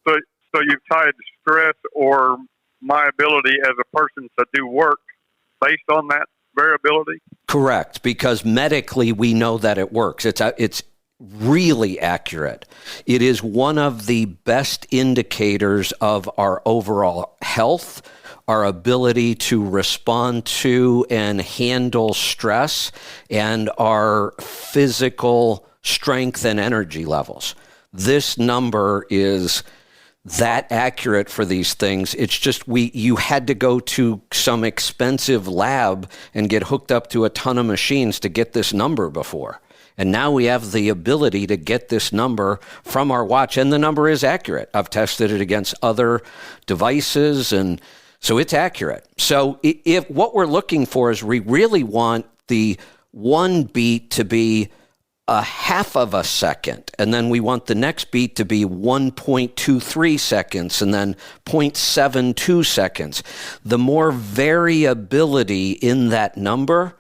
So you've tied stress or my ability as a person to do work based on that variability? Correct, because medically we know that it works. It's really accurate. It is one of the best indicators of our overall health, our ability to respond to and handle stress, and our physical strength and energy levels. This number is that accurate for these things. It's just you had to go to some expensive lab and get hooked up to a ton of machines to get this number before. And now we have the ability to get this number from our watch, and the number is accurate. I've tested it against other devices, and so it's accurate. So if what we're looking for is we really want the one beat to be a half of a second, and then we want the next beat to be 1.23 seconds, and then 0.72 seconds. The more variability in that number,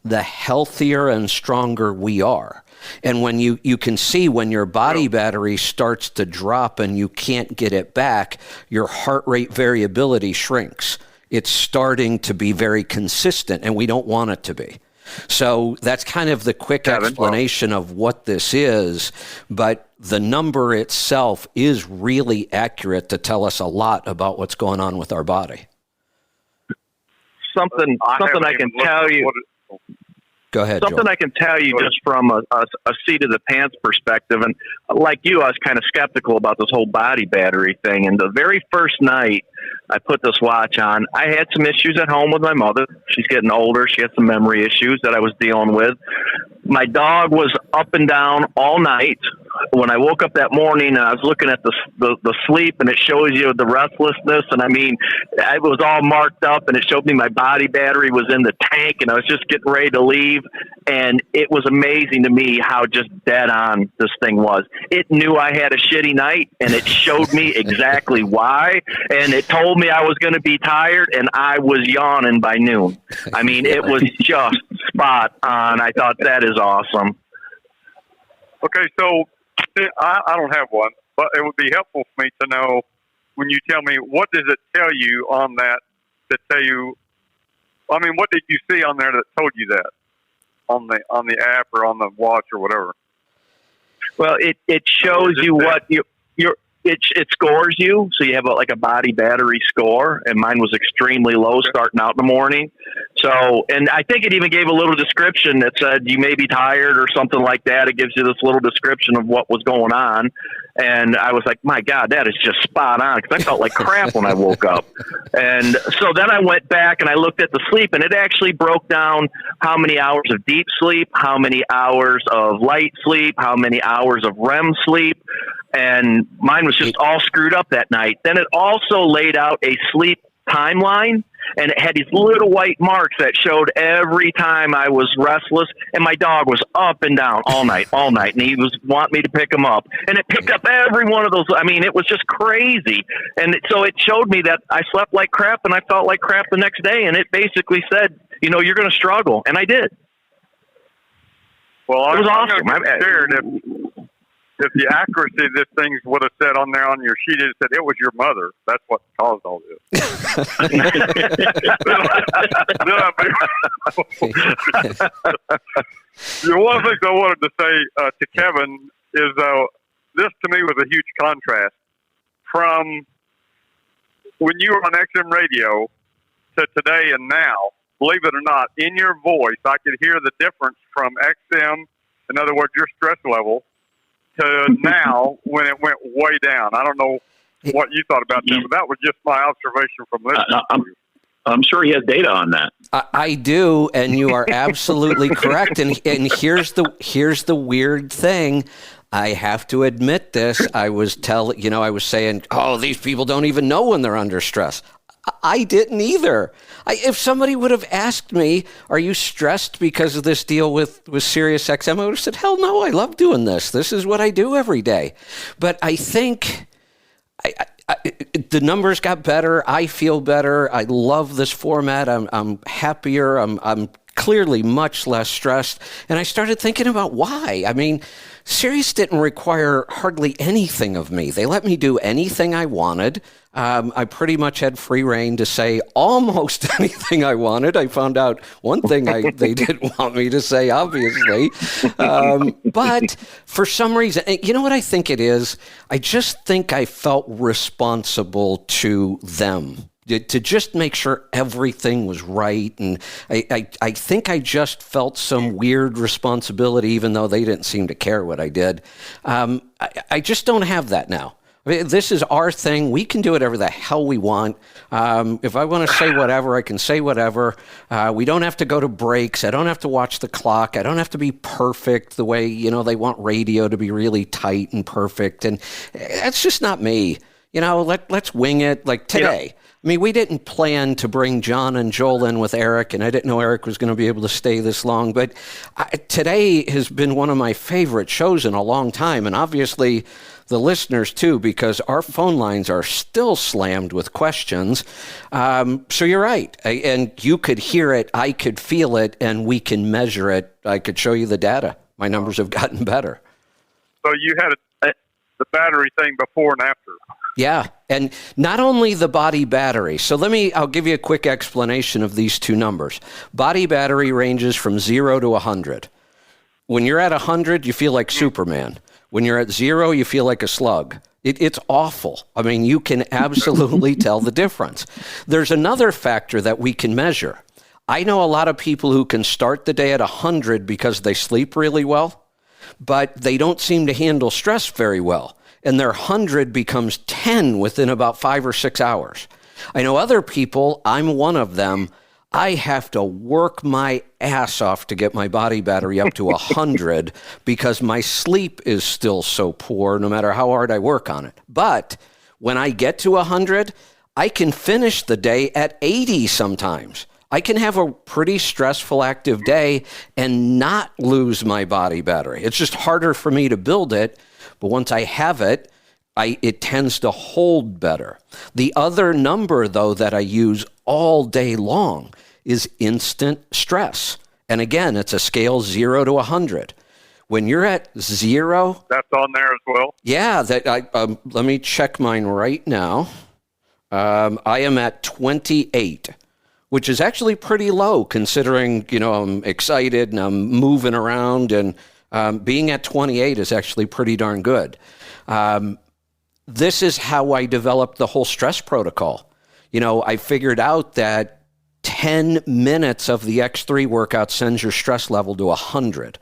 the healthier and stronger we are. And when you can see when your body battery starts to drop and you can't get it back, your heart rate variability shrinks. It's starting to be very consistent, and we don't want it to be. So that's kind of the quick explanation of what this is, but the number itself is really accurate to tell us a lot about what's going on with our body. Something I can tell you. Go ahead, Something Joel. I can tell you just from a seat of the pants perspective, and like you, I was kind of skeptical about this whole body battery thing. And the very first night I put this watch on, I had some issues at home with my mother. She's getting older. She had some memory issues that I was dealing with. My dog was up and down all night. When I woke up that morning and I was looking at the sleep, and it shows you the restlessness, and I mean, it was all marked up, and it showed me my body battery was in the tank, and I was just getting ready to leave, and it was amazing to me how just dead on this thing was. It knew I had a shitty night, and it showed me exactly why, and it told me I was going to be tired, and I was yawning by noon. I mean, it was just spot on. I thought, that is awesome. Okay, so I don't have one, but it would be helpful for me to know when you tell me, what does it tell you on that to tell you, I mean, what did you see on there that told you that on the app or on the watch or whatever? Well, it shows you what it scores you. So you have like a body battery score, and mine was extremely low starting out in the morning. So, and I think it even gave a little description that said you may be tired or something like that. It gives you this little description of what was going on. And I was like, my God, that is just spot on, because I felt like crap when I woke up. And so then I went back and I looked at the sleep, and it actually broke down how many hours of deep sleep, how many hours of light sleep, how many hours of REM sleep. And mine was just all screwed up that night. Then it also laid out a sleep timeline, and it had these little white marks that showed every time I was restless, and my dog was up and down all night, and he was wanting me to pick him up, and it picked up every one of those. I mean, it was just crazy. And so it showed me that I slept like crap, and I felt like crap the next day, and it basically said, you know, you're going to struggle, and I did. Well, it was awesome. I'm scared if the accuracy of this thing would have said on there on your sheet, it said it was your mother. That's what caused all this. One of the things I wanted to say to Kevin is this to me was a huge contrast from when you were on XM radio to today and now. Believe it or not, in your voice, I could hear the difference from XM, in other words, your stress level, to now when it went way down. I don't know what you thought about that, but that was just my observation from listening. I'm sure he has data on that. I do, and you are absolutely correct. And here's the weird thing. I have to admit this. I was saying, oh, these people don't even know when they're under stress. I didn't either. If somebody would have asked me, are you stressed because of this deal with SiriusXM? I would have said, hell no, I love doing this. This is what I do every day. But I think the numbers got better. I feel better. I love this format. I'm happier. I'm clearly much less stressed. And I started thinking about why. I mean, Sirius didn't require hardly anything of me. They let me do anything I wanted. I pretty much had free reign to say almost anything I wanted. I found out one thing they didn't want me to say, obviously. But for some reason, you know what I think it is? I just think I felt responsible to them, to just make sure everything was right. And I think I just felt some weird responsibility, even though they didn't seem to care what I did. I just don't have that now. I mean, this is our thing. We can do whatever the hell we want. If I want to say whatever, I can say whatever. We don't have to go to breaks. I don't have to watch the clock. I don't have to be perfect the way, they want radio to be really tight and perfect. And that's just not me. Let's wing it like today. Yeah. I mean, we didn't plan to bring John and Joel in with Eric, and I didn't know Eric was going to be able to stay this long. But today has been one of my favorite shows in a long time, and obviously the listeners too, because our phone lines are still slammed with questions. So you're right. And you could hear it, I could feel it, and we can measure it. I could show you the data. My numbers have gotten better. So you had the battery thing before and after. Yeah, and not only the body battery. So I'll give you a quick explanation of these two numbers. Body battery ranges from 0 to 100. When you're at 100, you feel like Superman. When you're at 0, you feel like a slug. It's awful. I mean, you can absolutely tell the difference. There's another factor that we can measure. I know a lot of people who can start the day at 100 because they sleep really well, but they don't seem to handle stress very well. And their 100 becomes 10 within about 5 or 6 hours. I know other people, I'm one of them, I have to work my ass off to get my body battery up to 100 because my sleep is still so poor no matter how hard I work on it. But when I get to 100, I can finish the day at 80 sometimes. I can have a pretty stressful, active day and not lose my body battery. It's just harder for me to build it. But once I have it, it tends to hold better. The other number, though, that I use all day long is instant stress. And again, it's a scale 0 to 100. When you're at 0... That's on there as well? Yeah. Let me check mine right now. I am at 28, which is actually pretty low considering, I'm excited and I'm moving around, and being at 28 is actually pretty darn good. This is how I developed the whole stress protocol. I figured out that 10 minutes of the X3 workout sends your stress level to 100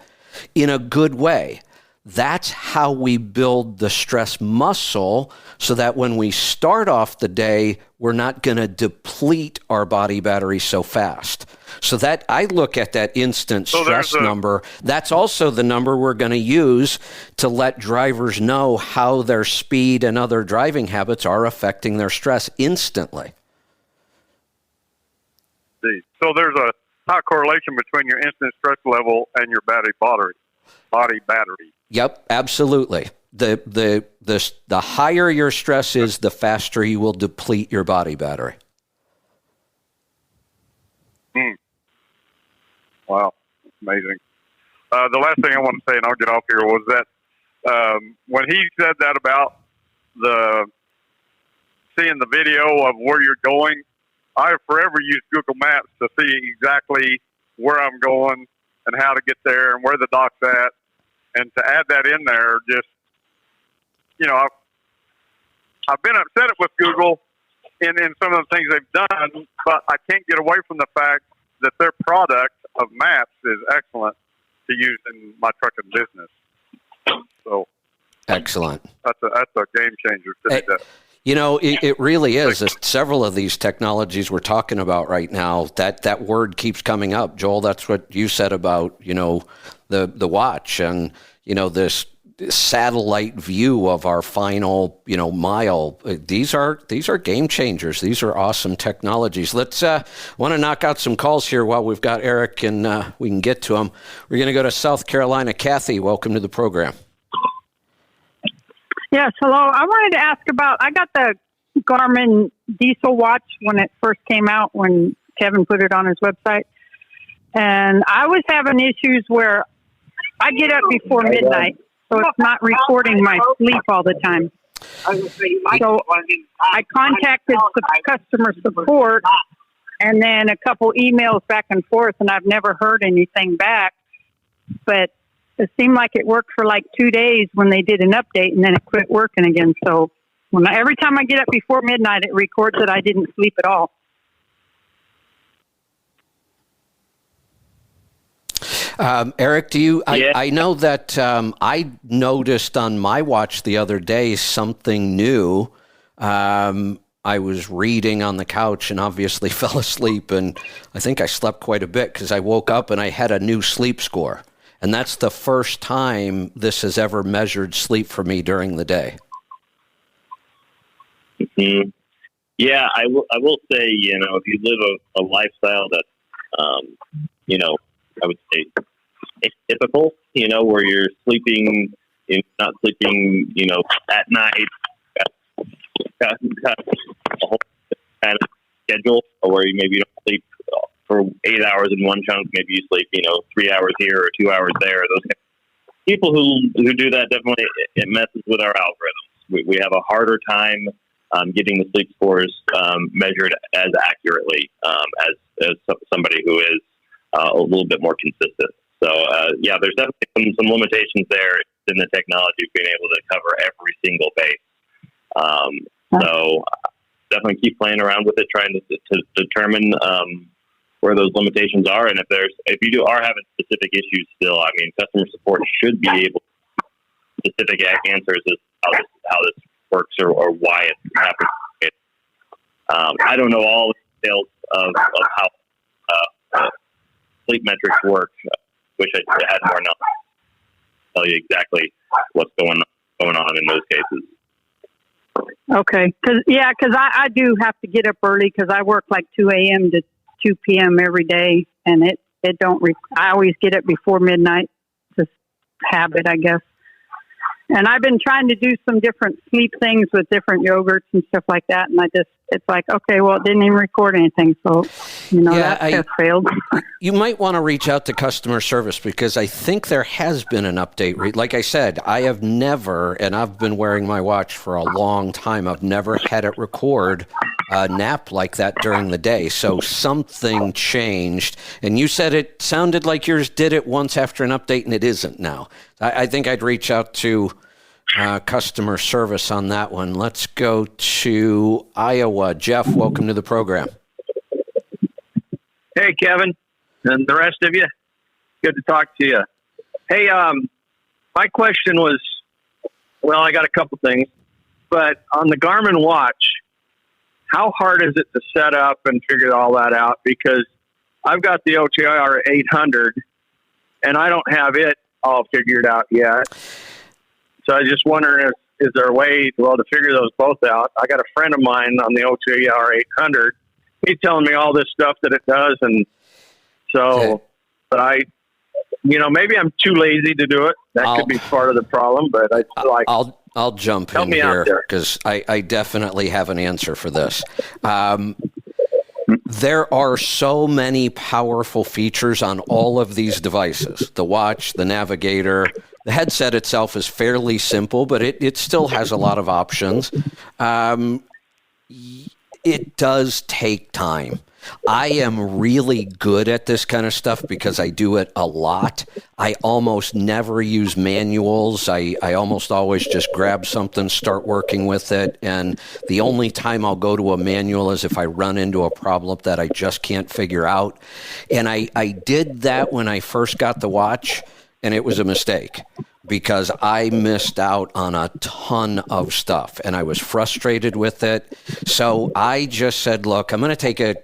in a good way. That's how we build the stress muscle so that when we start off the day, we're not going to deplete our body battery so fast. So that I look at that instant stress number. That's also the number we're going to use to let drivers know how their speed and other driving habits are affecting their stress instantly. So there's a high correlation between your instant stress level and your body battery. Yep, absolutely. The higher your stress is, the faster you will deplete your body battery. Wow, amazing. The last thing I want to say, and I'll get off here, was that when he said that about seeing the video of where you're going, I forever use Google Maps to see exactly where I'm going and how to get there and where the dock's at. And to add that in there, just, I've been upset with Google in some of the things they've done, but I can't get away from the fact that their product of maps is excellent to use in my trucking business. So excellent. That's a game changer today. It really is. Several of these technologies we're talking about right now, that word keeps coming up. Joel, that's what you said about, the watch and, this satellite view of our final, mile. These are game changers. These are awesome technologies. Let's want to knock out some calls here while we've got Eric and we can get to them. We're going to go to South Carolina. Kathy, welcome to the program. Yes, hello. I wanted to ask I got the Garmin Diesel watch when it first came out, when Kevin put it on his website. And I was having issues where I get up before midnight so it's not recording my sleep all the time. So I contacted customer support and then a couple emails back and forth, and I've never heard anything back. But it seemed like it worked for like 2 days when they did an update, and then it quit working again. So every time I get up before midnight, it records that I didn't sleep at all. Eric, I know that I noticed on my watch the other day something new. I was reading on the couch and obviously fell asleep, and I think I slept quite a bit because I woke up and I had a new sleep score. And that's the first time this has ever measured sleep for me during the day. Mm-hmm. Yeah, I will say, if you live a lifestyle that, I would say it's typical, where you're sleeping, not sleeping, at night, got a whole kind of schedule where maybe you don't sleep for 8 hours in one chunk, maybe you sleep, 3 hours here or 2 hours there. Those kind of people who do that, definitely it messes with our algorithms. We have a harder time getting the sleep scores measured as accurately as somebody who is a little bit more consistent. So, there's definitely some limitations there in the technology of being able to cover every single base. So definitely keep playing around with it, trying to determine where those limitations are. And if you are having specific issues still, I mean, customer support should be able to specific answers as how this works or why it happens. I don't know all the details of how sleep metrics work. Wish I had more knowledge to tell you exactly what's going on in those cases. Okay. Because I do have to get up early because I work like 2 a.m. to 2 p.m. every day, and I always get up before midnight. Just habit, I guess. And I've been trying to do some different sleep things with different yogurts and stuff like that, and it's like, okay, well, it didn't even record anything, so, that test failed. You might want to reach out to customer service because I think there has been an update. Like I said, I have never, and I've been wearing my watch for a long time, I've never had it record a nap like that during the day. So something changed. And you said it sounded like yours did it once after an update, and it isn't now. I think I'd reach out to customer service on that one. Let's go to Iowa. Jeff, welcome to the program. Hey, Kevin, and the rest of you. Good to talk to you. Hey, my question was, well, I got a couple things, but on the Garmin watch, how hard is it to set up and figure all that out? Because I've got the OTR 800, and I don't have it all figured out yet. So I just wonder is there a way to figure those both out? I got a friend of mine on the OTR 800. He's telling me all this stuff that it does, and so, but maybe I'm too lazy to do it. That could be part of the problem. But I feel like I'll jump in here because I definitely have an answer for this. There are so many powerful features on all of these devices. The watch, the navigator, the headset itself is fairly simple, but it still has a lot of options. It does take time. I am really good at this kind of stuff because I do it a lot. I almost never use manuals. I almost always just grab something, start working with it. And the only time I'll go to a manual is if I run into a problem that I just can't figure out. And I did that when I first got the watch, and it was a mistake because I missed out on a ton of stuff and I was frustrated with it. So I just said, look, I'm going to take a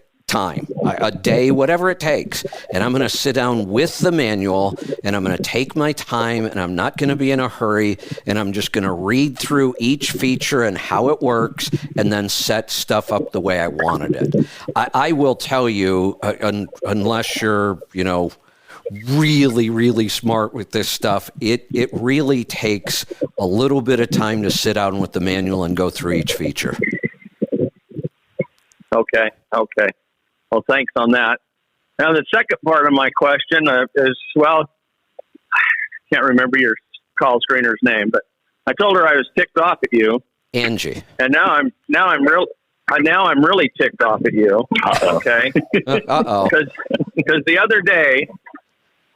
day, whatever it takes, and I'm going to sit down with the manual and I'm going to take my time and I'm not going to be in a hurry and I'm just going to read through each feature and how it works and then set stuff up the way I wanted it. I will tell you, unless you're, really, really smart with this stuff, it really takes a little bit of time to sit down with the manual and go through each feature. Okay. Well, thanks on that. Now, the second part of my question is, well, I can't remember your call screener's name, but I told her I was ticked off at you, Angie. and now I'm really ticked off at you. Okay. Uh-oh. Because the other day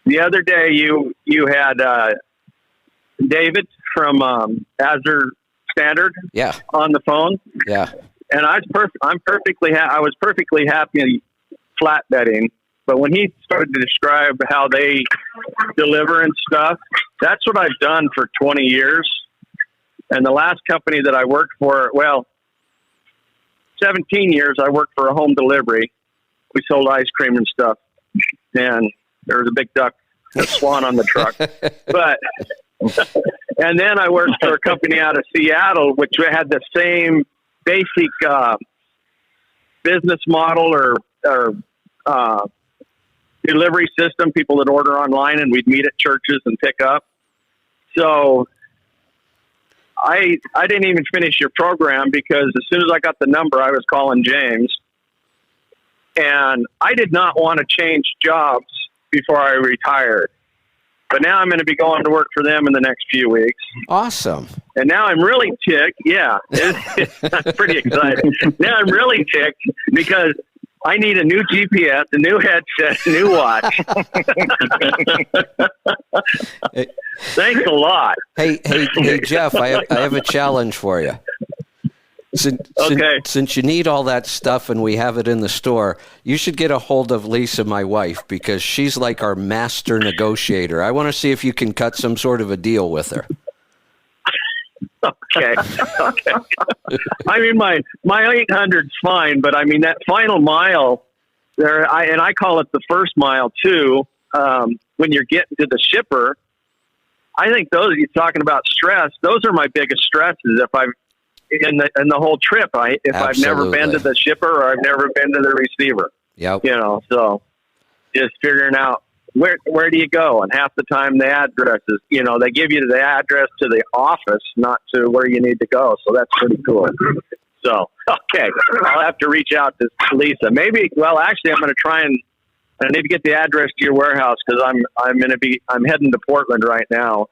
you had David from Azure Standard on the phone. Yeah. And I was perfectly happy flat betting, but when he started to describe how they deliver and stuff, that's what I've done for 20 years. And the last company that I worked for, 17 years, I worked for a home delivery. We sold ice cream and stuff, and there was a big duck, a swan on the truck. But and then I worked for a company out of Seattle, which had the same basic business model or delivery system. People that order online, and we'd meet at churches and pick up. So I didn't even finish your program because as soon as I got the number, I was calling James, and I did not want to change jobs before I retired. But now I'm going to be going to work for them in the next few weeks. Awesome. And now I'm really ticked. Yeah, it's pretty exciting. Now I'm really ticked because I need a new GPS, a new headset, a new watch. Thanks a lot. Hey, Jeff, I have a challenge for you. Since you need all that stuff and we have it in the store, you should get a hold of Lisa, my wife, because she's like our master negotiator. I want to see if you can cut some sort of a deal with her. Okay. I mean, my 800's fine, but I mean that final mile there, I call it the first mile too. When you're getting to the shipper, I think those you're talking about stress. Those are my biggest stresses. If I've in the whole trip, if I've never been to the shipper or I've never been to the receiver. Yep. So just figuring out where do you go, and half the time the addresses, they give you the address to the office, not to where you need to go. So that's pretty cool. So okay, I'll have to reach out to Lisa. Maybe. Well, actually, I'm going to try and I need to get the address to your warehouse because I'm heading to Portland right now,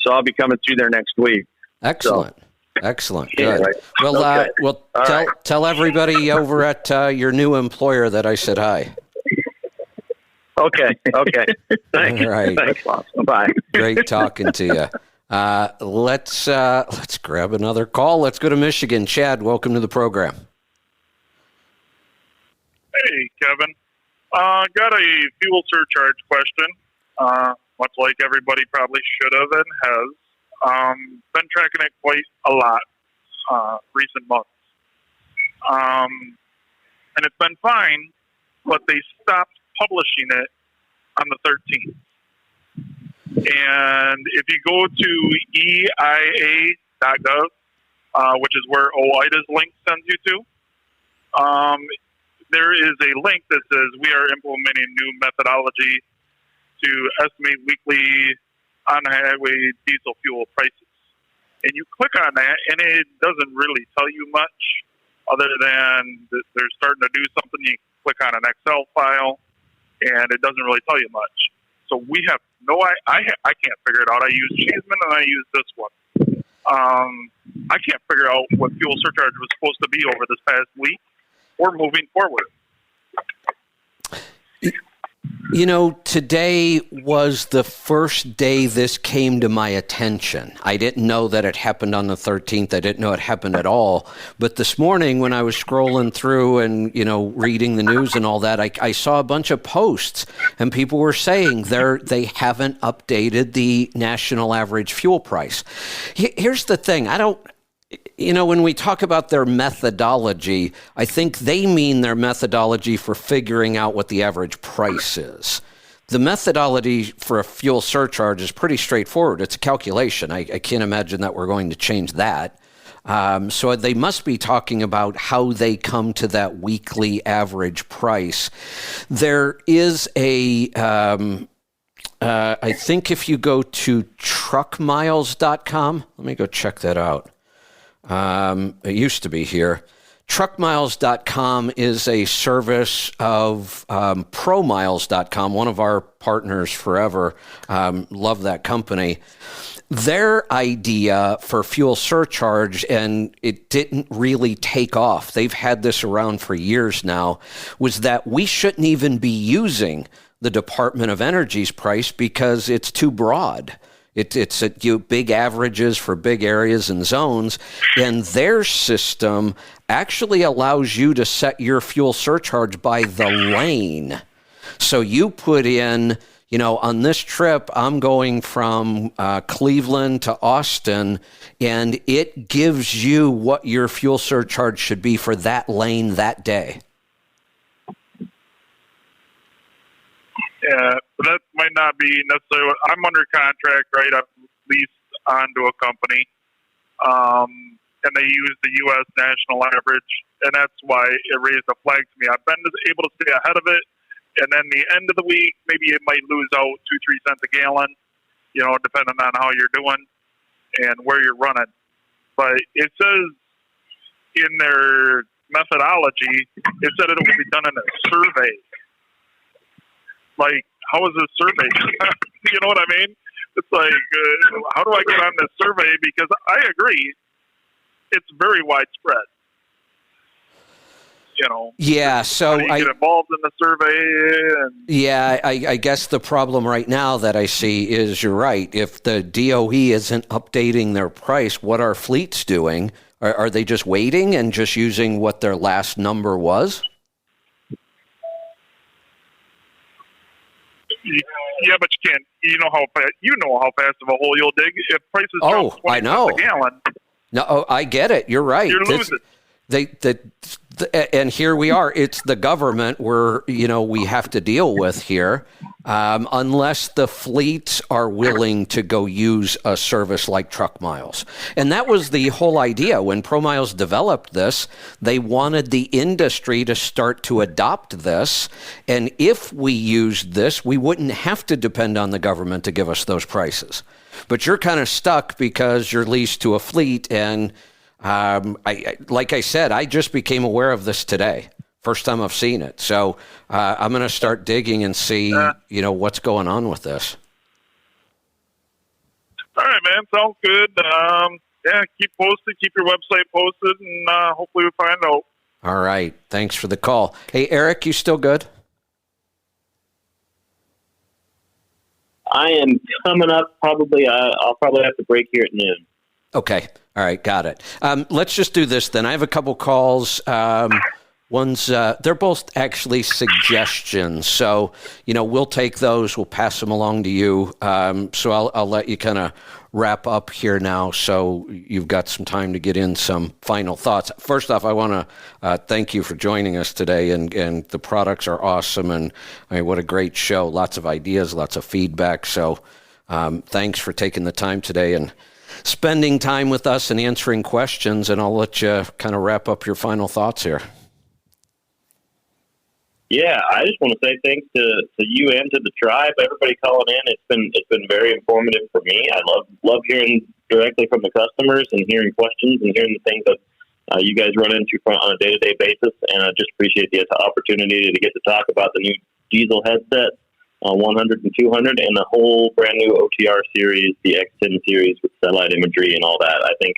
so I'll be coming through there next week. Excellent. So, excellent. Good. Anyway, Well, tell everybody over at your new employer that I said hi. Okay. Thanks. All right. Thanks, boss. Bye. Great talking to you. Let's grab another call. Let's go to Michigan. Chad, welcome to the program. Hey, Kevin. Got a fuel surcharge question. Much like everybody probably should have and has. Been tracking it quite a lot recent months. And it's been fine, but they stopped publishing it on the 13th. And if you go to EIA.gov, which is where OIDA's link sends you to, there is a link that says we are implementing new methodology to estimate weekly on-highway diesel fuel prices. And you click on that, and it doesn't really tell you much other than they're starting to do something. You click on an Excel file, and it doesn't really tell you much. So we have I can't figure it out. I use Cheeseman, and I use this one. I can't figure out what fuel surcharge was supposed to be over this past week or moving forward. Today was the first day this came to my attention. I didn't know that it happened on the 13th. I didn't know it happened at all. But this morning when I was scrolling through and, reading the news and all that, I saw a bunch of posts and people were saying they haven't updated the national average fuel price. Here's the thing. When we talk about their methodology, I think they mean their methodology for figuring out what the average price is. The methodology for a fuel surcharge is pretty straightforward. It's a calculation. I can't imagine that we're going to change that. So they must be talking about how they come to that weekly average price. There is I think if you go to truckmiles.com, let me go check that out. It used to be here. Truckmiles.com is a service of ProMiles.com, one of our partners forever. Love that company. Their idea for fuel surcharge, and it didn't really take off, they've had this around for years now, was that we shouldn't even be using the Department of Energy's price because it's too broad. It's big averages for big areas and zones, and their system actually allows you to set your fuel surcharge by the lane. So you put in, on this trip, I'm going from Cleveland to Austin, and it gives you what your fuel surcharge should be for that lane that day. Yeah, but that might not be necessarily. I'm under contract, right? I'm leased onto a company, and they use the U.S. national average, and that's why it raised a flag to me. I've been able to stay ahead of it, and then the end of the week, maybe it might lose out 2-3 cents a gallon, depending on how you're doing and where you're running. But it says in their methodology, it said it will be done in a survey. Like, how is this survey? You know what I mean? It's like, how do I get on this survey? Because I agree, it's very widespread. Yeah, so you get involved in the survey. Yeah, I guess the problem right now that I see is you're right. If the DOE isn't updating their price, what are fleets doing? Are they just waiting and just using what their last number was? Yeah, but you can't. You know how fast of a hole you'll dig if prices drop 20 cents a gallon. No, I get it. You're right. You're losing. And here we are. It's the government we have to deal with here, unless the fleets are willing to go use a service like Truck Miles. And that was the whole idea. When ProMiles developed this, they wanted the industry to start to adopt this. And if we used this, we wouldn't have to depend on the government to give us those prices. But you're kind of stuck because you're leased to a fleet, and like I said, I just became aware of this today. First time I've seen it. So I'm going to start digging and see, what's going on with this. All right, man. Sounds good. Keep posted. Keep your website posted, and hopefully we find out. All right. Thanks for the call. Hey, Eric, you still good? I am coming up. Probably, I'll probably have to break here at noon. Okay. All right. Got it. Let's just do this then. I have a couple calls. One's, they're both actually suggestions. So, we'll take those. We'll pass them along to you. So I'll let you kind of wrap up here now so you've got some time to get in some final thoughts. First off, I want to thank you for joining us today, and the products are awesome, and what a great show. Lots of ideas, lots of feedback. So thanks for taking the time today and spending time with us and answering questions, and I'll let you kind of wrap up your final thoughts here. Yeah, I just want to say thanks to you and to the tribe, everybody calling in. It's been very informative for me. I love hearing directly from the customers and hearing questions and hearing the things that you guys run into on a day-to-day basis. And I just appreciate the opportunity to get to talk about the new diesel headset, 100 and 200, and the whole brand new OTR series, the X10 series with satellite imagery and all that. I think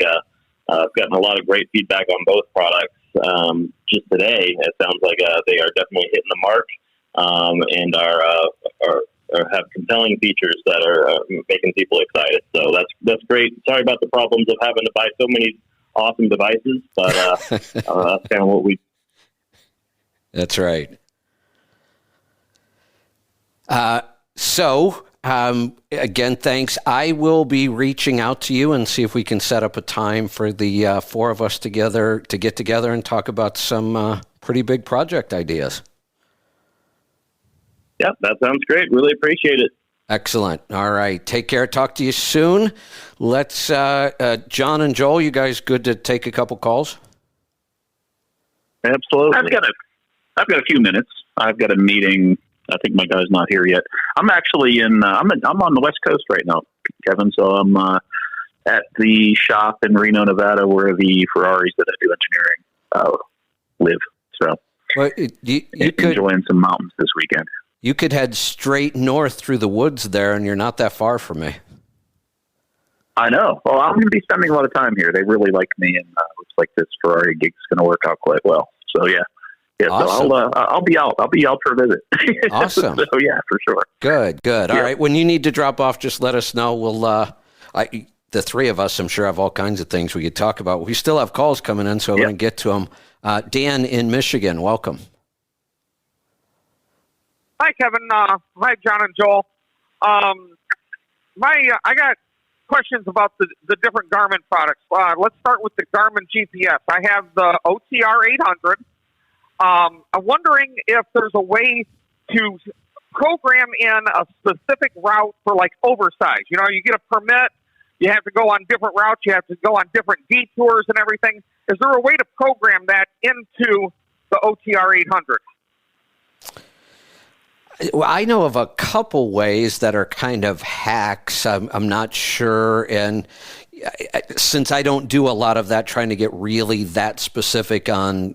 I've gotten a lot of great feedback on both products. Just today, it sounds like they are definitely hitting the mark, and are have compelling features that are making people excited. So that's great. Sorry about the problems of having to buy so many awesome devices, but that's kind of what we. That's right. Again, thanks. I will be reaching out to you and see if we can set up a time for the four of us to get together and talk about some pretty big project ideas. Yep, that sounds great. Really appreciate it. Excellent. All right. Take care. Talk to you soon. Let's, John and Joel, you guys good to take a couple calls? Absolutely. I've got a few minutes. I've got a meeting. I think my guy's not here yet. I'm actually I'm on the West Coast right now, Kevin. So I'm at the shop in Reno, Nevada, where the Ferraris that I do engineering live. So well, you could enjoying some mountains this weekend. You could head straight north through the woods there, and you're not that far from me. I know. Well, I'm going to be spending a lot of time here. They really like me, and looks like this Ferrari gig's going to work out quite well. So yeah. Awesome. So I'll be out. I'll be out for a visit. Awesome. So yeah, for sure. Good. All right. When you need to drop off, just let us know. We'll the three of us, I'm sure, have all kinds of things we could talk about. We still have calls coming in, so I want to get to them. Dan in Michigan, welcome. Hi, Kevin. Hi, John and Joel. I got questions about the different Garmin products. Let's start with the Garmin GPS. I have the OTR 800. I'm wondering if there's a way to program in a specific route for like oversize. You know, you get a permit, you have to go on different routes, you have to go on different detours and everything. Is there a way to program that into the OTR 800? Well, I know of a couple ways that are kind of hacks. I'm not sure. And since I don't do a lot of that, trying to get really that specific on,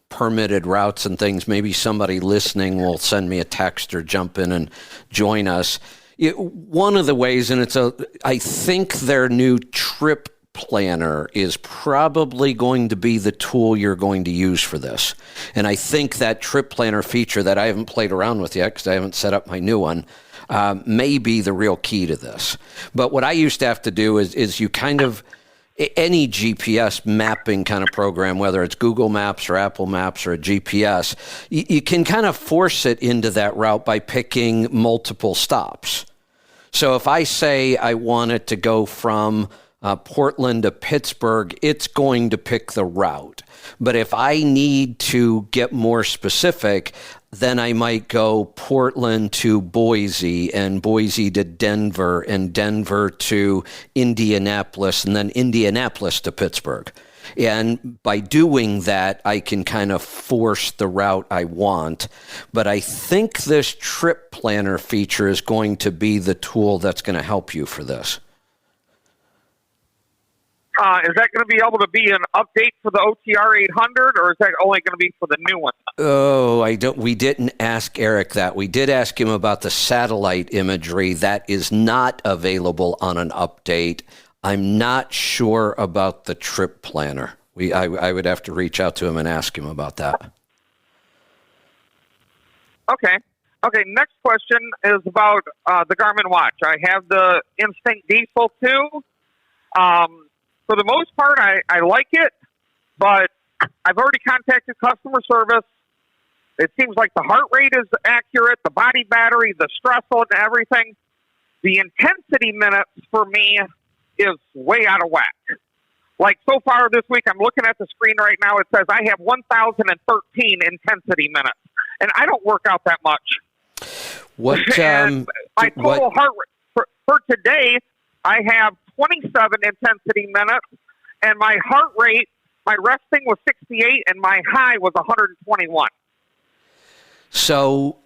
permitted routes and things, maybe somebody listening will send me a text or jump in and join us. One of the ways, and I think their new trip planner is probably going to be the tool you're going to use for this. And I think that trip planner feature that I haven't played around with yet because I haven't set up my new one may be the real key to this. But what I used to have to do is you kind of, any GPS mapping kind of program, whether it's Google Maps or Apple Maps or a GPS, you can kind of force it into that route by picking multiple stops. So if I say I want it to go from Portland to Pittsburgh, it's going to pick the route. But if I need to get more specific, then I might go Portland to Boise and Boise to Denver and Denver to Indianapolis and then Indianapolis to Pittsburgh. And by doing that, I can kind of force the route I want. But I think this trip planner feature is going to be the tool that's going to help you for this. Is that going to be able to be an update for the OTR 800, or is that only going to be for the new one? Oh, we didn't ask Eric that. We did ask him about the satellite imagery. That is not available on an update. I'm not sure about the trip planner. I would have to reach out to him and ask him about that. Okay, next question is about the Garmin watch. I have the Instinct Diesel 2. For the most part, I like it, but I've already contacted customer service. It seems like the heart rate is accurate, the body battery, the stress and everything. The intensity minutes for me is way out of whack. Like so far this week, I'm looking at the screen right now. It says I have 1,013 intensity minutes, and I don't work out that much. What? My total heart rate for today, I have 27 intensity minutes, and my heart rate, my resting was 68, and my high was 121. So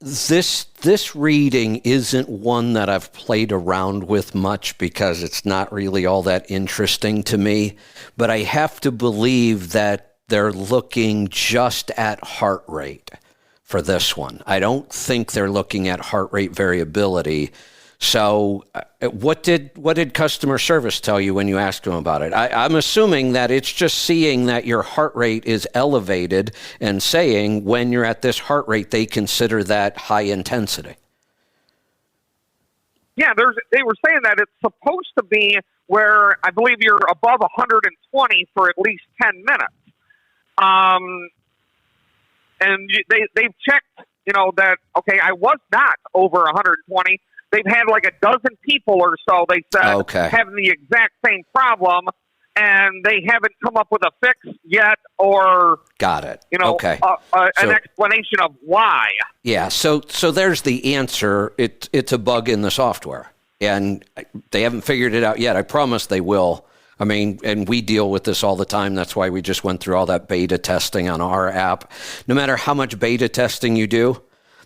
this reading isn't one that I've played around with much because it's not really all that interesting to me. But I have to believe that they're looking just at heart rate for this one. I don't think they're looking at heart rate variability. So what did customer service tell you when you asked them about it? I'm assuming that it's just seeing that your heart rate is elevated and saying when you're at this heart rate, they consider that high intensity. Yeah, they were saying that it's supposed to be where I believe you're above 120 for at least 10 minutes. And they've checked, that, okay, I was not over 120. They've had like a dozen people or so, they said, having the exact same problem, and they haven't come up with a fix yet or got it. An explanation of why. Yeah, so there's the answer. It's a bug in the software, and they haven't figured it out yet. I promise they will. I mean, and we deal with this all the time. That's why we just went through all that beta testing on our app. No matter how much beta testing you do,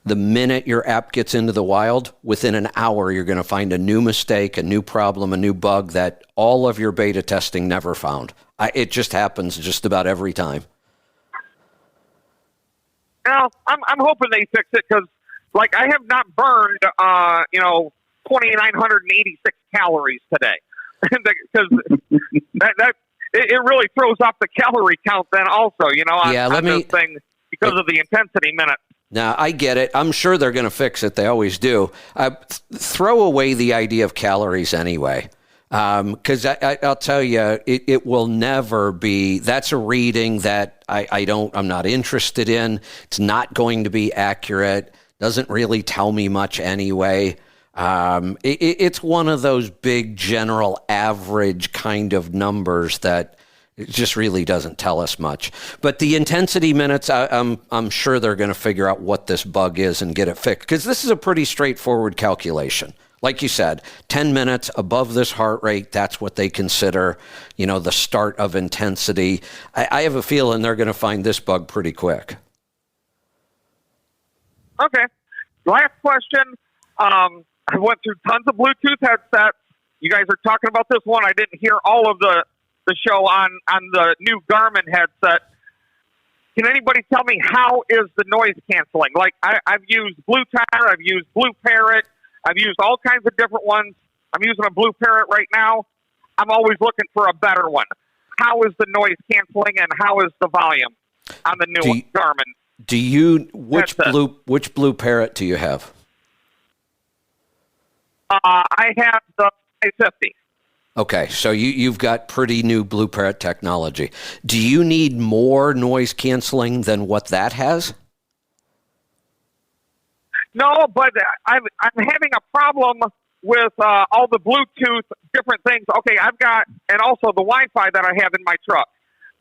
the minute your app gets into the wild, within an hour, you're going to find a new mistake, a new problem, a new bug that all of your beta testing never found. It just happens just about every time. Well, I'm hoping they fix it because, like, I have not burned, 2,986 calories today. Because it really throws off the calorie count then also, on this thing because of the intensity minute. Now, I get it. I'm sure they're going to fix it. They always do. Throw away the idea of calories anyway. Because I'll tell you, it will never be. That's a reading that I'm not interested in. It's not going to be accurate. Doesn't really tell me much anyway. It's one of those big general average kind of numbers that it just really doesn't tell us much. But the intensity minutes, I'm sure they're going to figure out what this bug is and get it fixed, because this is a pretty straightforward calculation. Like you said, 10 minutes above this heart rate, that's what they consider, the start of intensity. I have a feeling they're going to find this bug pretty quick. Okay. Last question. I went through tons of Bluetooth headsets. You guys are talking about this one. I didn't hear all of the show on the new Garmin headset. Can anybody tell me how is the noise canceling? Like I've used Blue Tire, I've used Blue Parrot, I've used all kinds of different ones. I'm using a Blue Parrot right now. I'm always looking for a better one. How is the noise canceling and how is the volume on the new Garmin? Which Blue Parrot do you have? I have the 50. Okay, so you've got pretty new Blue Parrot technology. Do you need more noise canceling than what that has? No, but I'm having a problem with all the Bluetooth different things. Okay, I've got, and also the Wi-Fi that I have in my truck.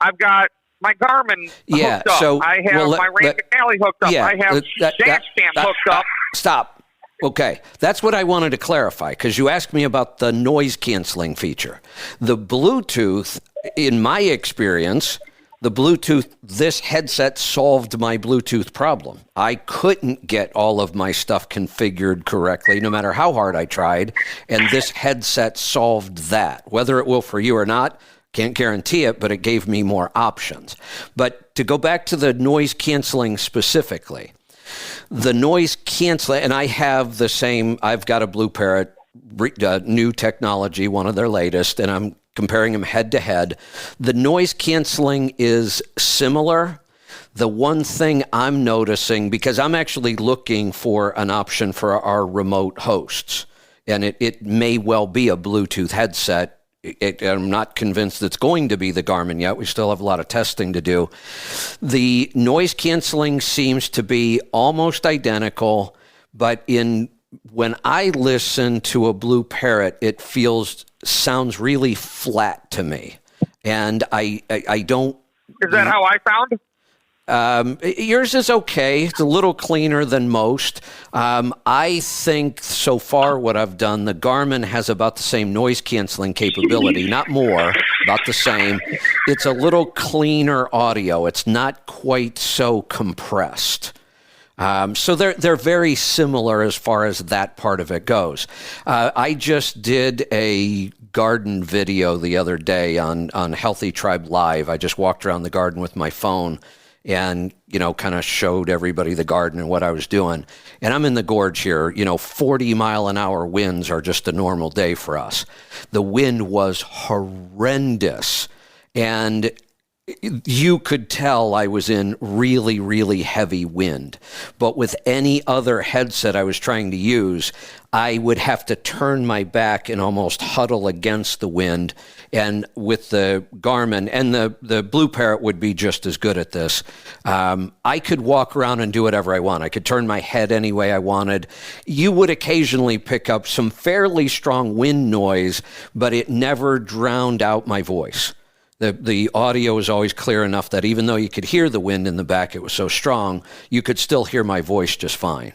I've got my Garmin hooked up. So, I have my Rand McNally hooked up. Yeah, I have dash cam hooked up. Stop. Okay, that's what I wanted to clarify, because you asked me about the noise canceling feature. The Bluetooth, in my experience, this headset solved my Bluetooth problem. I couldn't get all of my stuff configured correctly, no matter how hard I tried, and this headset solved that. Whether it will for you or not, can't guarantee it, but it gave me more options. But to go back to the noise canceling specifically, the noise canceling, and I have the same, I've got a Blue Parrot, new technology, one of their latest, and I'm comparing them head to head. The noise canceling is similar. The one thing I'm noticing, because I'm actually looking for an option for our remote hosts, and it may well be a Bluetooth headset. I'm not convinced it's going to be the Garmin yet. We still have a lot of testing to do. The noise canceling seems to be almost identical, but when I listen to a Blue Parrot, it sounds really flat to me, and I don't. Is that how I found? Yours is okay. It's a little cleaner than most. I think so far what I've done, the Garmin has about the same noise canceling capability, not more, about the same. It's a little cleaner audio. It's not quite so compressed. So they're very similar as far as that part of it goes. I just did a garden video the other day on Healthy Tribe Live. I just walked around the garden with my phone and, kind of showed everybody the garden and what I was doing. And I'm in the gorge here. 40-mile-an-hour winds are just a normal day for us. The wind was horrendous. And you could tell I was in really, really heavy wind. But with any other headset I was trying to use, I would have to turn my back and almost huddle against the wind. And with the Garmin, and the Blue Parrot would be just as good at this, I could walk around and do whatever I want. I could turn my head any way I wanted. You would occasionally pick up some fairly strong wind noise, but it never drowned out my voice. The audio was always clear enough that even though you could hear the wind in the back, it was so strong, you could still hear my voice just fine.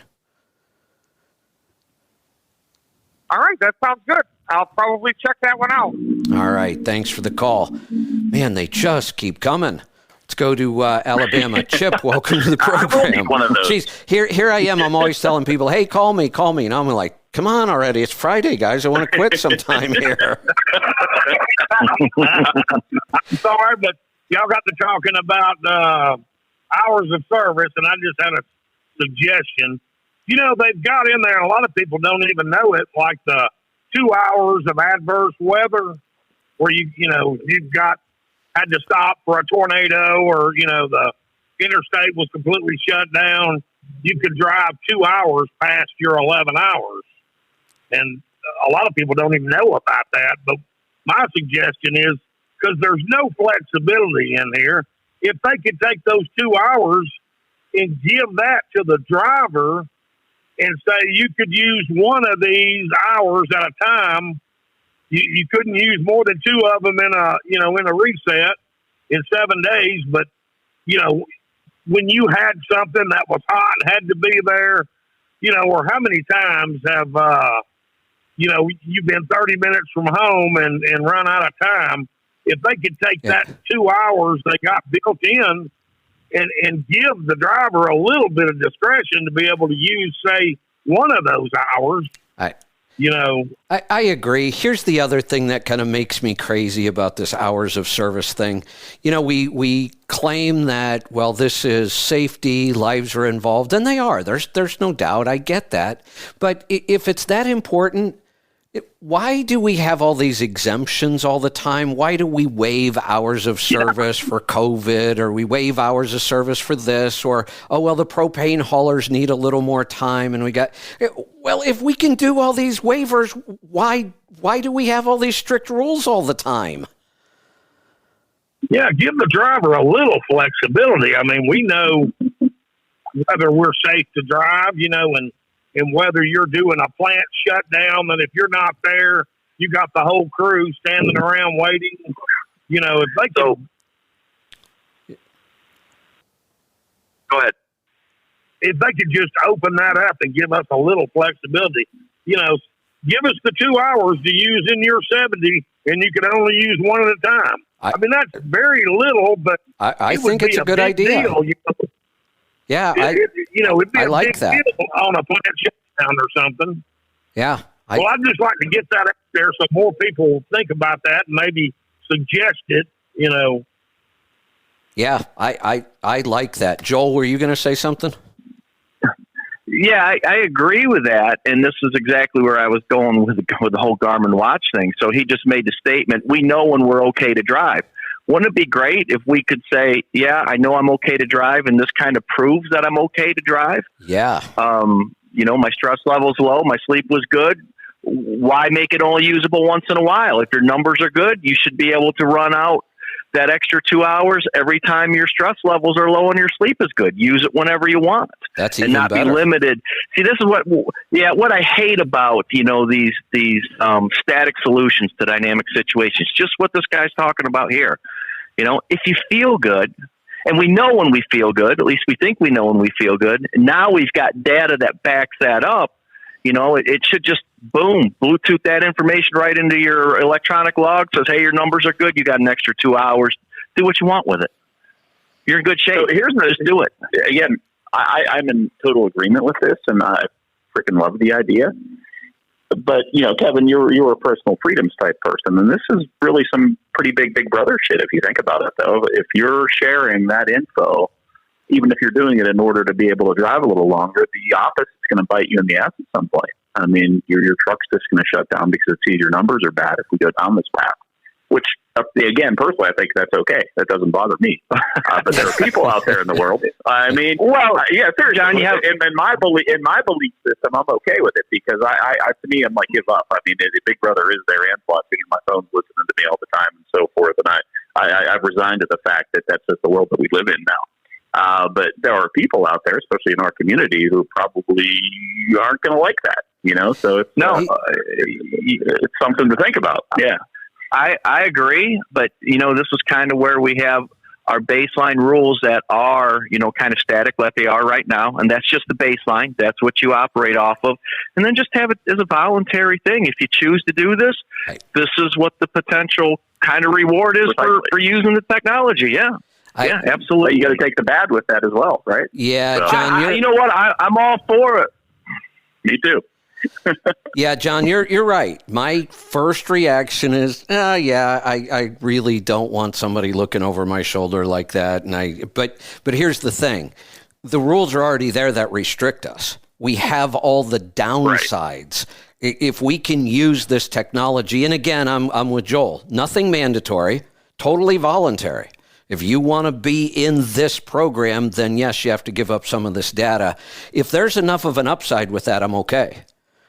All right, that sounds good. I'll probably check that one out. All right, thanks for the call. Man, they just keep coming. Let's go to Alabama. Chip, welcome to the program. One of those. Jeez, here I am. I'm always telling people, hey, call me. And I'm like, come on already. It's Friday, guys. I want to quit sometime here. I'm sorry, but y'all got to talking about hours of service, and I just had a suggestion. they've got in there, a lot of people don't even know it, like the 2 hours of adverse weather where you've had to stop for a tornado, or, the interstate was completely shut down. You could drive 2 hours past your 11 hours. And a lot of people don't even know about that. But my suggestion is, because there's no flexibility in here, if they could take those 2 hours and give that to the driver and say you could use one of these hours at a time, you couldn't use more than two of them in a reset in 7 days. But, when you had something that was hot and had to be there, or how many times have, you've been 30 minutes from home and run out of time. If they could take that 2 hours they got built in and give the driver a little bit of discretion to be able to use, say, one of those hours, I agree. Here's the other thing that kind of makes me crazy about this hours of service thing. We claim that, well, this is safety, lives are involved, and they are. There's no doubt. I get that. But if it's that important, why do we have all these exemptions all the time? Why do we waive hours of service for COVID, or we waive hours of service for this, or, the propane haulers need a little more time and well, if we can do all these waivers, why do we have all these strict rules all the time? Yeah, give the driver a little flexibility. I mean, we know whether we're safe to drive, and whether you're doing a plant shutdown, and if you're not there, you got the whole crew standing around waiting. If they could, go ahead. If they could just open that up and give us a little flexibility, give us the 2 hours to use in your 70, and you can only use one at a time. I mean, that's very little, but I think it's a good idea. Deal, Yeah, it'd be I a like big that. deal on a plant shutdown or something. Yeah. I'd just like to get that out there so more people think about that and maybe suggest it, Yeah, I like that. Joel, were you going to say something? Yeah, I agree with that, and this is exactly where I was going with the whole Garmin watch thing. So he just made the statement, we know when we're okay to drive. Wouldn't it be great if we could say, yeah, I know I'm okay to drive, and this kind of proves that I'm okay to drive? Yeah. My stress level's low, my sleep was good. Why make it only usable once in a while? If your numbers are good, you should be able to run out that extra 2 hours every time your stress levels are low and your sleep is good. Use it whenever you want. That's and even not better. Be limited. See, this is what I hate about, these static solutions to dynamic situations. Just what this guy's talking about here. If you feel good, and we know when we feel good, at least we think we know when we feel good. And now we've got data that backs that up. It should just, boom, Bluetooth that information right into your electronic log. Says, hey, your numbers are good. You got an extra 2 hours. Do what you want with it. You're in good shape. So just do it. Again, I'm in total agreement with this, and I freaking love the idea. But, Kevin, you're a personal freedoms type person, and this is really some pretty big brother shit if you think about it, though. If you're sharing that info, even if you're doing it in order to be able to drive a little longer, the opposite's going to bite you in the ass at some point. I mean, your truck's just going to shut down because it sees your numbers are bad if we go down this path. Which, again, personally, I think that's okay. That doesn't bother me. But there are people out there in the world. I mean, yeah, seriously. John, you have in my belief system, I'm okay with it because I to me, I'm like, give up. I mean, the Big Brother is there and watching, and my phone's listening to me all the time and so forth. And I've resigned to the fact that that's just the world that we live in now. But there are people out there, especially in our community, who probably aren't going to like that. So it's something to think about. Yeah. I agree, but this is kind of where we have our baseline rules that are, kind of static like they are right now. And that's just the baseline. That's what you operate off of. And then just have it as a voluntary thing. If you choose to do this, this is what the potential kind of reward is for using the technology. Yeah. Yeah, absolutely. But you got to take the bad with that as well, right? Yeah, So- John. you know what? I'm all for it. Me too. Yeah, John, you're right. My first reaction is, I really don't want somebody looking over my shoulder like that. But here's the thing: the rules are already there that restrict us. we have all the downsides. If we can use this technology, and again, I'm with Joel, nothing mandatory, totally voluntary. If you want to be in this program, then yes, you have to give up some of this data. If there's enough of an upside with that, I'm okay.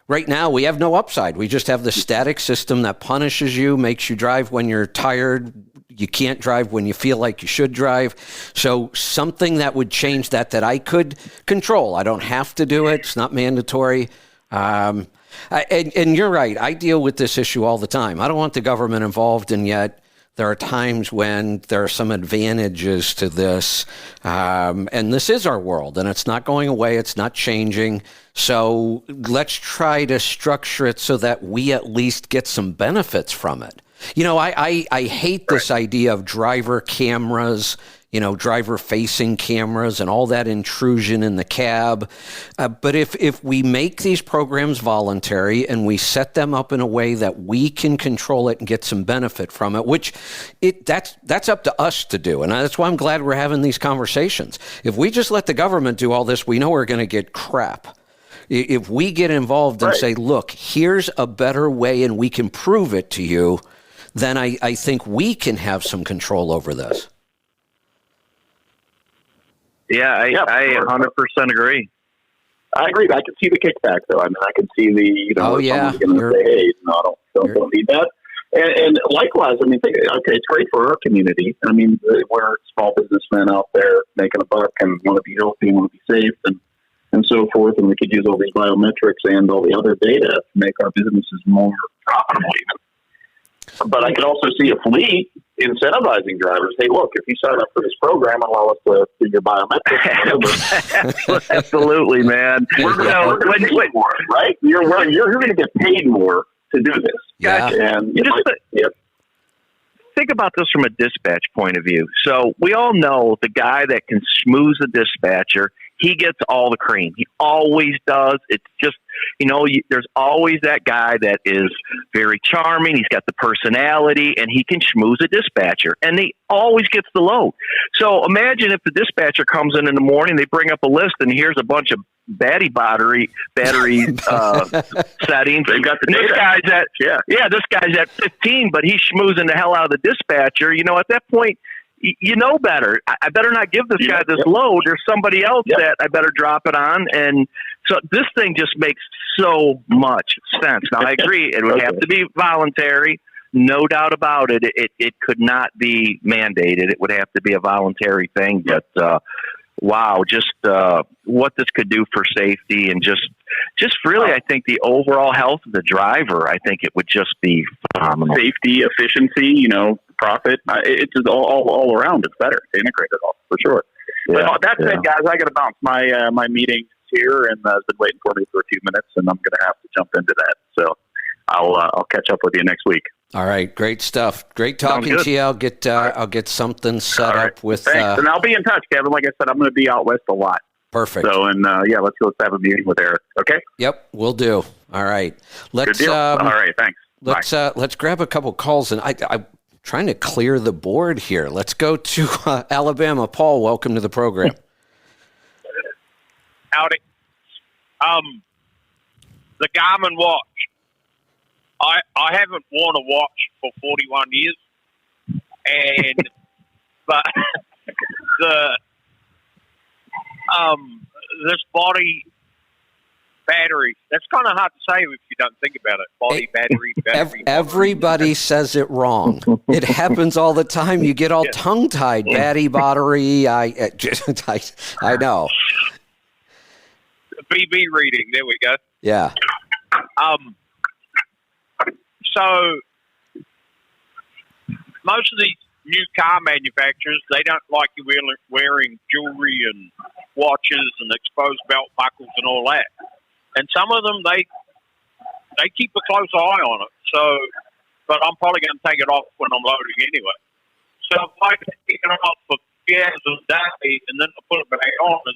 Right now, we have no upside. We just have the static system that punishes you, makes you drive when you're tired. You can't drive when you feel like you should drive. So something that would change that I could control. I don't have to do it. It's not mandatory. And you're right. I deal with this issue all the time. I don't want the government involved, and yet there are times when there are some advantages to this. And this is our world, and it's not going away. It's not changing. So let's try to structure it so that we at least get some benefits from it. You know, I hate this idea of driver cameras, you know, driver-facing cameras and all that intrusion in the cab. But if we make these programs voluntary and we set them up in a way that we can control it and get some benefit from it, which that's up to us to do. And that's why I'm glad we're having these conversations. If we just let the government do all this, we know we're going to get crap. If we get involved and say, look, here's a better way and we can prove it to you, then I think we can have some control over this. Yeah, I 100% agree. I agree. I can see the kickback, though. I mean, I can see the, someone's going to say, hey, no, don't need that. And likewise, I mean, it's great for our community. I mean, we're small businessmen out there making a buck and want to be healthy and want to be safe and so forth. And we could use all these biometrics and all the other data to make our businesses more profitable even. But I could also see a fleet incentivizing drivers. Hey, look, if you sign up for this program, allow us to do your biometrics. Absolutely, man. We're going to pay more, right? You're going to get paid more to do this. Yeah. And think about this from a dispatch point of view. So we all know the guy that can schmooze the dispatcher, he gets all the cream. He always does. It's just, there's always that guy that is very charming. He's got the personality, and he can schmooze a dispatcher, and he always gets the load. So imagine if the dispatcher comes in the morning, they bring up a list, and here's a bunch of battery settings. They've got the this guy's at 15, but he's schmoozing the hell out of the dispatcher. At that point, you know better. I better not give this guy this load. There's somebody else that I better drop it on. And so this thing just makes so much sense. Now, I agree. It would have to be voluntary. No doubt about it. It could not be mandated. It would have to be a voluntary thing. But, wow, just what this could do for safety and just really, I think the overall health of the driver, I think it would just be phenomenal. Safety, efficiency, profit. It's just all around. It's better to integrate it all, for sure. But that said, guys, I got to bounce. My meeting here and has been waiting for me for a few minutes, and I'm going to have to jump into that. So I'll catch up with you next week. All right, great stuff. Great talking to you. I'll get something set up with. Thanks. And I'll be in touch, Kevin. Like I said, I'm going to be out west a lot. Perfect. So let's have a meeting with Eric. Okay. Yep, we'll do. All right. Good deal. All right. Thanks. Let's grab a couple calls, and I'm trying to clear the board here. Let's go to Alabama. Paul, welcome to the program. Howdy. The Garmin watch. I haven't worn a watch for 41 years, but this body battery, that's kind of hard to say if you don't think about it. Battery. Everybody says it wrong. It happens all the time. You get all tongue-tied. Battery. I know. BB reading. There we go. Yeah. So most of these new car manufacturers, they don't like you wearing jewelry and watches and exposed belt buckles and all that. And some of them, they keep a close eye on it. So, but I'm probably going to take it off when I'm loading anyway. So if I can take it off for hours a day and then I put it back on, and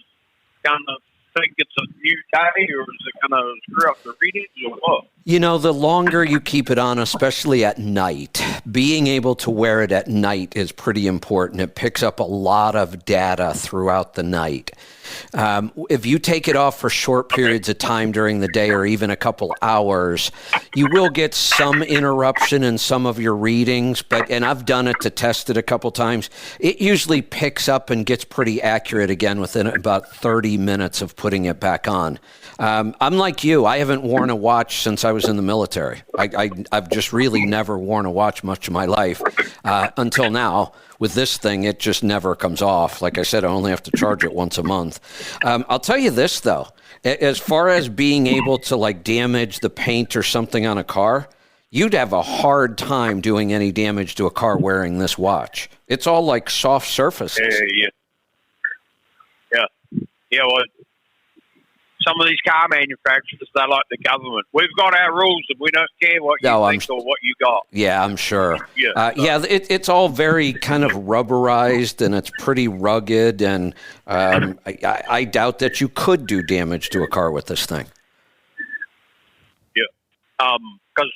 kind of think it's a new day, or is it going to screw up the readings or what? The longer you keep it on, especially at night, being able to wear it at night is pretty important. It picks up a lot of data throughout the night. If you take it off for short periods of time during the day or even a couple hours, you will get some interruption in some of your readings. And I've done it to test it a couple times. It usually picks up and gets pretty accurate again within about 30 minutes of putting it back on. I'm like you. I haven't worn a watch since I was in the military. I've just really never worn a watch much of my life until now. With this thing, it just never comes off. Like I said, I only have to charge it once a month. I'll tell you this, though. As far as being able to like damage the paint or something on a car, you'd have a hard time doing any damage to a car wearing this watch. It's all like soft surfaces. Yeah, well, some of these car manufacturers, they're like the government. We've got our rules, and we don't care what you think or what you got. Yeah, I'm sure. It's all very kind of rubberized, and it's pretty rugged, and I doubt that you could do damage to a car with this thing. Yeah, because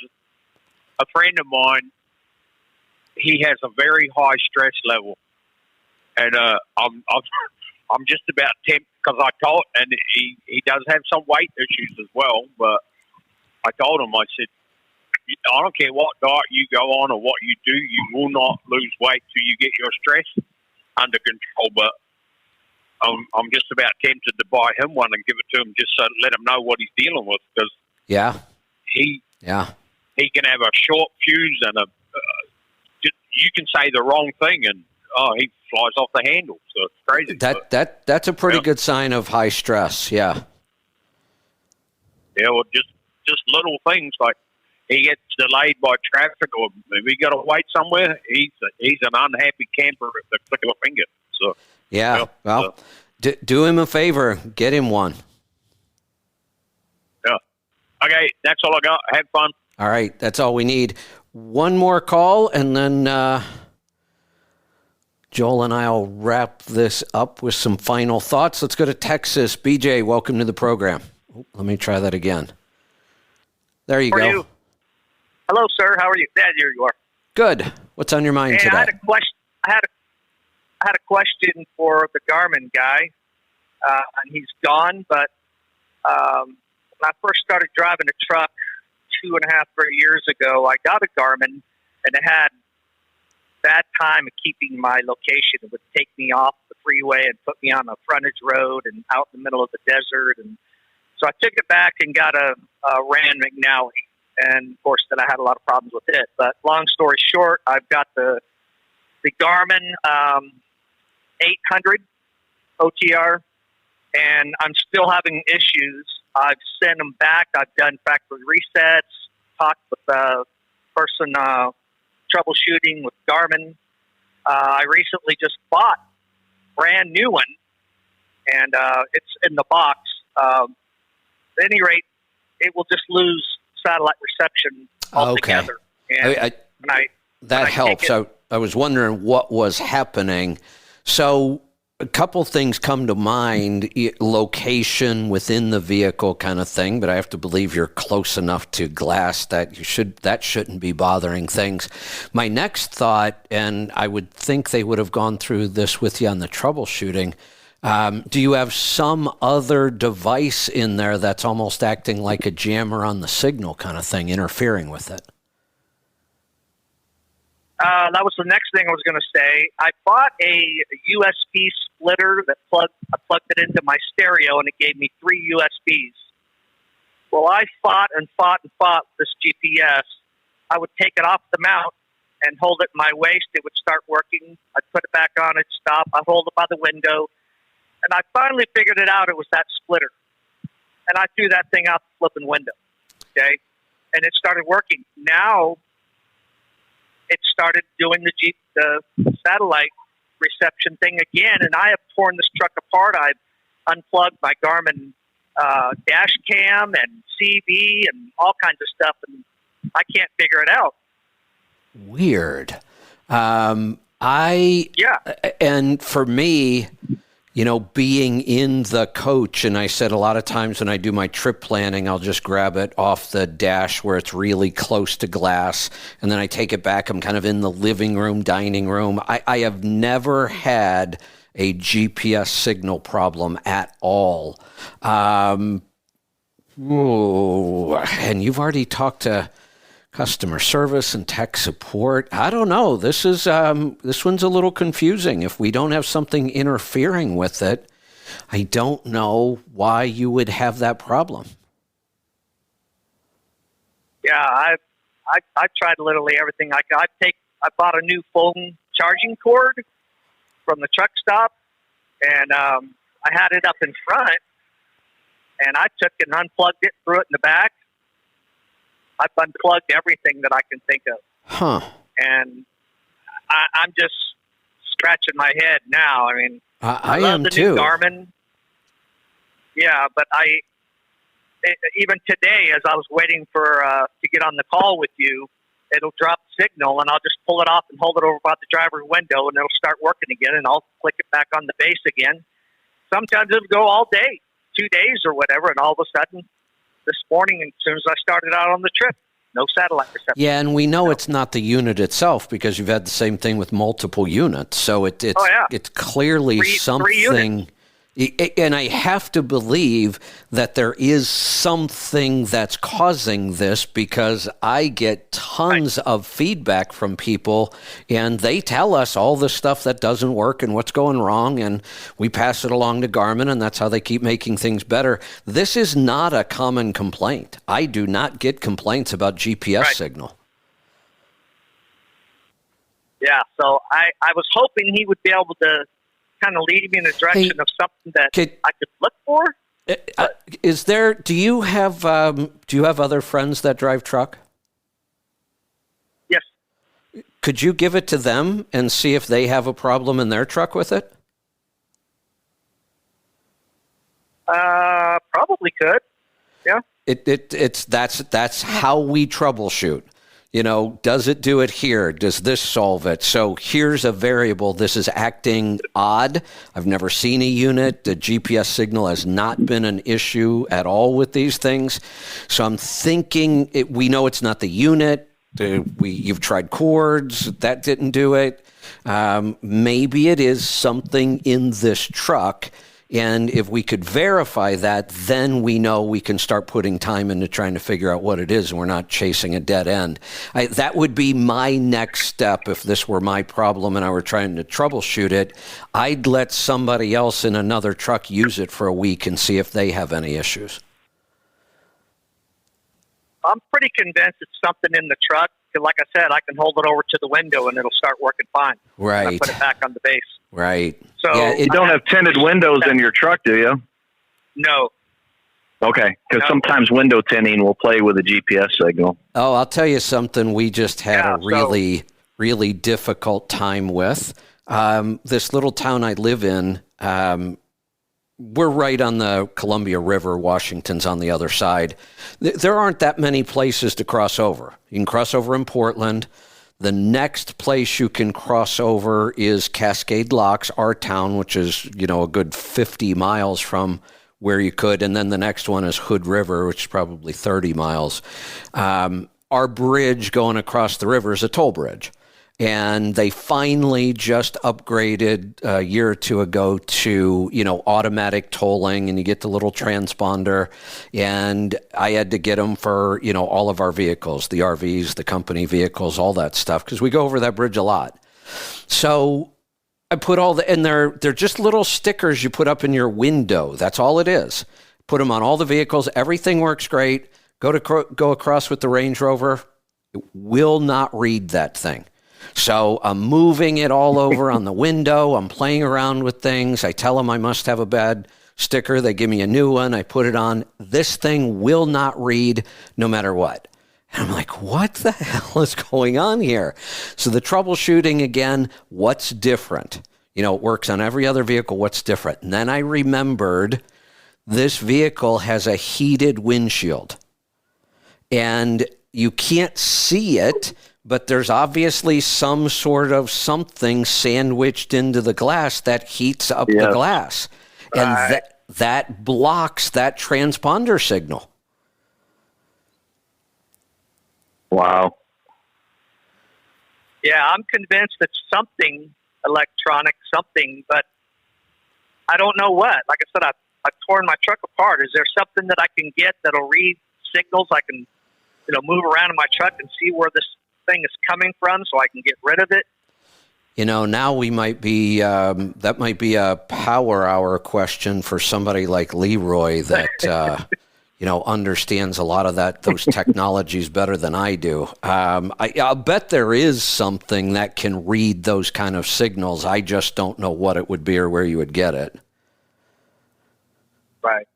a friend of mine, he has a very high stress level, and I'm just about tempted because I told, and he does have some weight issues as well. But I told him, I said, I don't care what diet you go on or what you do, you will not lose weight till you get your stress under control. But I'm just about tempted to buy him one and give it to him just so let him know what he's dealing with, because he can have a short fuse and you can say the wrong thing and he flies off the handle. So it's crazy. That's a pretty good sign of high stress. Yeah. Yeah. Well, just little things like he gets delayed by traffic, or maybe he got to wait somewhere. He's an unhappy camper at the click of a finger. So do him a favor, get him one. Yeah. Okay, that's all I got. Have fun. All right, that's all we need. One more call, and then Joel and I will wrap this up with some final thoughts. Let's go to Texas. BJ, welcome to the program. Let me try that again. There you go. Hello, sir. How are you? There you are. Good. What's on your mind today? I had a question. I had a question for the Garmin guy, and he's gone. But when I first started driving a truck 2.5, 3 years ago, I got a Garmin, and it had bad time of keeping my location. It would take me off the freeway and put me on a frontage road and out in the middle of the desert. And so I took it back and got a Rand McNally. And of course, then I had a lot of problems with it. But long story short, I've got the Garmin 800 OTR, and I'm still having issues. I've sent them back. I've done factory resets, talked with the person troubleshooting with Garmin. I recently just bought a brand new one, and it's in the box. At any rate, it will just lose satellite reception altogether. Okay. That helps. I was wondering what was happening. So a couple things come to mind, location within the vehicle kind of thing, but I have to believe you're close enough to glass that shouldn't be bothering things. My next thought, and I would think they would have gone through this with you on the troubleshooting, do you have some other device in there that's almost acting like a jammer on the signal kind of thing, interfering with it? That was the next thing I was going to say. I bought a USB splitter that I plugged it into my stereo, and it gave me 3 USBs. Well, I fought this GPS. I would take it off the mount and hold it in my waist. It would start working. I'd put it back on. It'd stop. I'd hold it by the window. And I finally figured it out. It was that splitter. And I threw that thing out the flipping window. Okay? And it started working. Now, it started doing the satellite reception thing again, and I have torn this truck apart. I've unplugged my Garmin dash cam and CV and all kinds of stuff, and I can't figure it out. Weird. And for me, being in the coach, and I said a lot of times when I do my trip planning, I'll just grab it off the dash where it's really close to glass, and then I take it back. I'm kind of in the living room, dining room. I have never had a GPS signal problem at all. And you've already talked to customer service and tech support. I don't know. This one's a little confusing. If we don't have something interfering with it, I don't know why you would have that problem. Yeah, I've tried literally everything. I bought a new phone charging cord from the truck stop, and I had it up in front, and I took and unplugged it, threw it in the back. I've unplugged everything that I can think of. Huh. And I'm just scratching my head now. I mean, I love am the too. new Garmin. Yeah, but even today, as I was waiting for to get on the call with you, it'll drop signal, and I'll just pull it off and hold it over by the driver's window, and it'll start working again, and I'll click it back on the base again. Sometimes it'll go all day, 2 days or whatever, and all of a sudden, this morning, as soon as I started out on the trip, no satellite reception. Yeah, and we know it's not the unit itself because you've had the same thing with multiple units. So it's clearly something. And I have to believe that there is something that's causing this because I get tons of feedback from people and they tell us all the stuff that doesn't work and what's going wrong, and we pass it along to Garmin, and that's how they keep making things better. This is not a common complaint. I do not get complaints about GPS signal. Yeah, so I was hoping he would be able to kind of lead me in the direction of something that I could look for. Is there? Do you have other friends that drive truck? Yes. Could you give it to them and see if they have a problem in their truck with it? Probably could. Yeah. That's how we troubleshoot. You know, does it do it here? Does this solve it? So here's a variable. This is acting odd. I've never seen a unit. The GPS signal has not been an issue at all with these things. So I'm thinking we know it's not the unit. You've tried cords. That didn't do it. Maybe it is something in this truck. And if we could verify that, then we know we can start putting time into trying to figure out what it is, and we're not chasing a dead end. That would be my next step if this were my problem and I were trying to troubleshoot it. I'd let somebody else in another truck use it for a week and see if they have any issues. I'm pretty convinced it's something in the truck. Because like I said, I can hold it over to the window and it'll start working fine. Right. I put it back on the base. Right. So you don't have tinted windows in your truck, do you? No. Okay, because sometimes window tinting will play with a GPS signal. Oh, I'll tell you something we just had a really difficult time with. This little town I live in, we're right on the Columbia River. Washington's on the other side. There aren't that many places to cross over. You can cross over in Portland. The next place you can cross over is Cascade Locks, our town, which is, a good 50 miles from where you could. And then the next one is Hood River, which is probably 30 miles. Our bridge going across the river is a toll bridge. And they finally just upgraded a year or two ago to, automatic tolling, and you get the little transponder. And I had to get them for, all of our vehicles, the RVs, the company vehicles, all that stuff, because we go over that bridge a lot. So I put and they're just little stickers you put up in your window. That's all it is. Put them on all the vehicles. Everything works great. Go across with the Range Rover. It will not read that thing. So I'm moving it all over on the window. I'm playing around with things. I tell them I must have a bad sticker. They give me a new one. I put it on. This thing will not read no matter what. And I'm like, what the hell is going on here? So the troubleshooting again, what's different? It works on every other vehicle. What's different? And then I remembered this vehicle has a heated windshield. And you can't see it, but there's obviously some sort of something sandwiched into the glass that heats up the glass. And that blocks that transponder signal. Wow. Yeah, I'm convinced it's something electronic, but I don't know what. Like I said, I've torn my truck apart. Is there something that I can get that'll read signals? I can, move around in my truck and see where this thing is coming from so I can get rid of it. Now we might be, that might be a power hour question for somebody like Leroy that, understands a lot of those technologies better than I do. I'll bet there is something that can read those kind of signals. I just don't know what it would be or where you would get it. Right.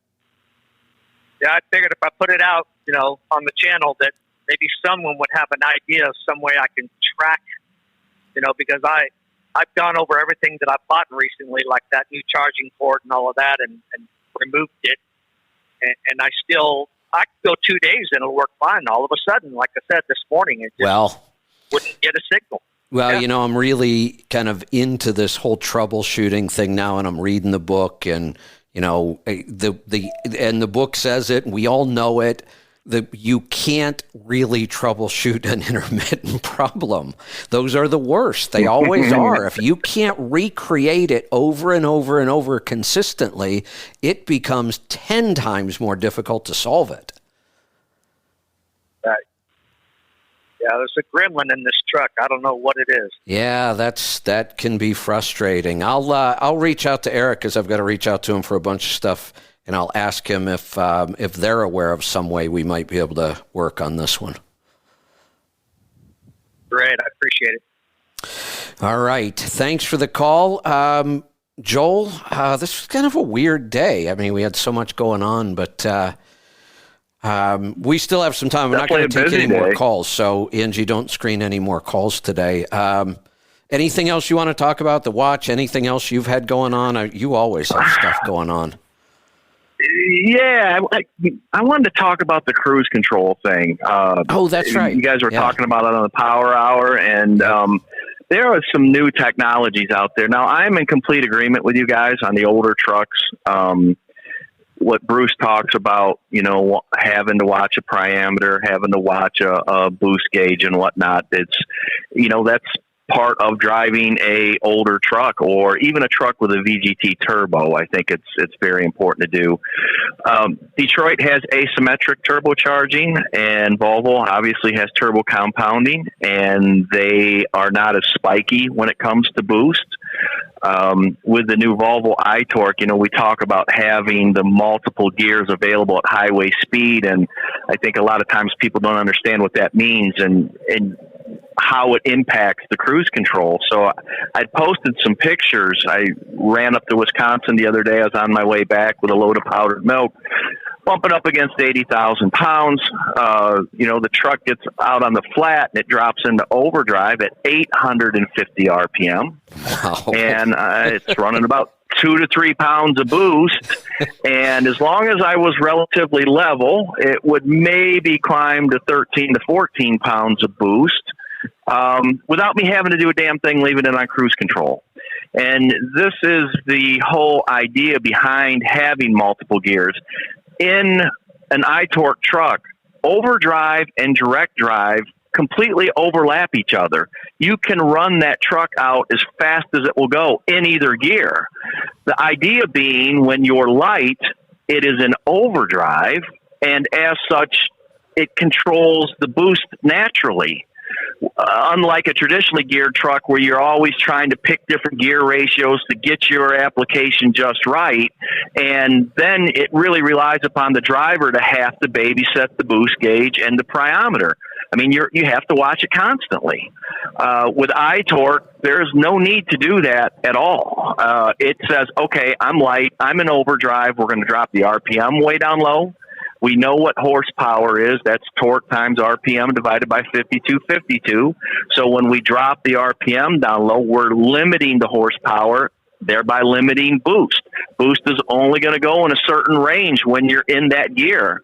Yeah, I figured if I put it out, on the channel, that maybe someone would have an idea of some way I can track, because I've gone over everything that I've bought recently, like that new charging port and all of that, and removed it. And I could go 2 days and it'll work fine. All of a sudden, like I said this morning, it just wouldn't get a signal. Well, I'm really kind of into this whole troubleshooting thing now, and I'm reading the book, and the book says it, and we all know it. You can't really troubleshoot an intermittent problem. Those are the worst. They always are. If you can't recreate it over and over and over consistently, it becomes 10 times more difficult to solve it. Right. Yeah, there's a gremlin in this truck. I don't know what it is. Yeah, that can be frustrating. I'll reach out to Eric, because I've got to reach out to him for a bunch of stuff. And I'll ask him if they're aware of some way we might be able to work on this one. Great. I appreciate it. All right. Thanks for the call. Joel, this was kind of a weird day. I mean, we had so much going on, but we still have some time. We're not going to take any more calls. So, Angie, don't screen any more calls today. Anything else you want to talk about? The watch? Anything else you've had going on? You always have stuff going on. Yeah, I wanted to talk about the cruise control thing. That's right. You guys were talking about it on the Power Hour, and there are some new technologies out there. Now, I'm in complete agreement with you guys on the older trucks. What Bruce talks about, having to watch a parameter, having to watch a boost gauge and whatnot. It's, that's part of driving a older truck, or even a truck with a VGT turbo. I think it's very important to do. Detroit has asymmetric turbocharging, and Volvo obviously has turbo compounding, and they are not as spiky when it comes to boost. With the new Volvo iTorque, we talk about having the multiple gears available at highway speed, and I think a lot of times people don't understand what that means and how it impacts the cruise control. So I posted some pictures. I ran up to Wisconsin the other day. I was on my way back with a load of powdered milk, bumping up against 80,000 pounds. The truck gets out on the flat and it drops into overdrive at 850 RPM. Wow. And it's running about 2 to 3 pounds of boost. And as long as I was relatively level, it would maybe climb to 13 to 14 pounds of boost without me having to do a damn thing, leaving it on cruise control. And this is the whole idea behind having multiple gears. In an iTorque truck, overdrive and direct drive completely overlap each other. You can run that truck out as fast as it will go in either gear. The idea being, when you're light, it is in overdrive, and as such, it controls the boost naturally. Unlike a traditionally geared truck where you're always trying to pick different gear ratios to get your application just right, and then it really relies upon the driver to have to babysit the boost gauge and the parameter. I mean, you have to watch it constantly. With iTorque, there's no need to do that at all. It says, okay, I'm light, I'm in overdrive, we're going to drop the RPM way down low. We know what horsepower is. That's torque times RPM divided by 5252. So when we drop the RPM down low, we're limiting the horsepower, thereby limiting boost. Boost is only going to go in a certain range when you're in that gear.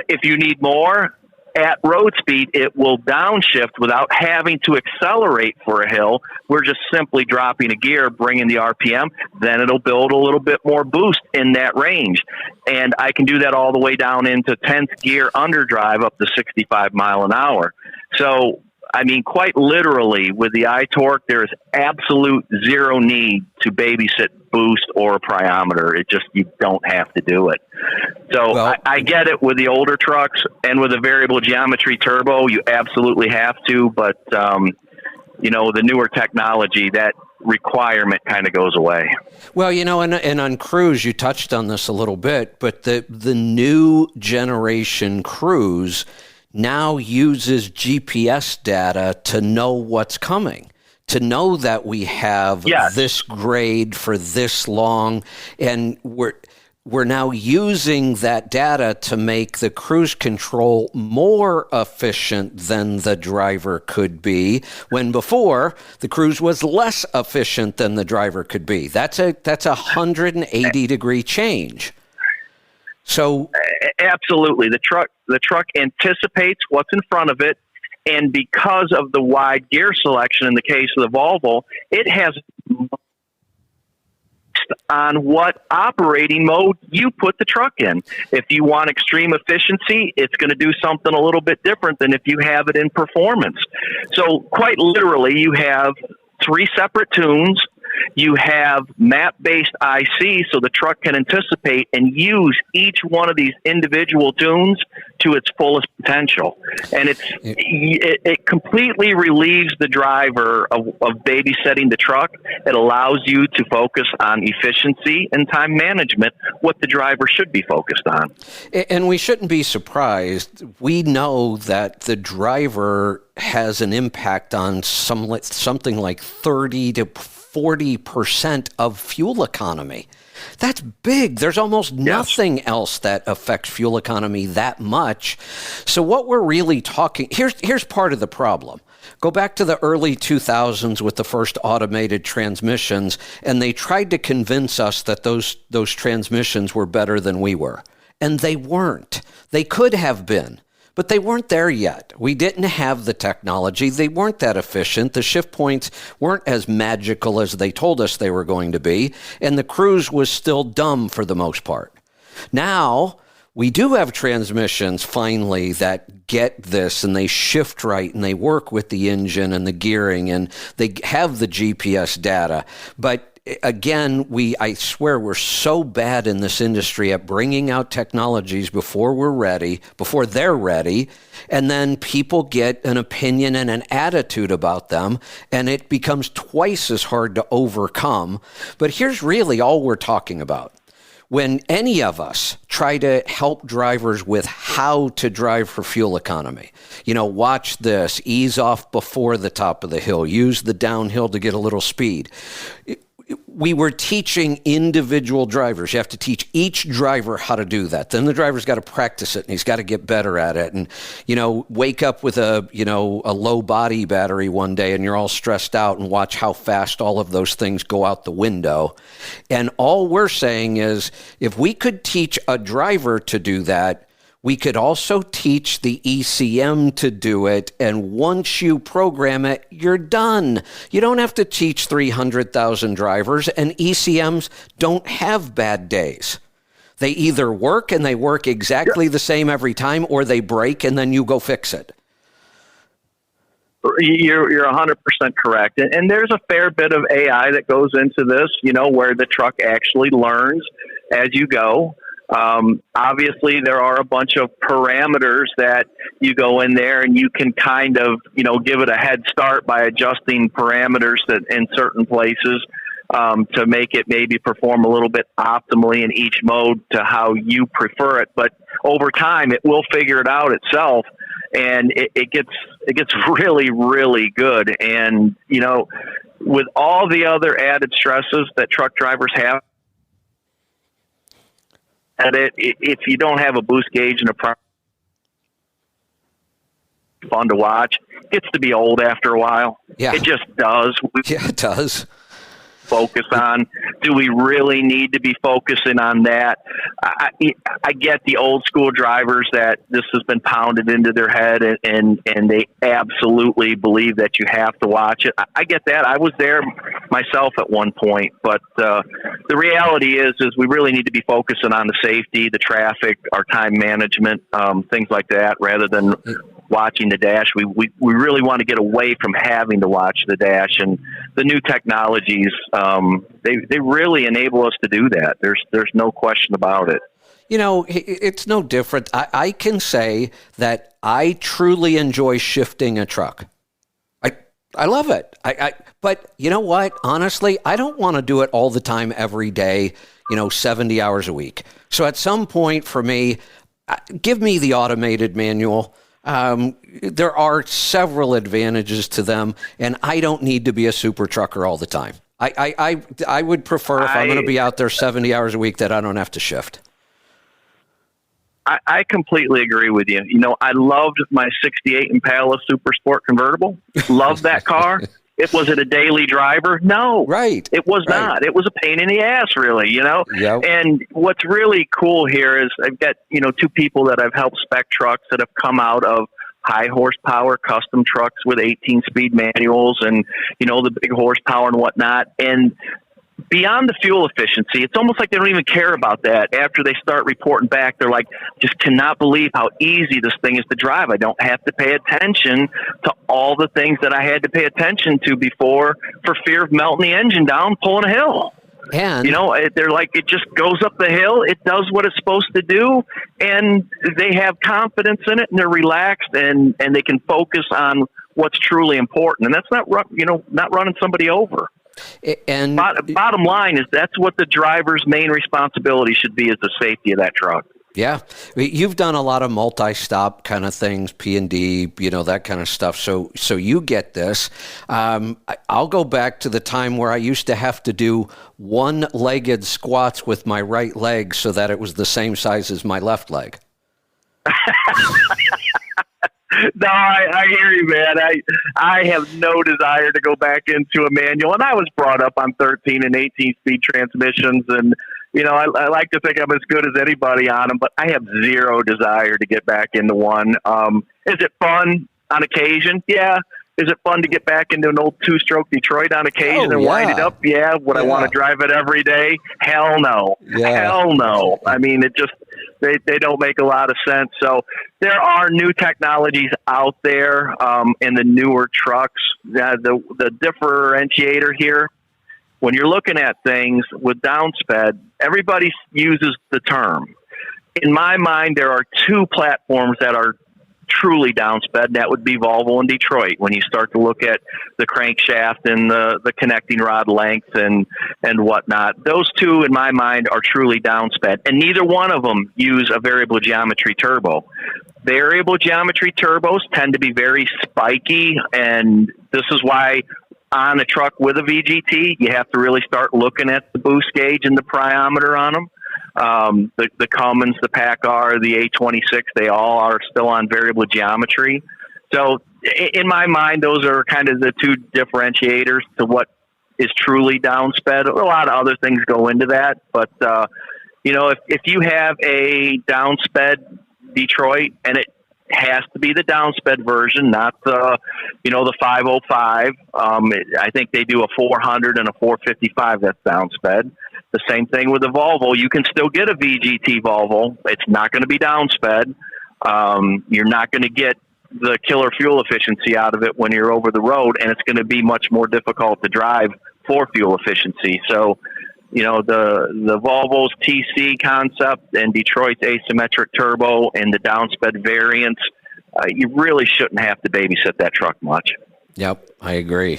If you need more, at road speed, it will downshift without having to accelerate for a hill. We're just simply dropping a gear, bringing the RPM, then it'll build a little bit more boost in that range. And I can do that all the way down into 10th gear underdrive up to 65 mile an hour. So I mean, quite literally, with the iTorque, there is absolute zero need to babysit boost or a priometer. It just, you don't have to do it. So I get it with the older trucks, and with a variable geometry turbo, you absolutely have to. But you know, the newer technology, that requirement kind of goes away. Well, you know, and on Cruise, you touched on this a little bit, but the new generation Cruise now uses GPS data to know what's coming, to know that we have this grade for this long, and we're now using that data to make the cruise control more efficient than the driver could be, when before the cruise was less efficient than the driver could be. That's a 180-degree change. So absolutely, the truck anticipates what's in front of it, and because of the wide gear selection in the case of the Volvo, it has on what operating mode you put the truck in. If you want extreme efficiency, it's going to do something a little bit different than if you have it in performance. So quite literally, you have 3 separate tunes. You have map-based IC, so the truck can anticipate and use each one of these individual tunes to its fullest potential. And it completely relieves the driver of babysitting the truck. It allows you to focus on efficiency and time management, what the driver should be focused on. And we shouldn't be surprised. We know that the driver has an impact on something like 30 to 40% of fuel economy. That's big. There's almost nothing else that affects fuel economy that much. So what we're really talking, here's part of the problem. Go back to the early 2000s with the first automated transmissions, and they tried to convince us that those transmissions were better than we were. And they weren't. They could have been. But they weren't there yet. We didn't have the technology. They weren't that efficient. The shift points weren't as magical as they told us they were going to be. And the Cruise was still dumb for the most part. Now, we do have transmissions, finally, that get this, and they shift right, and they work with the engine and the gearing, and they have the GPS data. But again, I swear we're so bad in this industry at bringing out technologies before they're ready, and then people get an opinion and an attitude about them, and it becomes twice as hard to overcome. But here's really all we're talking about. When any of us try to help drivers with how to drive for fuel economy, watch this, ease off before the top of the hill, use the downhill to get a little speed. We were teaching individual drivers. You have to teach each driver how to do that. Then the driver's got to practice it, and he's got to get better at it. And, wake up with a low body battery one day, and you're all stressed out, and watch how fast all of those things go out the window. And all we're saying is, if we could teach a driver to do that, we could also teach the ECM to do it, and once you program it, you're done. You don't have to teach 300,000 drivers, and ECMs don't have bad days. They either work, and they work exactly the same every time, or they break, and then you go fix it. You're 100% correct. And there's a fair bit of AI that goes into this, where the truck actually learns as you go. Obviously, there are a bunch of parameters that you go in there and you can kind of, give it a head start by adjusting parameters that in certain places to make it maybe perform a little bit optimally in each mode to how you prefer it. But over time, it will figure it out itself, and it gets really, really good. And, with all the other added stresses that truck drivers have, if you don't have a boost gauge and fun to watch, it gets to be old after a while. Yeah. It just does. Yeah, it does. Focus on, do we really need to be focusing on that? I get the old school drivers that this has been pounded into their head, and they absolutely believe that you have to watch it. I get that. I was there myself at one point, but the reality is we really need to be focusing on the safety, the traffic, our time management, things like that, rather than watching the dash. We really want to get away from having to watch the dash, and the new technologies, they really enable us to do that. There's no question about it. You know, it's no different. I can say that I truly enjoy shifting a truck. I love it. But you know what? Honestly, I don't want to do it all the time, every day, 70 hours a week. So at some point for me, give me the automated manual. There are several advantages to them, and I don't need to be a super trucker all the time. I would prefer, if I'm going to be out there 70 hours a week, that I don't have to shift. I completely agree with you. I loved my 68 Impala Super Sport convertible. Loved that car. Was it a daily driver? No. Right. It was not. It was a pain in the ass, really, Yep. And what's really cool here is I've got, 2 people that I've helped spec trucks that have come out of high horsepower custom trucks with 18-speed manuals and, the big horsepower and whatnot. And beyond the fuel efficiency, it's almost like they don't even care about that. After they start reporting back, they're like, just cannot believe how easy this thing is to drive. I don't have to pay attention to all the things that I had to pay attention to before for fear of melting the engine down pulling a hill. And they're like, it just goes up the hill, it does what it's supposed to do, and they have confidence in it, and they're relaxed, and they can focus on what's truly important. And that's not running somebody over. And bottom line is that's what the driver's main responsibility should be, is the safety of that truck. Yeah. You've done a lot of multi-stop kind of things, P&D, that kind of stuff. So you get this. I'll go back to the time where I used to have to do one-legged squats with my right leg so that it was the same size as my left leg. No, I hear you, man. I have no desire to go back into a manual, and I was brought up on 13 and 18-speed transmissions, and I like to think I'm as good as anybody on them, but I have zero desire to get back into one. Is it fun on occasion? Yeah. Is it fun to get back into an old 2-stroke Detroit on occasion and wind it up? Yeah. Would I want to drive it every day? Hell no. Yeah. Hell no. I mean, it just, they don't make a lot of sense. So there are new technologies out there in the newer trucks. The differentiator here, when you're looking at things with downsped, everybody uses the term. In my mind, there are 2 platforms that are truly downsped, and that would be Volvo and Detroit. When you start to look at the crankshaft and the connecting rod length and whatnot, those 2 in my mind are truly downsped, and neither one of them use a variable geometry turbo. Variable geometry turbos tend to be very spiky, and this is why on a truck with a VGT, you have to really start looking at the boost gauge and the priometer on them. The Cummins, the PACCAR, the A26, they all are still on variable geometry. So in my mind, those are kind of the 2 differentiators to what is truly downsped. A lot of other things go into that, but if you have a downsped Detroit, and it has to be the downsped version, not the 505. I think they do a 400 and a 455 that's downsped. The same thing with the Volvo. You can still get a VGT Volvo. It's not going to be downsped. You're not going to get the killer fuel efficiency out of it when you're over the road, and it's going to be much more difficult to drive for fuel efficiency. So, the Volvo's TC concept and Detroit's asymmetric turbo and the downsped variants, you really shouldn't have to babysit that truck much. Yep, I agree.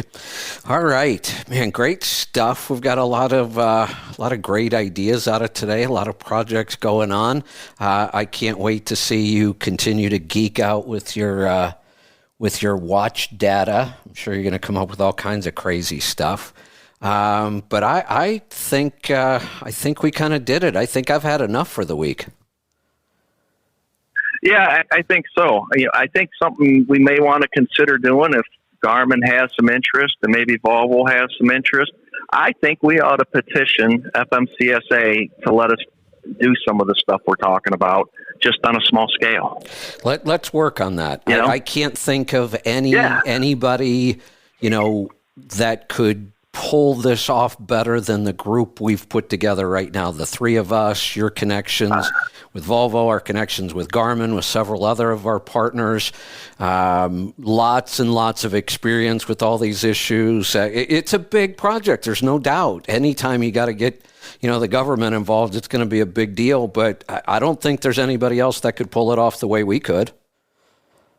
All right, man, great stuff. We've got a lot of great ideas out of today. A lot of projects going on. I can't wait to see you continue to geek out with your watch data. I'm sure you're going to come up with all kinds of crazy stuff. But I think we kind of did it. I think I've had enough for the week. Yeah, I think so. I think something we may want to consider doing if Garmin has some interest and maybe Volvo has some interest. I think we ought to petition FMCSA to let us do some of the stuff we're talking about just on a small scale. Let's work on that. I can't think of anybody, that could pull this off better than the group we've put together right now. The three of us, your connections with Volvo, our connections with Garmin, with several other of our partners, lots and lots of experience with all these issues. It's a big project. There's no doubt. Anytime you got to get, the government involved, it's going to be a big deal. But I don't think there's anybody else that could pull it off the way we could.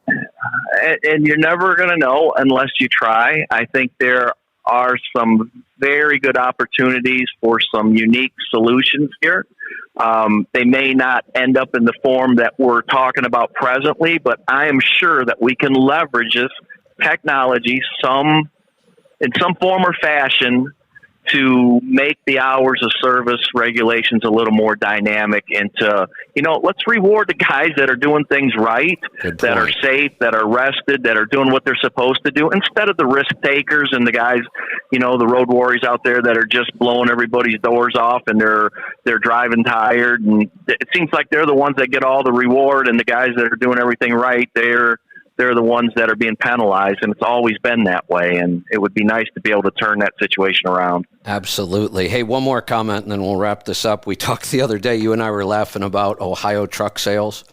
And you're never going to know unless you try. I think there are some very good opportunities for some unique solutions here. They may not end up in the form that we're talking about presently, but I am sure that we can leverage this technology in some form or fashion to make the hours of service regulations a little more dynamic and to, let's reward the guys that are doing things right, that are safe, that are rested, that are doing what they're supposed to do, instead of the risk takers and the guys, the road warriors out there that are just blowing everybody's doors off and they're driving tired. And it seems like they're the ones that get all the reward, and the guys that are doing everything right, they're the ones that are being penalized, and it's always been that way, and it would be nice to be able to turn that situation around. Absolutely. Hey, one more comment, and then we'll wrap this up. We talked the other day, you and I were laughing about Ohio truck sales.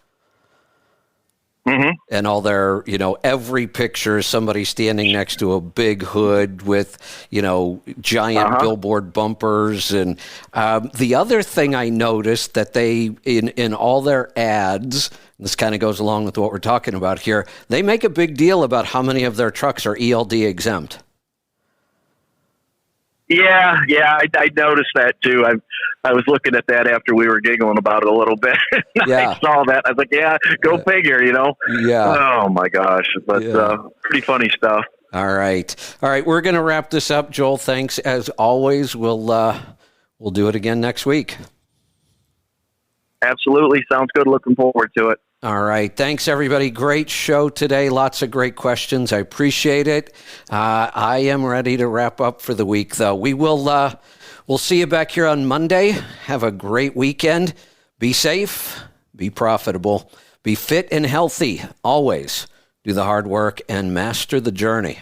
Mm-hmm. And all their, every picture is somebody standing next to a big hood with, giant billboard bumpers. And the other thing I noticed that they, in all their ads, this kind of goes along with what we're talking about here, they make a big deal about how many of their trucks are ELD exempt. Yeah, I noticed that too. I was looking at that after we were giggling about it a little bit. I saw that. I was like, yeah, go figure, Yeah. Oh my gosh. But pretty funny stuff. All right. We're going to wrap this up. Joel, thanks as always. We'll do it again next week. Absolutely. Sounds good. Looking forward to it. All right. Thanks, everybody. Great show today. Lots of great questions. I appreciate it. I am ready to wrap up for the week, though. We'll see you back here on Monday. Have a great weekend. Be safe. Be profitable. Be fit and healthy. Always do the hard work and master the journey.